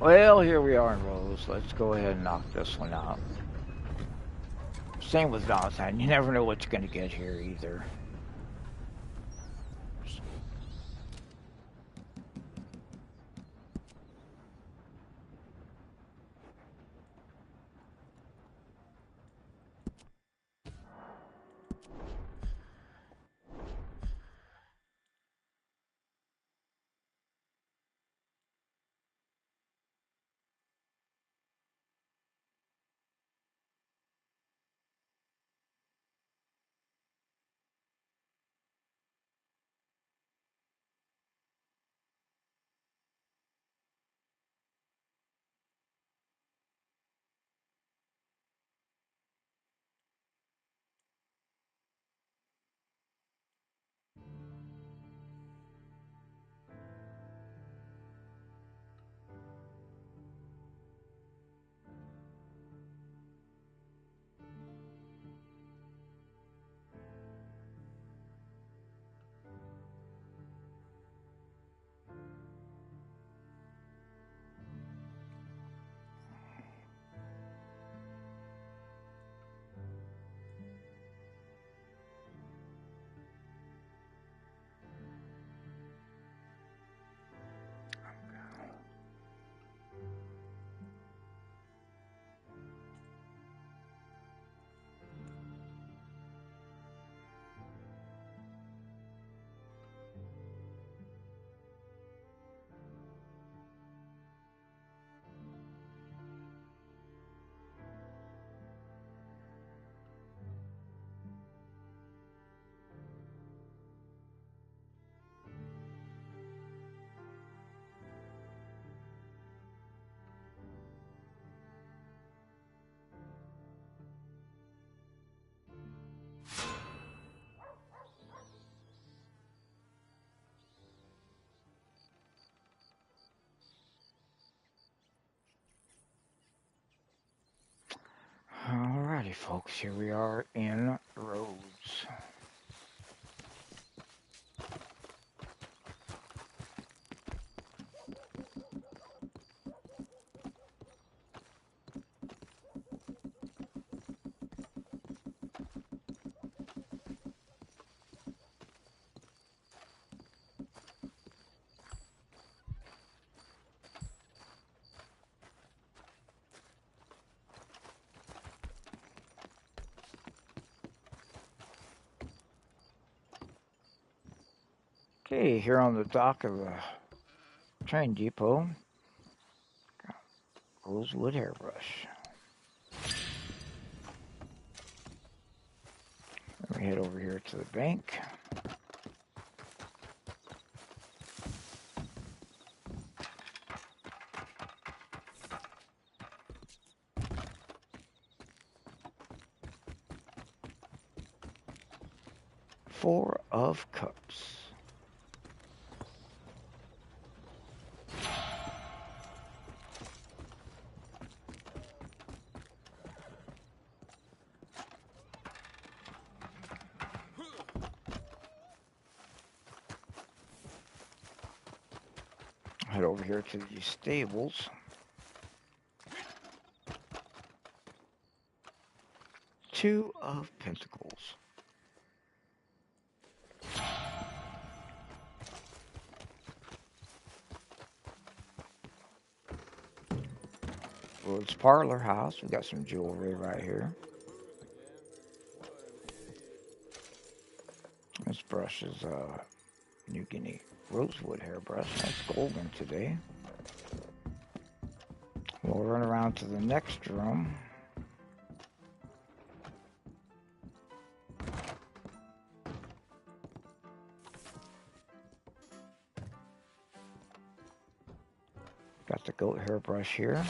Well, here we are in Rhodes. Let's go ahead and knock this one out. Same with Valentine. You never know what you're going to get here either. Alrighty, folks, here we are in Rhodes. Okay, here on the dock of the train depot, rosewood hairbrush. Let me head over here to the bank. Four of Cups. Head over here to the stables. Two of Pentacles. Rhodes Parlor House. We got some jewelry right here. This brush is New Guinea rosewood hairbrush. That's golden today. We'll run around to the next room. Got the goat hairbrush here.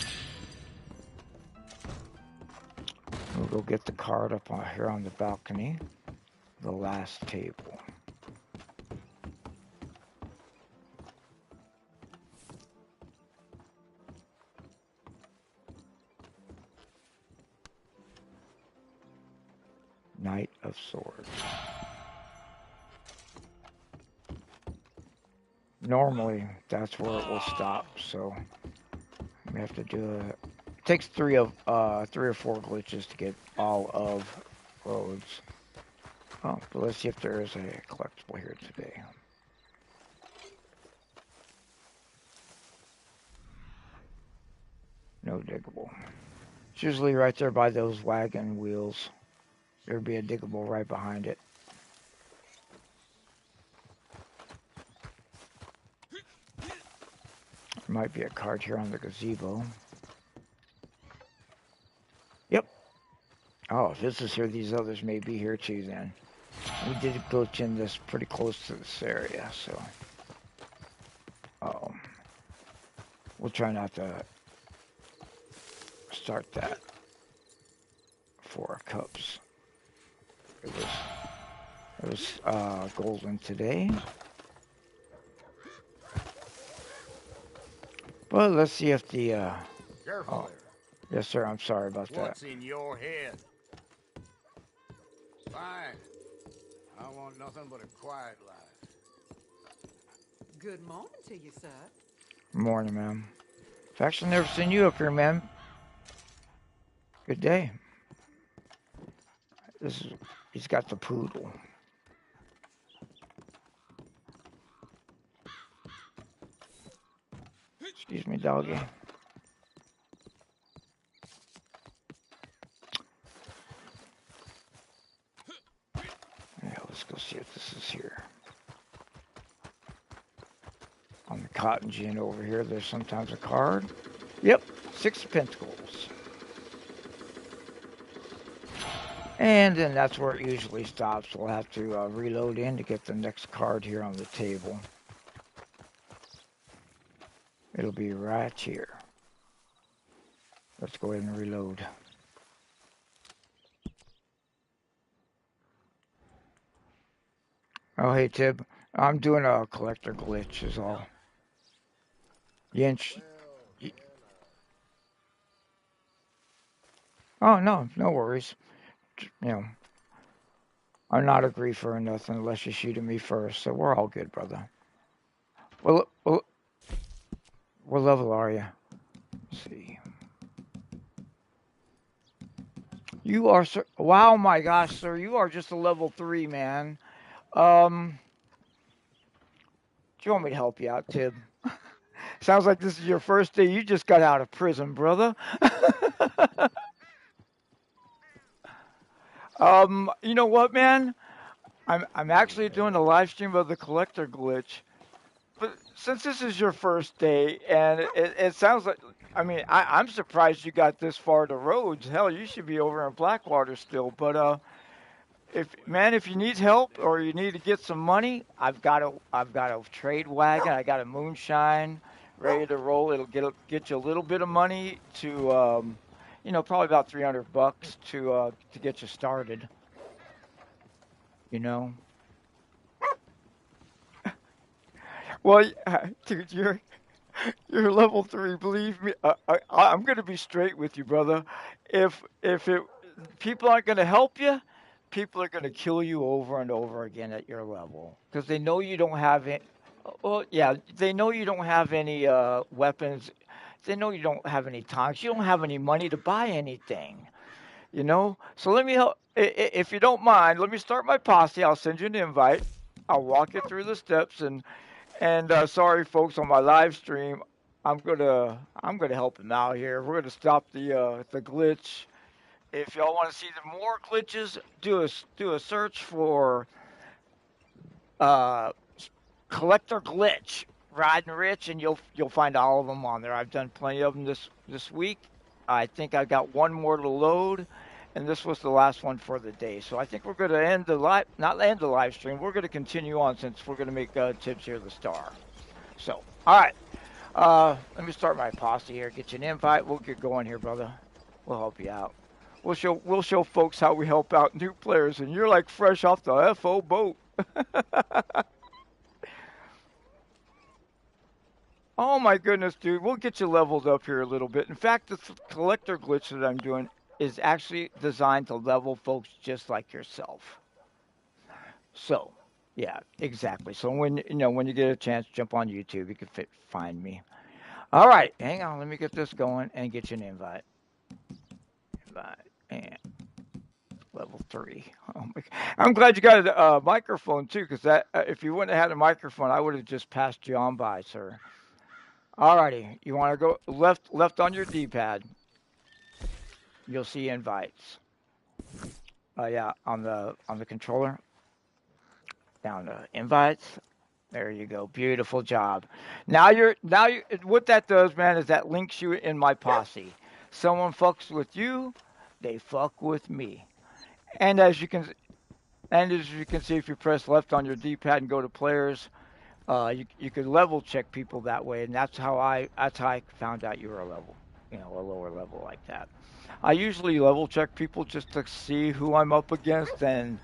We'll go get the card up on here on the balcony. The last table. Knight of Swords. Normally, that's where it will stop, so we have to do it. It takes three or four glitches to get all of Rhodes. Oh, but let's see if there is a collectible here today. No diggable. It's usually right there by those wagon wheels. There'd be a diggable right behind it. There might be a card here on the gazebo. Yep. Oh, if this is here, these others may be here too then. We did glitch in this pretty close to this area, so... we'll try not to start that. Four of Cups. It was golden today. But let's see if the Careful there. Yes, sir. I'm sorry about What's that. in your head? Fine. I want nothing but a quiet life. Good morning to you, sir. Morning, ma'am. I've actually never seen you up here, ma'am. Good day. He's got the poodle. Excuse me, doggy. Yeah, let's go see if this is here. On the cotton gin over here, there's sometimes a card. Yep, 6 of Pentacles. And then that's where it usually stops. We'll have to reload in to get the next card here on the table. It'll be right here. Let's go ahead and reload. Oh, hey, Tib. I'm doing a collector glitch is all. Oh, no, no worries. You know, I'm not a griefer or nothing unless you're shooting me first, so we're all good, brother. Well, what level are you? Let's see. You are, sir. Wow, my gosh, sir. You are just a level 3, man. Do you want me to help you out, Tib? Sounds like this is your first day. You just got out of prison, brother. You know what, man? I'm actually doing a live stream of the collector glitch. But since this is your first day, and it sounds like, I mean, I'm surprised you got this far to Rhodes. Hell, you should be over in Blackwater still. But if you need help or you need to get some money, I've got a trade wagon. I got a moonshine ready to roll. It'll get you a little bit of money to, probably about $300 to get you started. You know. Well, dude, you're level 3. Believe me, I'm gonna be straight with you, brother. If people aren't gonna help you, people are gonna kill you over and over again at your level because they know you don't have it. Well, yeah, they know you don't have any weapons. They know you don't have any tanks. You don't have any money to buy anything. You know. So let me help. If you don't mind, let me start my posse. I'll send you an invite. I'll walk you through the steps and sorry, folks, on my live stream, I'm gonna help him out here. We're gonna stop the glitch. If y'all want to see the more glitches, do a search for uh, collector glitch, RidinRich, and you'll find all of them on there. I've done plenty of them this week. I think I got one more to load, and this was the last one for the day. So I think we're gonna end the live, not end the live stream. We're gonna continue on since we're gonna make Tips here the star. So, all right. Let me start my posse here. Get you an invite. We'll get going here, brother. We'll help you out. We'll show folks how we help out new players, and you're like fresh off the FO boat. Oh my goodness, dude. We'll get you leveled up here a little bit. In fact, the collector glitch that I'm doing is actually designed to level folks just like yourself. So, yeah, exactly. So when you get a chance, jump on YouTube. You can find me. All right, hang on. Let me get this going and get you an invite. Invite and level 3. Oh my, I'm glad you got a microphone too, because that if you wouldn't have had a microphone, I would have just passed you on by, sir. All righty, you want to go left on your D-pad. You'll see invites. Yeah, on the controller. Down to invites. There you go. Beautiful job. Now you what that does, man, is that links you in my posse. Someone fucks with you, they fuck with me. And as you can see, if you press left on your D-pad and go to players, you could level check people that way, and that's how I found out you were a lower level like that. I usually level check people just to see who I'm up against, and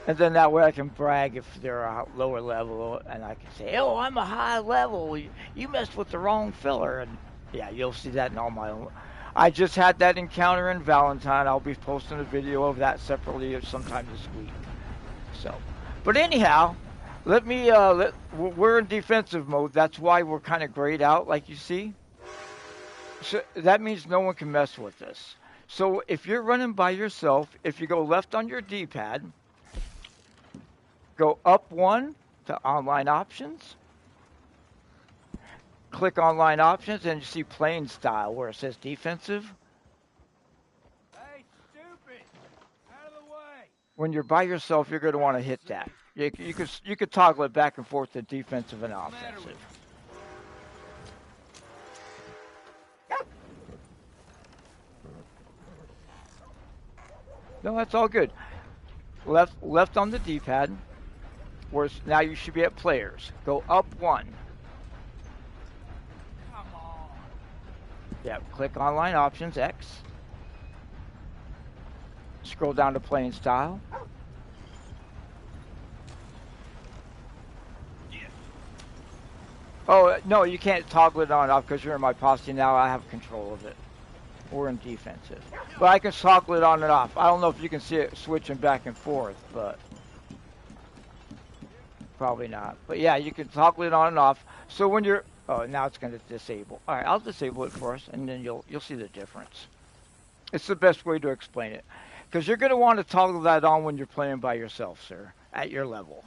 then that way I can brag if they're a lower level, and I can say, "Oh, I'm a high level. You messed with the wrong filler." And yeah, you'll see that in all my own. I just had that encounter in Valentine. I'll be posting a video of that separately sometime this week. So, but anyhow, we're in defensive mode. That's why we're kind of grayed out, like you see. So that means no one can mess with us. So if you're running by yourself, if you go left on your D-pad, go up 1 to online options. Click online options and you see playing style where it says defensive. Hey, stupid! Out of the way! When you're by yourself, you're going to want to hit that. You could toggle it back and forth to defensive and offensive. No, that's all good. Left on the D-pad. Where now you should be at players. Go up 1. Come on. Yeah, click online options, X. Scroll down to playing style. Oh, no, you can't toggle it on and off because you're in my posse now. I have control of it. We're in defensive. But I can toggle it on and off. I don't know if you can see it switching back and forth, but probably not. But yeah, you can toggle it on and off. So when you're, oh, now it's going to disable. All right, I'll disable it for us, and then you'll see the difference. It's the best way to explain it, because you're going to want to toggle that on when you're playing by yourself, sir, at your level.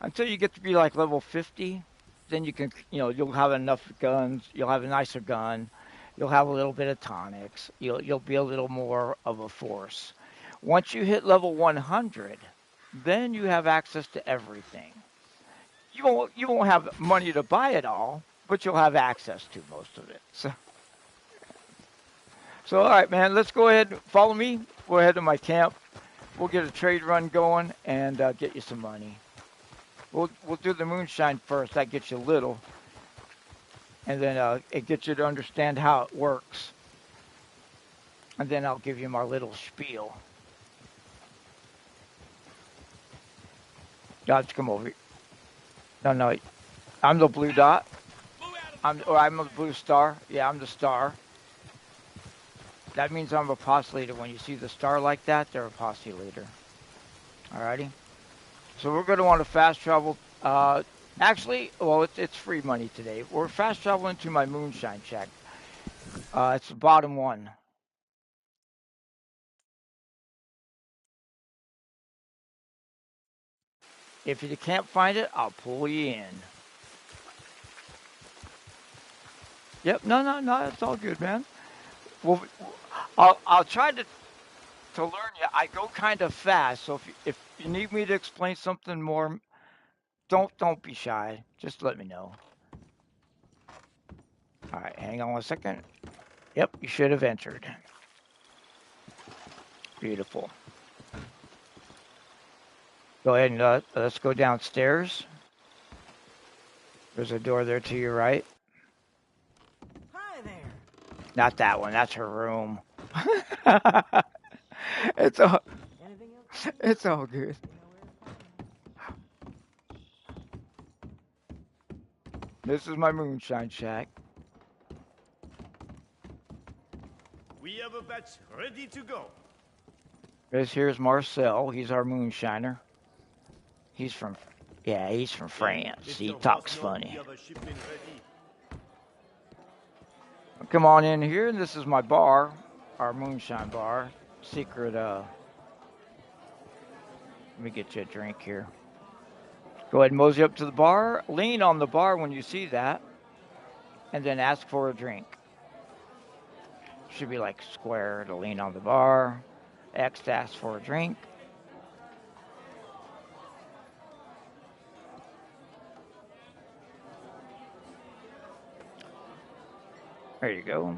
Until you get to be like level 50, then you can, you'll have enough guns. You'll have a nicer gun. You'll have a little bit of tonics. You'll be a little more of a force. Once you hit level 100, then you have access to everything. You won't have money to buy it all, but you'll have access to most of it. So all right, man, let's go ahead and follow me. Go ahead to my camp. We'll get a trade run going and get you some money. We'll do the moonshine first. That gets you little. And then it gets you to understand how it works. And then I'll give you my little spiel. Now, let's come over here. No. I'm the blue dot. I'm the blue star. Yeah, I'm the star. That means I'm a postulator. When you see the star like that, they're a postulator. Alrighty? So we're going to want to fast travel. Actually, well, it's free money today. We're fast traveling to my moonshine shack. It's the bottom one. If you can't find it, I'll pull you in. Yep, no, it's all good, man. Well, I'll try to learn you. I go kind of fast, so if you need me to explain something more, don't be shy. Just let me know. All right, hang on one second. Yep, you should have entered. Beautiful. Go ahead and let's go downstairs. There's a door there to your right. Hi there. Not that one. That's her room. It's all good. This is my moonshine shack. We have a batch ready to go. Here's Marcel. He's our moonshiner. He's from France. He talks funny. Come on in here. This is my bar, our moonshine bar. Secret, let me get you a drink here. Go ahead and mosey up to the bar. Lean on the bar when you see that. And then ask for a drink. Should be like square to lean on the bar. X to ask for a drink. There you go.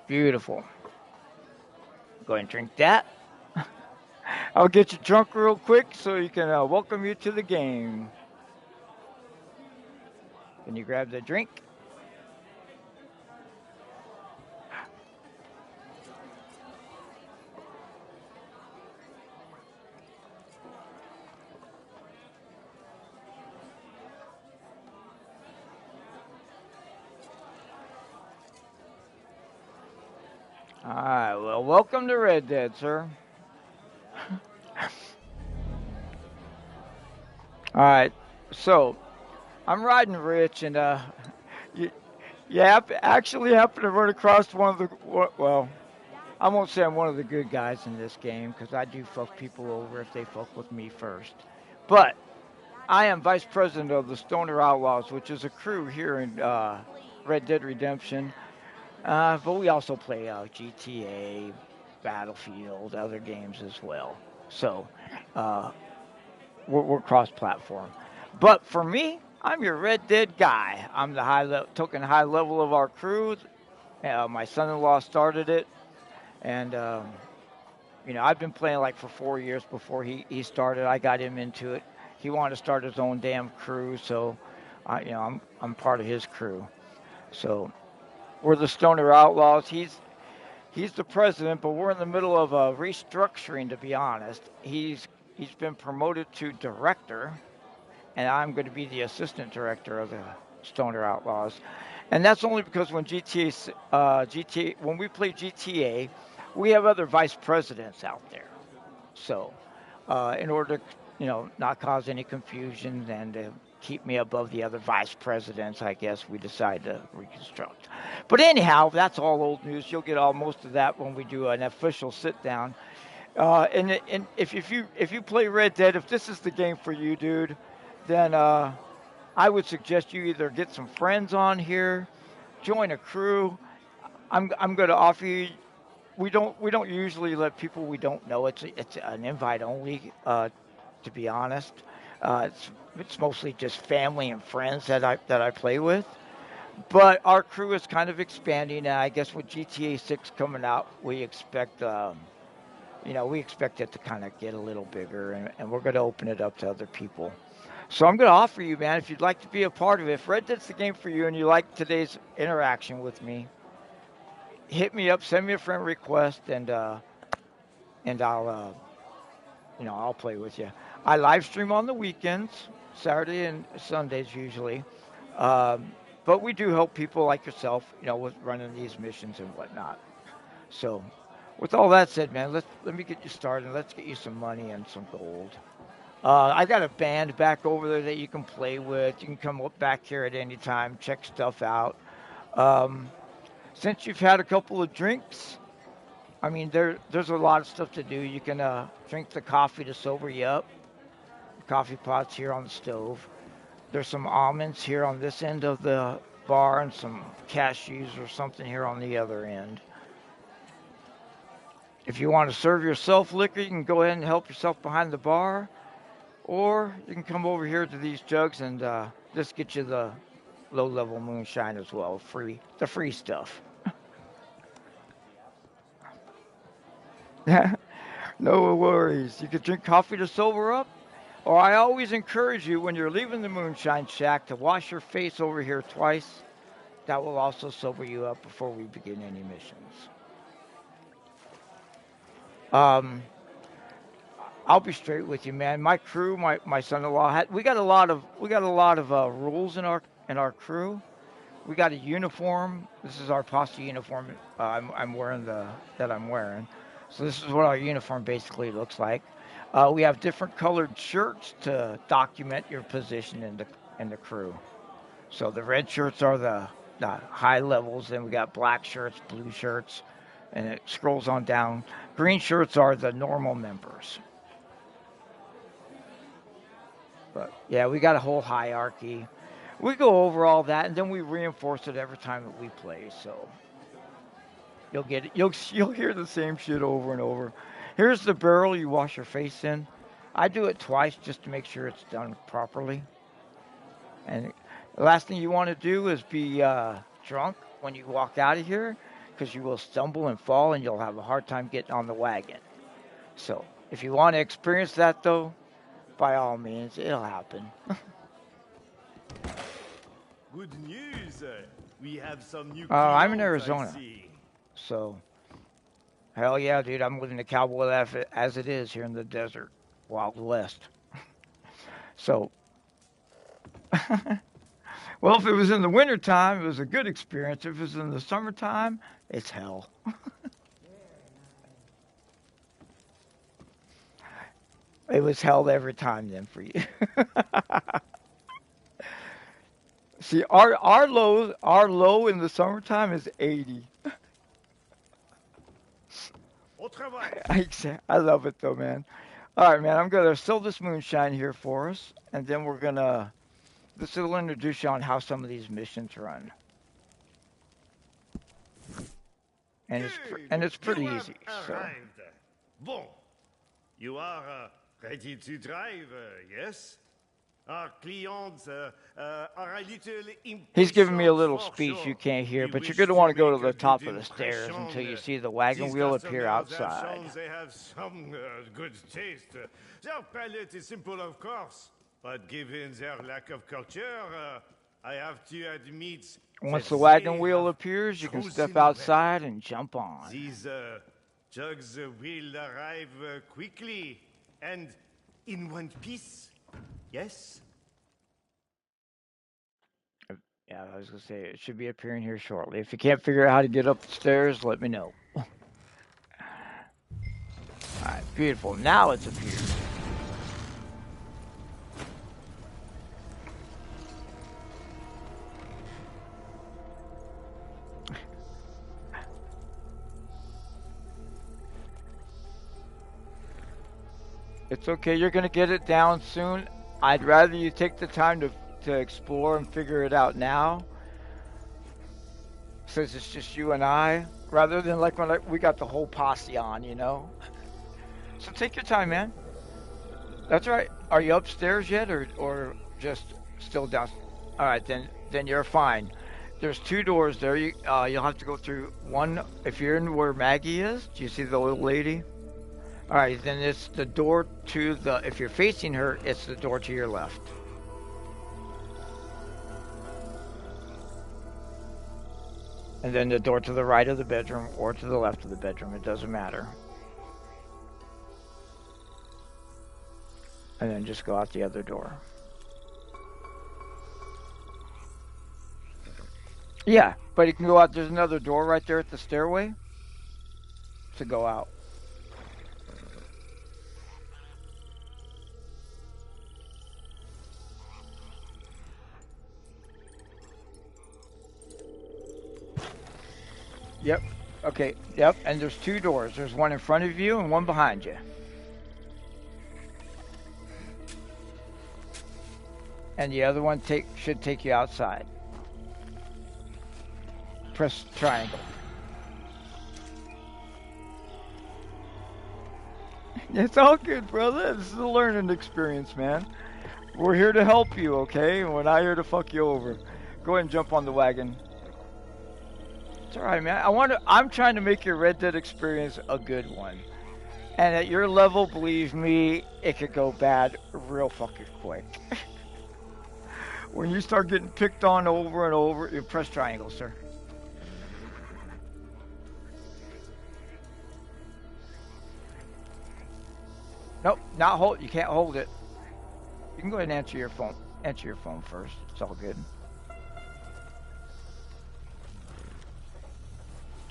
Beautiful. Go ahead and drink that. I'll get you drunk real quick so you can welcome you to the game. Can you grab the drink? All right, well, welcome to Red Dead, sir. All right, so I'm RidinRich, and you actually happen to run across one of the, well, I won't say I'm one of the good guys in this game, because I do fuck people over if they fuck with me first. But I am Vice President of the Stoner Outlaws, which is a crew here in Red Dead Redemption. But we also play GTA, Battlefield, other games as well. So we're cross-platform. But for me, I'm your Red Dead guy. I'm the token high level of our crew. My son-in-law started it, and I've been playing like for 4 years before he started. I got him into it. He wanted to start his own damn crew, so I'm part of his crew. So we're the Stoner Outlaws. He's the president, but we're in the middle of a restructuring, to be honest. He's been promoted to director, and I'm going to be the assistant director of the Stoner Outlaws. And that's only because when when we play GTA, we have other vice presidents out there. So, in order to, not cause any confusion and to keep me above the other vice presidents, I guess we decide to reconstruct. But anyhow, that's all old news. You'll get all most of that when we do an official sit down. And if you play Red Dead, if this is the game for you, dude, then I would suggest you either get some friends on here, join a crew. I'm going to offer you. We don't usually let people we don't know. It's an invite only. To be honest, it's mostly just family and friends that I play with. But our crew is kind of expanding, and I guess with GTA 6 coming out, we expect it to kind of get a little bigger, and we're going to open it up to other people. So I'm going to offer you, man, if you'd like to be a part of it, if Red Dead's the game for you and you like today's interaction with me, hit me up, send me a friend request, and I'll play with you. I live stream on the weekends, Saturday and Sundays usually, but we do help people like yourself, with running these missions and whatnot. So, with all that said, man, let me get you started. Let's get you some money and some gold. I got a band back over there that you can play with. You can come up back here at any time, check stuff out. Um, since you've had a couple of drinks, I mean, there's a lot of stuff to do. You can drink the coffee to sober you up. The coffee pot's here on the stove. There's some almonds here on this end of the bar and some cashews or something here on the other end. If you want to serve yourself liquor, you can go ahead and help yourself behind the bar. Or you can come over here to these jugs and just get you the low-level moonshine as well, the free stuff. No worries. You can drink coffee to sober up, or I always encourage you when you're leaving the moonshine shack to wash your face over here twice. That will also sober you up before we begin any missions. Um, I'll be straight with you, man. My crew, my son-in-law, we got a lot of rules in our crew. We got a uniform. This is our posse uniform. I'm wearing that I'm wearing. So this is what our uniform basically looks like. We have different colored shirts to document your position in the crew. So the red shirts are the high levels. Then we got black shirts, blue shirts, and it scrolls on down. Green shirts are the normal members. But yeah, we got a whole hierarchy. We go over all that, and then we reinforce it every time that we play. So you'll get it. You'll hear the same shit over and over. Here's the barrel you wash your face in. I do it twice just to make sure it's done properly. And the last thing you want to do is be drunk when you walk out of here, because you will stumble and fall, and you'll have a hard time getting on the wagon. So if you want to experience that, though, by all means, it'll happen. Good news. We have some new I'm in clients, I Arizona, see. so hell yeah, dude. I'm living the cowboy life as it is here in the desert, Wild West. So, well, if it was in the wintertime, it was a good experience. If it was in the summertime, it's hell. It was hell every time then for you. See, our low in the summertime is 80. Au travail. I love it though, man. All right, man. I'm gonna sell this moonshine here for us, and then this will introduce you on how some of these missions run, and it's Good. pretty You have easy. So arrived. Bon. You are ready to drive, yes? Our clients are a little he's giving me a impatient little for speech you sure. can't hear, We but you're wish gonna to want to go to make a the good top of the stairs impression. until you see the wagon These wheel appear customers have outside. shown they have some good taste. Their palate is simple, of course, but given their lack of culture, I have to admit Once that the wagon they wheel have appears, you can step chosen well. outside and jump on. These jugs will arrive quickly and in one piece. Yes? Yeah, I was gonna say it should be appearing here shortly. If you can't figure out how to get up the stairs, let me know. Alright, beautiful. Now it's appeared. It's okay, you're gonna get it down soon. I'd rather you take the time to explore and figure it out now. Since it's just you and I, rather than like when we got the whole posse on, you know? So take your time, man. That's right. Are you upstairs yet, or just still down? All right, then you're fine. There's two doors there. You'll have to go through one. If you're in where Maggie is, do you see the old lady? All right, then it's the door to the. If you're facing her, it's the door to your left. And then the door to the right of the bedroom or to the left of the bedroom. It doesn't matter. And then just go out the other door. Yeah, but you can go out. There's another door right there at the stairway to go out. Yep. Okay. Yep. And there's two doors. There's one in front of you and one behind you. And the other one should take you outside. Press triangle. It's all good, brother. This is a learning experience, man. We're here to help you, okay? We're not here to fuck you over. Go ahead and jump on the wagon. It's all right, man. I'm trying to make your Red Dead experience a good one. And at your level, believe me, it could go bad real fucking quick. When you start getting picked on over and over, you press triangle, sir. Nope, not hold. You can't hold it. You can go ahead and answer your phone. Answer your phone first. It's all good.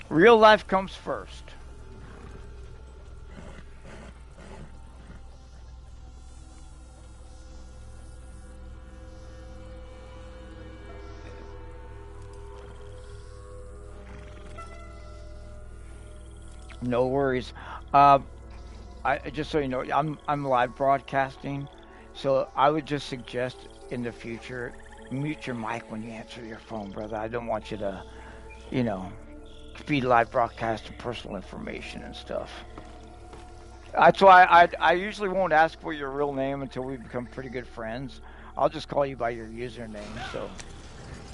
Real life comes first. No worries. Just so you know, I'm live broadcasting, so I would just suggest in the future mute your mic when you answer your phone, brother. I don't want you to, you know, be live broadcasting personal information and stuff. That's why I usually won't ask for your real name until we become pretty good friends. I'll just call you by your username. So,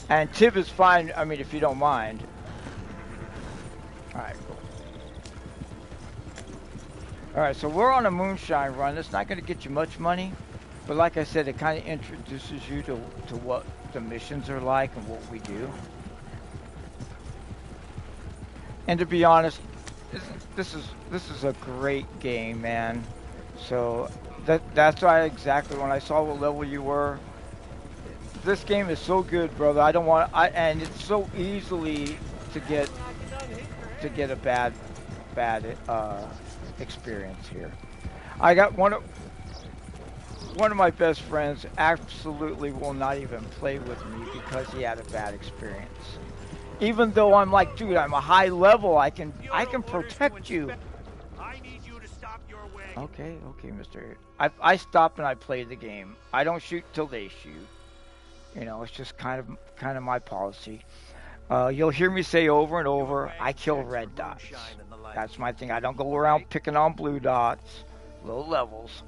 and Tib is fine. I mean, if you don't mind. All right, cool. All right, so we're on a moonshine run. It's not going to get you much money, but like I said, it kind of introduces you to what the missions are like and what we do. And to be honest, this is a great game, man. So that's why exactly when I saw what level you were. This game is so good, brother. I don't want and it's so easily to get a bad experience here. I got one of my best friends absolutely will not even play with me because he had a bad experience. Even though I'm like, dude, I'm a high level, I can protect you. I need you to stop your wagon. Okay, mister. I stopped and I played the game. I don't shoot till they shoot. You know, it's just kind of my policy. You'll hear me say over and over, I kill red dots. That's my thing. I don't go around picking on blue dots, low levels.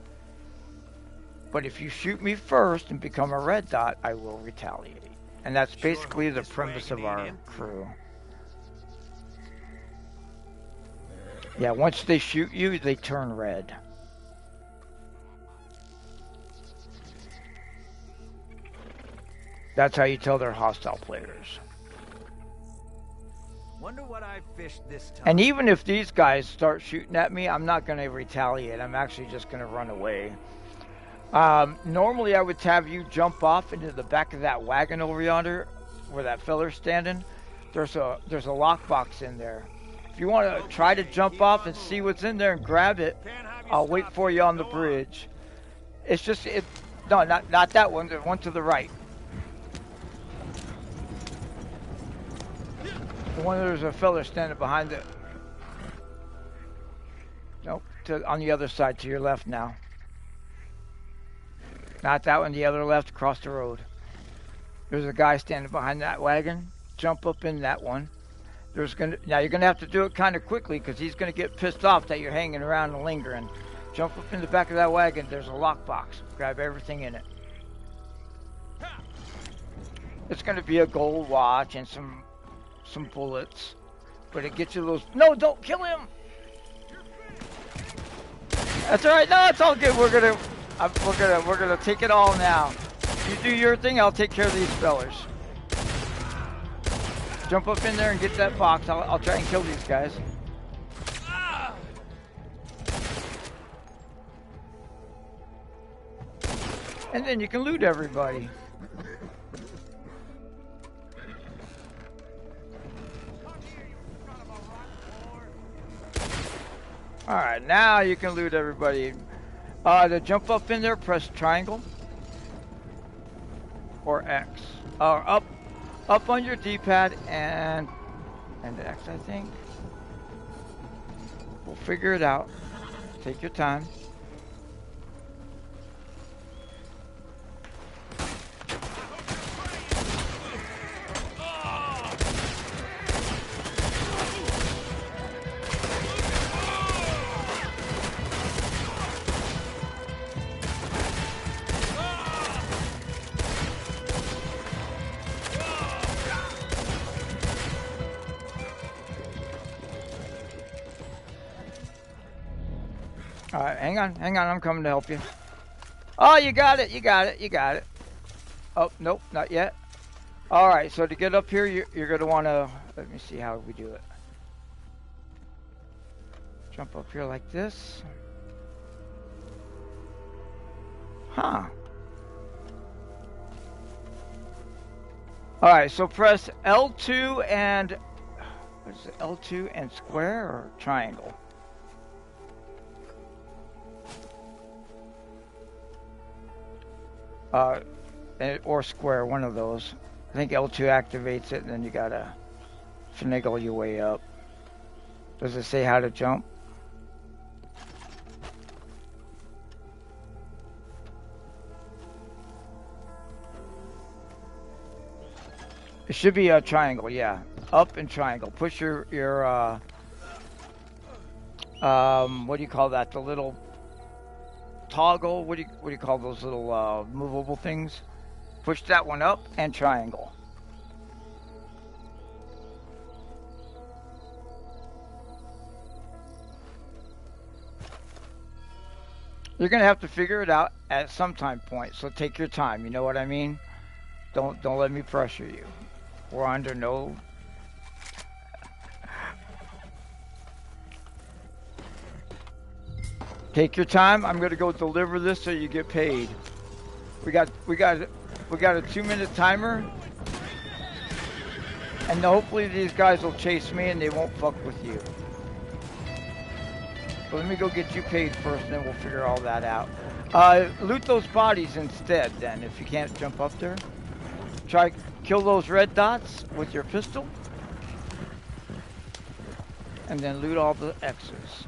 But if you shoot me first and become a red dot, I will retaliate. And that's basically the premise of our crew. Yeah, once they shoot you, they turn red. That's how you tell they're hostile players. Wonder what I fished this time. And even if these guys start shooting at me, I'm not going to retaliate. I'm actually just going to run away. Normally I would have you jump off into the back of that wagon over yonder where that feller's standing, there's a lockbox in there. If you want to try to jump off and see what's in there and grab it, I'll wait for you on the bridge. It's just no, not that one. The one to the right. The one there's a feller standing behind it. Nope, on the other side to your left now. Not that one. The other left across the road. There's a guy standing behind that wagon. Jump up in that one. Now you're gonna have to do it kind of quickly because he's gonna get pissed off that you're hanging around and lingering. Jump up in the back of that wagon. There's a lockbox. Grab everything in it. It's gonna be a gold watch and some bullets, but it gets you those. No, don't kill him. That's all right. No, it's all good. We're gonna take it all now. You do your thing. I'll take care of these fellers. Jump up in there and get that box. I'll try and kill these guys. And then you can loot everybody. Alright, now you can loot everybody. To jump up in there, press triangle. Or X. Or up on your D-pad and X, I think. We'll figure it out. Take your time. Alright, hang on, I'm coming to help you. Oh, you got it. Oh, nope, not yet. Alright, so to get up here, you're going to want to, let me see how we do it. Jump up here like this. Huh. Alright, so press L2 and, what is it, L2 and square or triangle? Or square, one of those. I think L2 activates it, and then you gotta finagle your way up. Does it say how to jump? It should be a triangle, yeah. Up and triangle. Push your what do you call that? The little toggle, what do you call those little movable things? Push that one up and triangle. You're gonna have to figure it out at some time point, so take your time, you know what I mean? Don't let me pressure you. We're under no Take your time. I'm gonna go deliver this so you get paid. We got a 2-minute timer, and hopefully these guys will chase me and they won't fuck with you. So let me go get you paid first, and then we'll figure all that out. Loot those bodies instead. Then, if you can't jump up there, try kill those red dots with your pistol, and then loot all the X's.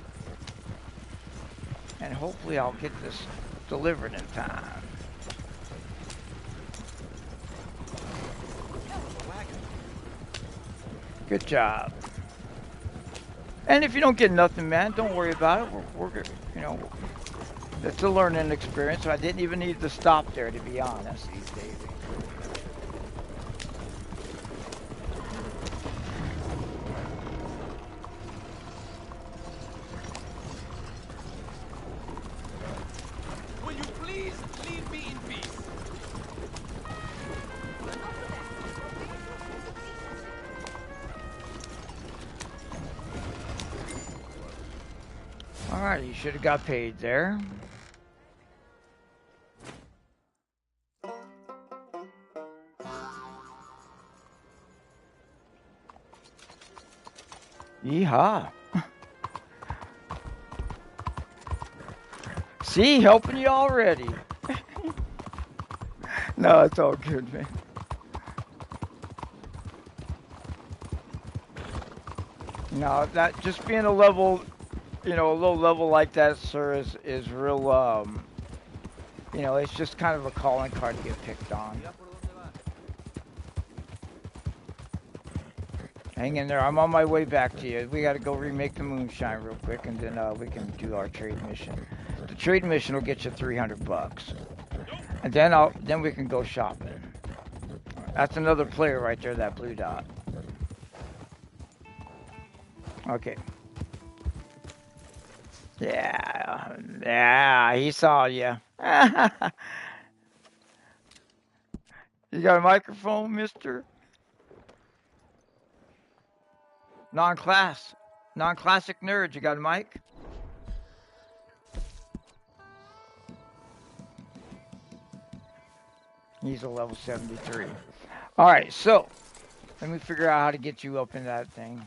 And hopefully I'll get this delivered in time. Good job. And if you don't get nothing, man, don't worry about it. We're you know, it's a learning experience. So I didn't even need to stop there, to be honest, these days. Alright, you should have got paid there. Yeehaw. See, helping you already. No, it's all good, man. No, that just being a level, a low level like that, sir, is real. It's just kind of a calling card to get picked on. Hang in there. I'm on my way back to you. We got to go remake the moonshine real quick, and then we can do our trade mission. The trade mission will get you $300, and then we can go shopping. That's another player right there, that blue dot. Okay. Yeah, he saw you. You got a microphone, mister? Non-classic nerd, you got a mic? He's a level 73. All right, so let me figure out how to get you up in that thing.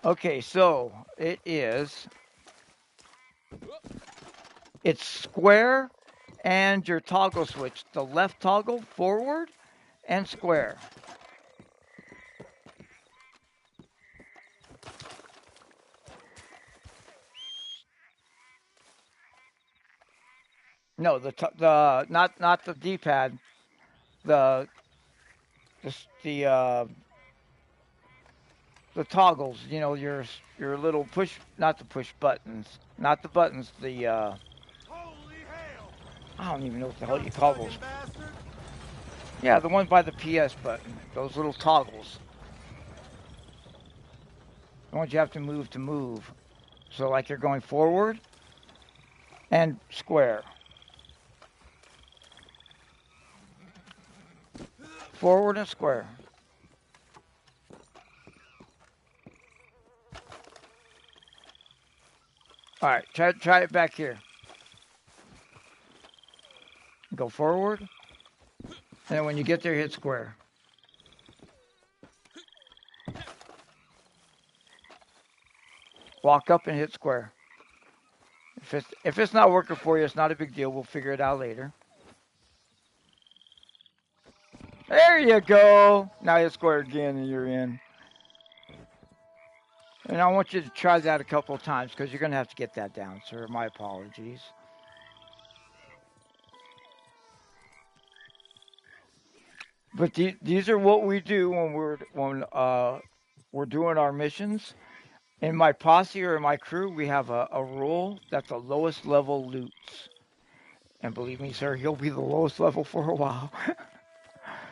Okay, so it's square and your toggle switch. The left toggle, forward, and square. No, not the D-pad. The toggles. Your little push, not the push buttons, not the buttons. The Holy hell! I don't even know what the hell you call those. Bastard. Yeah, the one by the PS button. Those little toggles. The ones you have to move. So like you're going forward and square. Forward and square. All right, try it back here. Go forward, and then when you get there, hit square. Walk up and hit square. If it's not working for you, it's not a big deal. We'll figure it out later. There you go. Now hit square again, and you're in. And I want you to try that a couple of times because you're going to have to get that down, sir. My apologies. But these are what we do when we're doing our missions. In my posse or in my crew, we have a rule that the lowest level loots. And believe me, sir, he'll be the lowest level for a while.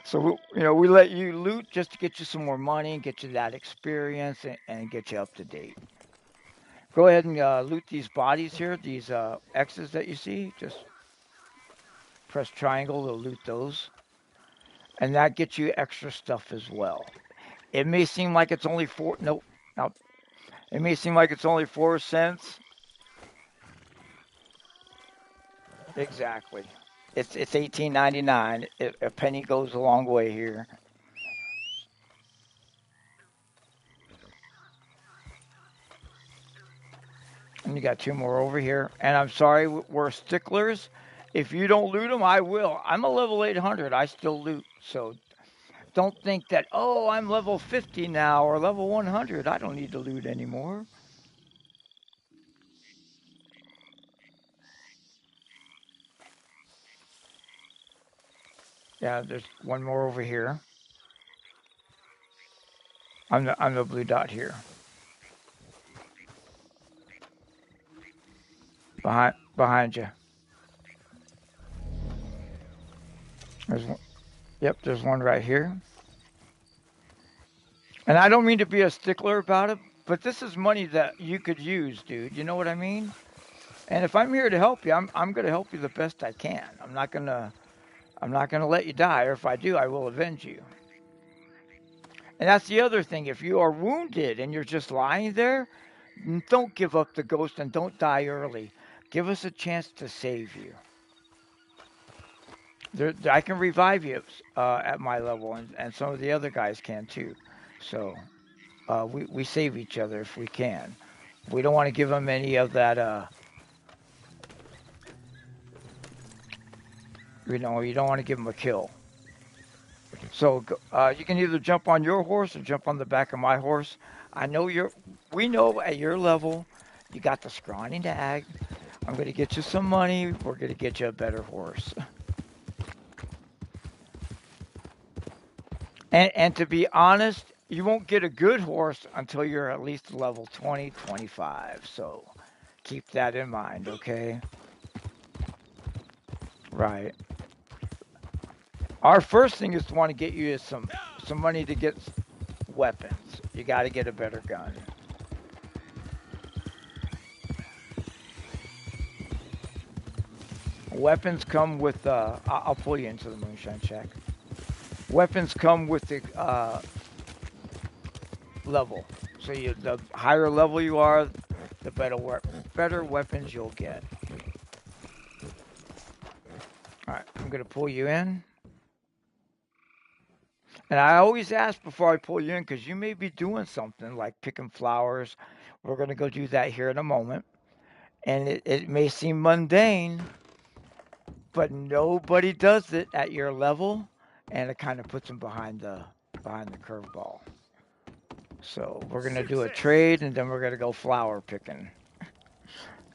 So, we let you loot just to get you some more money, get you that experience, and get you up to date. Go ahead and loot these bodies here, these X's that you see. Just press triangle to loot those. And that gets you extra stuff as well. It may seem like it's only it may seem like it's only 4 cents. Exactly. It's $18.99. A penny goes a long way here. And you got 2 more over here. And I'm sorry, we're sticklers. If you don't loot them, I will. I'm a level 800. I still loot. So don't think that, oh, I'm level 50 now or level 100. I don't need to loot anymore. Yeah, there's 1 more over here. I'm the blue dot here. Behind you. There's one. Yep, there's 1 right here. And I don't mean to be a stickler about it, but this is money that you could use, dude. You know what I mean? And if I'm here to help you, I'm going to help you the best I can. I'm not going to let you die, or if I do, I will avenge you. And that's the other thing. If you are wounded and you're just lying there, don't give up the ghost and don't die early. Give us a chance to save you. I can revive you at my level, and some of the other guys can too. So we save each other if we can. We don't want to give them any of that. You don't want to give them a kill. So you can either jump on your horse or jump on the back of my horse. I know you're. We know at your level, you got the scrawny nag. I'm going to get you some money. We're going to get you a better horse. And to be honest, you won't get a good horse until you're at least level 20, 25. So keep that in mind, okay? Right. Our first thing is to want to get you some money to get weapons. You got to get a better gun. Weapons come with I'll pull you into the moonshine shack. Weapons come with the level. So the higher level you are, the better weapons you'll get. All right, I'm going to pull you in. And I always ask before I pull you in because you may be doing something like picking flowers. We're going to go do that here in a moment. And it may seem mundane, but nobody does it at your level. And it kind of puts them behind the curveball. So we're going to do a trade and then we're going to go flower picking.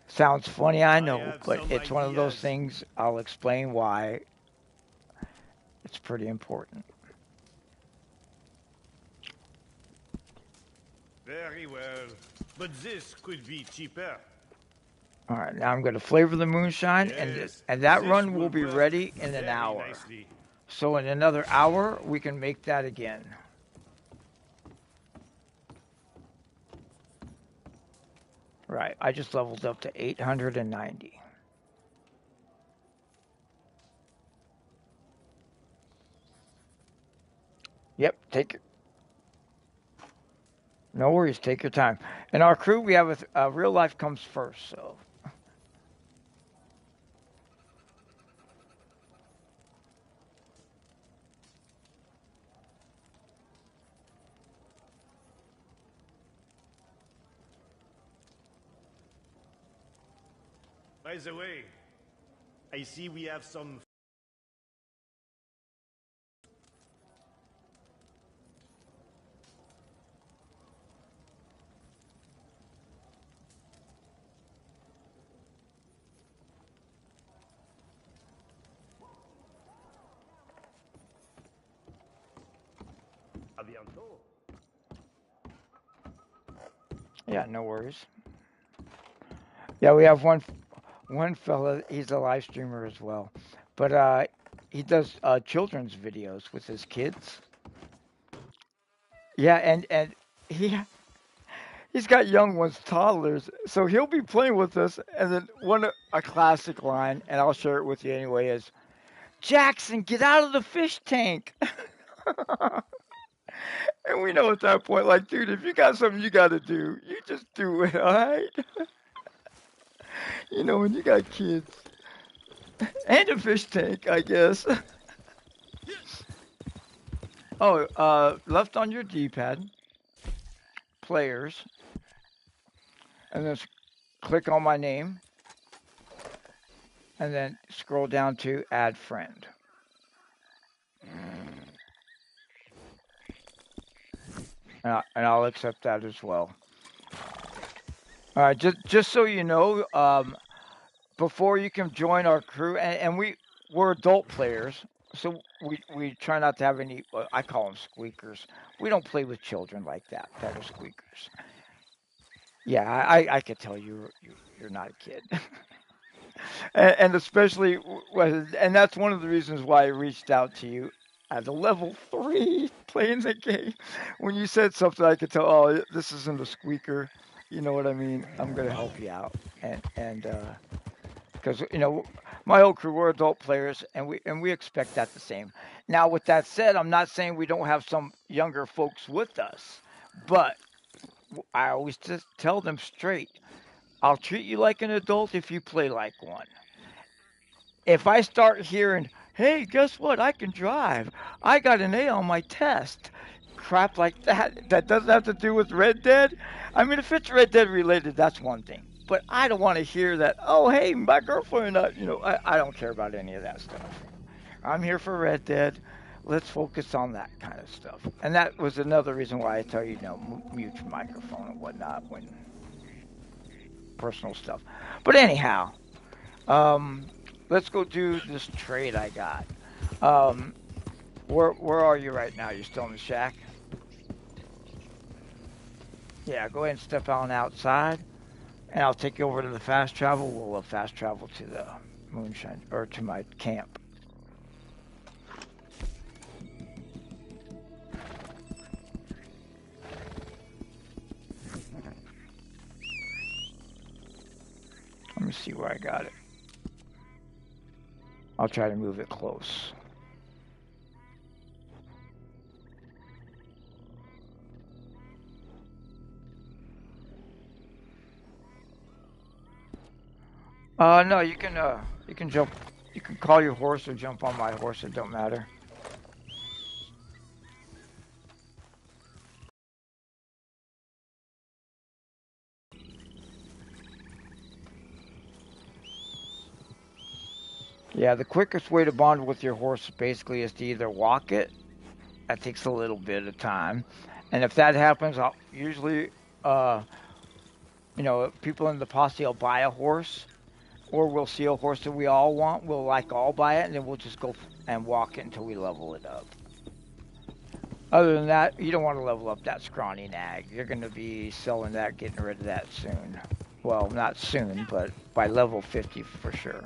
Sounds funny, I know, but it's one of those things. I'll explain why it's pretty important. Very well, but this could be cheaper. All right, now I'm going to flavor the moonshine, Yes, and that this run will will be work ready in an very hour. nicely. So in another hour, we can make that again. Right, I just leveled up to 890. Yep, take it. No worries, take your time. In our crew, we have real life comes first, so. By the way, I see we have some. A bientôt. Yeah, no worries. Yeah, we have one fella. He's a live streamer as well, but he does children's videos with his kids. Yeah, and he he's got young ones, toddlers. So he'll be playing with us, and then a classic line, and I'll share it with you anyway. Is Jackson, get out of the fish tank? And we know at that point, like, dude, if you got something you got to do, you just do it, all right? When you got kids and a fish tank, I guess. Oh, left on your D-pad, players, and then click on my name, and then scroll down to add friend. And I'll accept that as well. All right, just so you know, before you can join our crew, and we're adult players, so we try not to have any. I call them squeakers. We don't play with children like that. That are squeakers. Yeah, I could tell you're not a kid. And especially, and that's one of the reasons why I reached out to you at a level 3 playing the game. When you said something, I could tell. Oh, this isn't a squeaker. You know what I mean? I'm gonna help you out, and because my old crew, we're adult players, and we expect that the same. Now, with that said, I'm not saying we don't have some younger folks with us, but I always just tell them straight. I'll treat you like an adult if you play like one. If I start hearing, Hey, guess what? I can drive. I got an A on my test. Crap like that. That doesn't have to do with Red Dead. I mean, if it's Red Dead related, that's one thing. But I don't want to hear that. Oh, hey, my girlfriend. I don't care about any of that stuff. I'm here for Red Dead. Let's focus on that kind of stuff. And that was another reason why I tell you, mute your microphone and whatnot when personal stuff. But anyhow, um, let's go do this trade I got. Um, where are you right now? You still in the shack? Yeah, go ahead and step on outside, and I'll take you over to the fast travel. We'll fast travel to the moonshine or to my camp. Let me see where I got it. I'll try to move it close. No, you can jump. You can call your horse or jump on my horse. It don't matter. Yeah, the quickest way to bond with your horse basically is to either walk it. That takes a little bit of time, and if that happens, I'll usually, uh, people in the posse will buy a horse, or we'll see a horse that we all want. We'll like all buy it, and then we'll just go and walk it until we level it up. Other than that, you don't want to level up that scrawny nag. You're going to be selling that, getting rid of that soon. Well, not soon, but by level 50 for sure.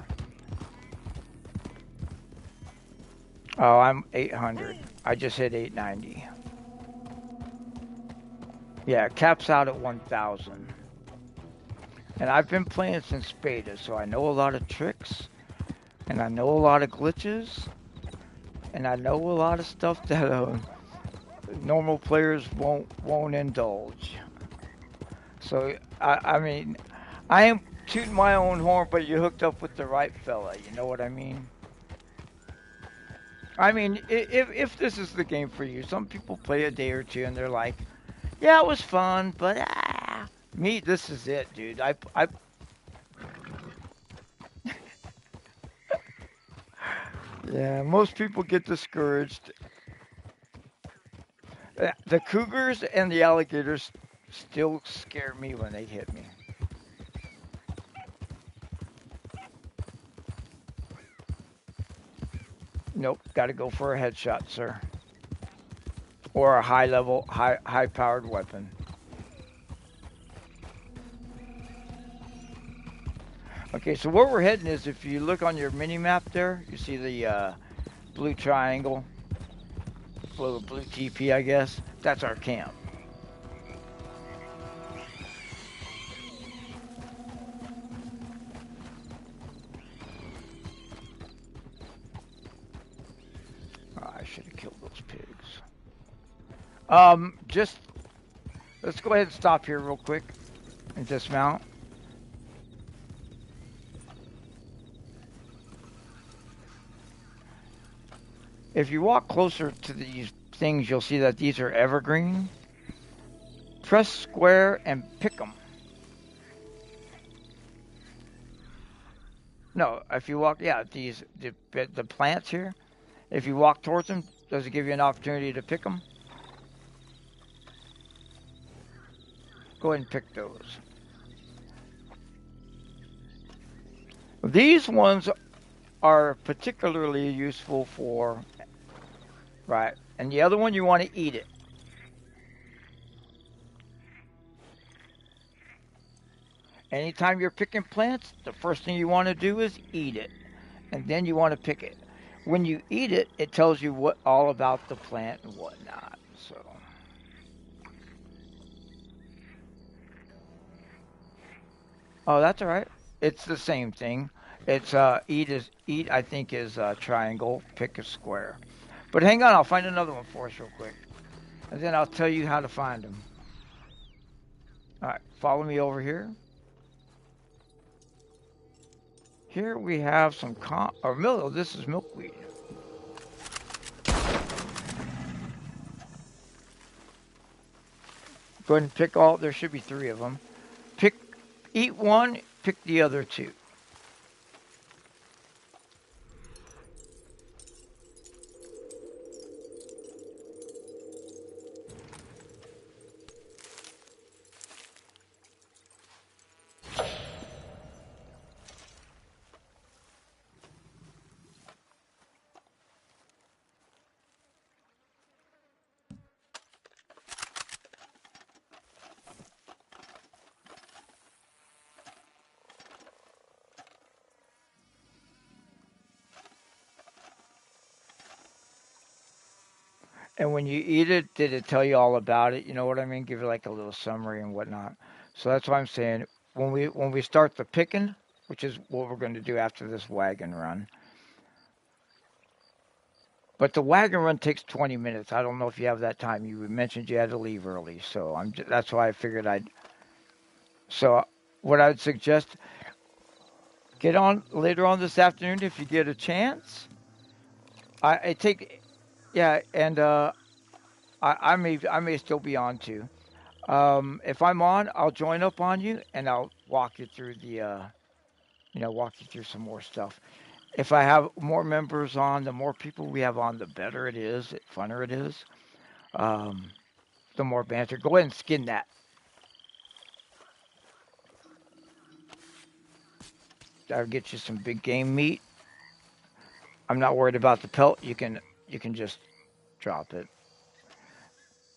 Oh, I'm 800. I just hit 890. Yeah, it caps out at 1,000. And I've been playing since beta, so I know a lot of tricks, and I know a lot of glitches, and I know a lot of stuff that normal players won't indulge. So I mean, I am tooting my own horn, but you hooked up with the right fella. You know what I mean? I mean, if this is the game for you, some people play a day or two and they're like, yeah, it was fun, but me, this is it, dude. Yeah, most people get discouraged. The cougars and the alligators still scare me when they hit me. Nope, got to go for a headshot, sir, or a high level, high powered weapon. Okay, so where we're heading is, if you look on your mini map there, you see the blue triangle, blue TP, I guess. That's our camp. Oh, I should have killed those pigs. Just let's go ahead and stop here real quick and dismount. If you walk closer to these things, you'll see that these are evergreen. Press square and pick them. No, if you walk, yeah, the plants here. If you walk towards them, does it give you an opportunity to pick them? Go ahead and pick those. These ones are particularly useful for, right, and the other one you want to eat it. Anytime you're picking plants, the first thing you want to do is eat it, and then you want to pick it. When you eat it, it tells you what all about the plant and whatnot. So, oh, that's all right. It's the same thing. It's eat. I think is triangle. Pick a square. But hang on, I'll find another one for us real quick, and then I'll tell you how to find them. All right, follow me over here. Here we have some milk. This is milkweed. Go ahead and pick all. There should be 3 of them. Eat one, pick the other 2. And when you eat it, did it tell you all about it? You know what I mean? Give you like a little summary and whatnot. So that's why I'm saying when we start the picking, which is what we're going to do after this wagon run. But the wagon run takes 20 minutes. I don't know if you have that time. You mentioned you had to leave early, so that's why I figured I'd. So what I'd suggest, get on later on this afternoon if you get a chance. I take, yeah, and I may still be on too. If I'm on, I'll join up on you and I'll walk you through walk you through some more stuff. If I have more members on, the more people we have on, the better it is, the funner it is. Um, the more banter. Go ahead and skin that. That'll get you some big game meat. I'm not worried about the pelt. You can just drop it.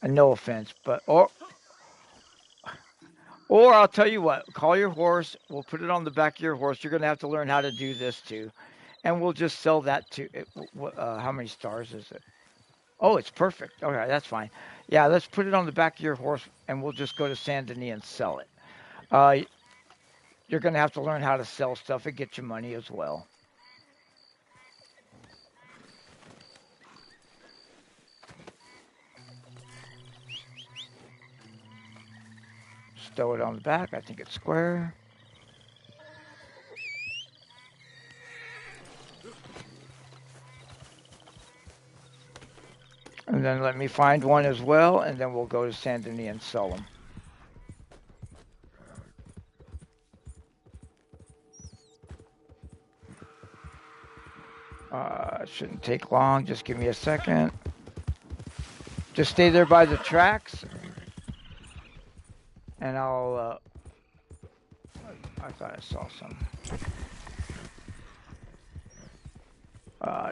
And no offense, but or I'll tell you what, call your horse. We'll put it on the back of your horse. You're gonna have to learn how to do this too, and we'll just sell that to. How many stars is it? Oh, it's perfect. Okay, that's fine. Yeah, let's put it on the back of your horse, and we'll just go to Saint Denis and sell it. Uh, you're gonna have to learn how to sell stuff and get you money as well. Stow it on the back. I think it's square. And then let me find one as well, and then we'll go to Saint Denis and sell them. It shouldn't take long. Just give me a second. Just stay there by the tracks, and I'll. I thought I saw some.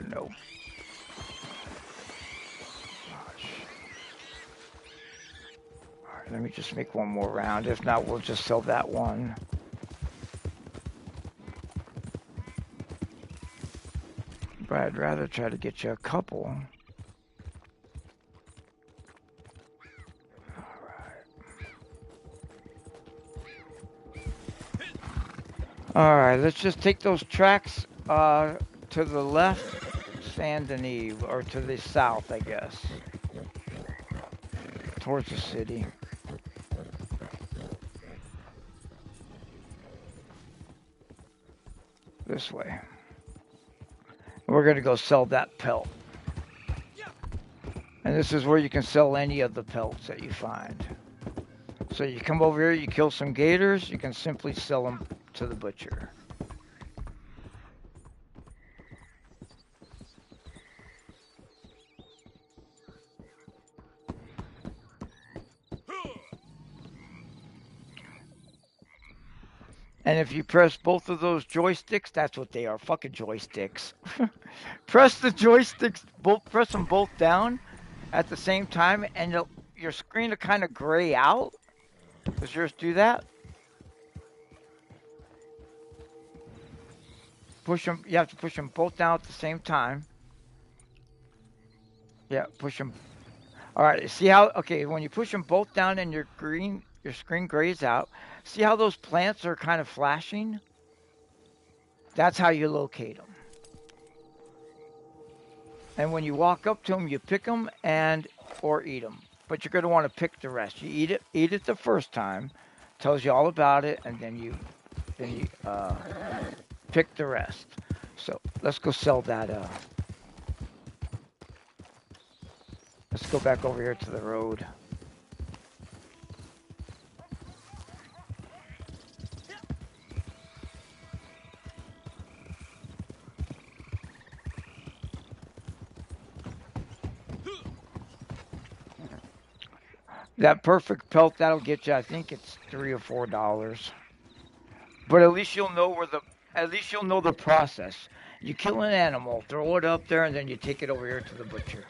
No. Gosh. All right, let me just make one more round. If not, we'll just sell that one. But I'd rather try to get you a couple. All right, let's just take those tracks to the left, Saint Denis, or to the south, I guess, towards the city. This way. We're going to go sell that pelt. And this is where you can sell any of the pelts that you find. So you come over here, you kill some gators, you can simply sell them to the butcher. And if you press both of those joysticks, that's what they are, fucking joysticks. Press the joysticks, press them both down at the same time, and your screen will kind of gray out. Does yours do that? Push them. You have to push them both down at the same time. Yeah, push them. All right. See how? Okay, when you push them both down and your screen grays out. See how those plants are kind of flashing? That's how you locate them. And when you walk up to them, you pick them or eat them. But you're going to want to pick the rest. You eat it the first time, tells you all about it, and then you pick the rest. So let's go sell that. Let's go back over here to the road. That perfect pelt, that'll get you, I think it's $3 or $4. But at least you'll know the process. You kill an animal, throw it up there, and then you take it over here to the butcher.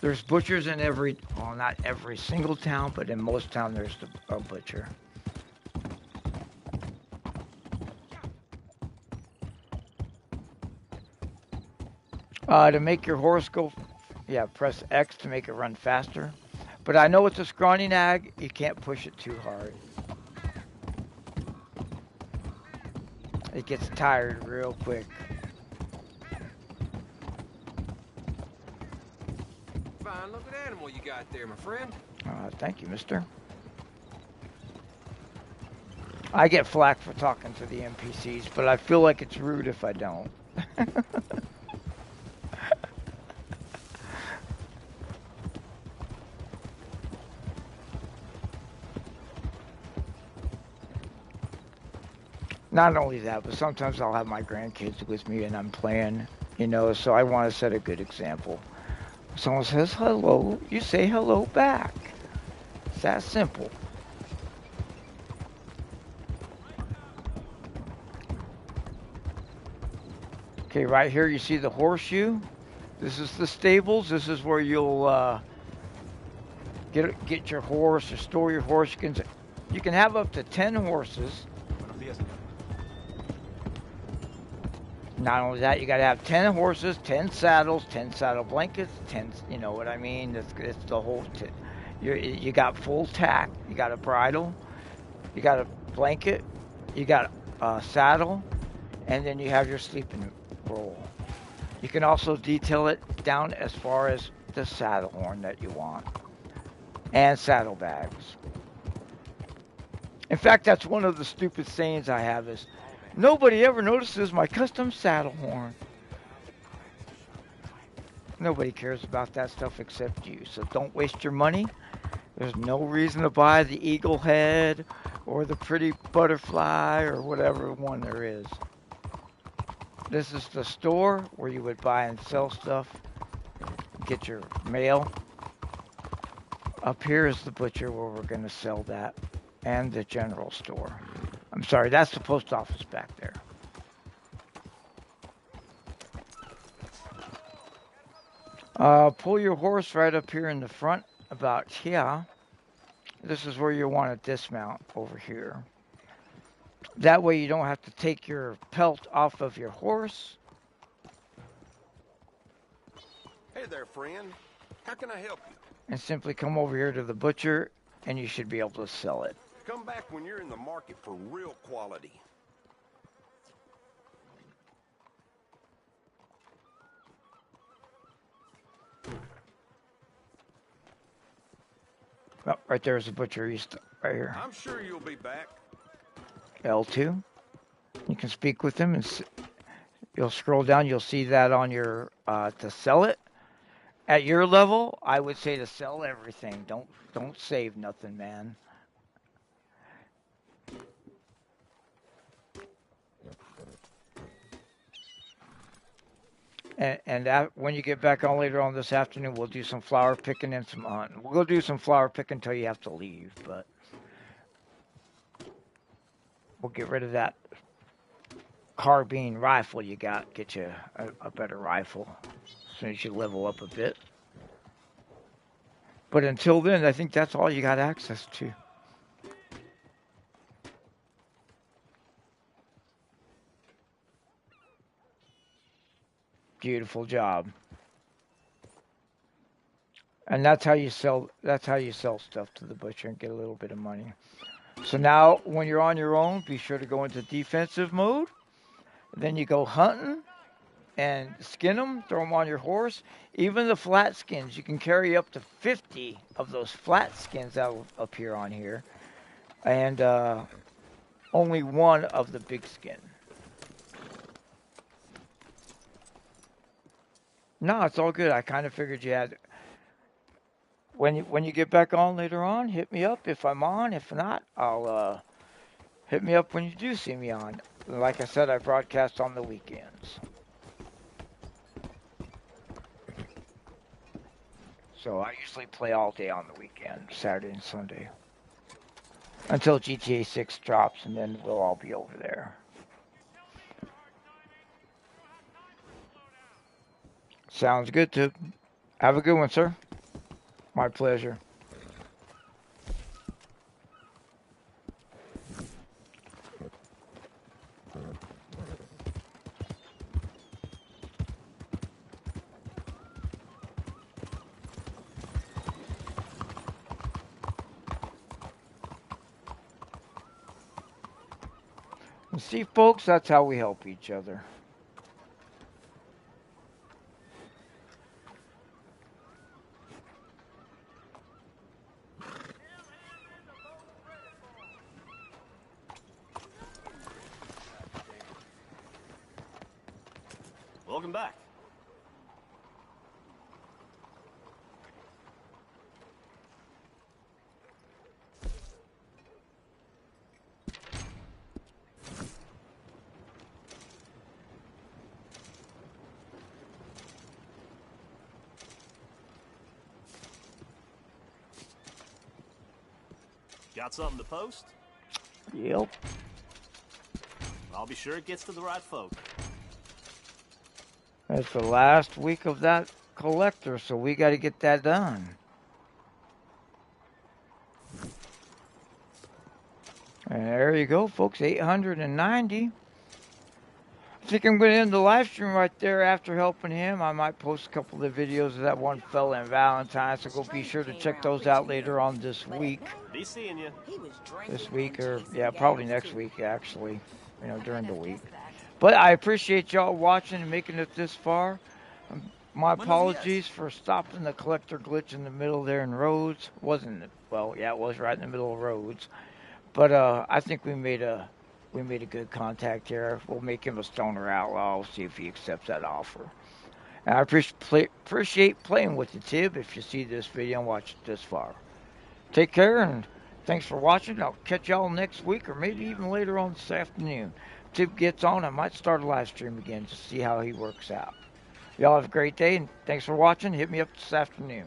There's butchers in well, not every single town, but in most towns there's a butcher. To make your horse go, yeah, press X to make it run faster. But I know it's a scrawny nag, you can't push it too hard. It gets tired real quick. Fine looking animal you got there, my friend. Thank you, mister. I get flack for talking to the NPCs, but I feel like it's rude if I don't. Not only that, but sometimes I'll have my grandkids with me and I'm playing, so I want to set a good example. If someone says hello, you say hello back. It's that simple. Okay, right here you see the horseshoe. This is the stables. This is where you'll get your horse or store your horse. You can have up to 10 horses. Not only that, you got to have 10 horses, 10 saddles, 10 saddle blankets, 10, you know what I mean? It's the whole, you got full tack, you got a bridle, you got a blanket, you got a saddle, and then you have your sleeping roll. You can also detail it down as far as the saddle horn that you want, and saddlebags. In fact, that's one of the stupid sayings I have is, nobody ever notices my custom saddle horn. Nobody cares about that stuff except you. So don't waste your money. There's no reason to buy the eagle head or the pretty butterfly or whatever one there is. This is the store where you would buy and sell stuff. Get your mail. Up here is the butcher where we're going to sell that. And the general store. I'm sorry, that's the post office back there. Pull your horse right up here in the front, about here. This is where you want to dismount over here. That way you don't have to take your pelt off of your horse. Hey there, friend. How can I help you? And simply come over here to the butcher, and you should be able to sell it. Come back when you're in the market for real quality. Oh, right there's the butcher. He's right here. I'm sure you'll be back. L2. You can speak with him, and you'll scroll down. You'll see that on your to sell it. At your level, I would say to sell everything. Don't save nothing, man. And when you get back on later on this afternoon, we'll do some flower picking and some hunting. We'll go do some flower picking until you have to leave, but we'll get rid of that carbine rifle you got. Get you a better rifle as soon as you level up a bit. But until then, I think that's all you got access to. Beautiful job. And that's how you sell stuff to the butcher and get a little bit of money. So now when you're on your own, be sure to go into defensive mode. Then you go hunting and skin them, throw them on your horse. Even the flat skins, you can carry up to 50 of those flat skins that will appear on here. And only one of the big skin. No, it's all good. I kind of figured you had. When you get back on later on, hit me up if I'm on. If not, I'll hit me up when you do see me on. Like I said, I broadcast on the weekends. So I usually play all day on the weekend, Saturday and Sunday, until GTA 6 drops, and then we'll all be over there. Sounds good, Tip. Have a good one, sir. My pleasure. And see, folks, that's how we help each other. Welcome back. Got something to post? Yep. I'll be sure it gets to the right folk. It's the last week of that collector, so we got to get that done. And there you go, folks, 890. I think I'm going to end the live stream right there after helping him. I might post a couple of videos of that one fella in Valentine, so go be sure to check those out later on this week. Be seeing you. This week, or yeah, probably next week, actually, during the week. But I appreciate y'all watching and making it this far. My apologies for stopping the collector glitch in the middle there in Rhodes. Wasn't, well, yeah, it was right in the middle of Rhodes. But I think we made a good contact here. We'll make him a stoner outlaw. We'll see if he accepts that offer. And I appreciate playing with you, Tib, if you see this video and watch it this far. Take care, and thanks for watching. I'll catch y'all next week, or maybe even later on this afternoon. If Tib gets on, I might start a live stream again to see how he works out. Y'all have a great day, and thanks for watching. Hit me up this afternoon.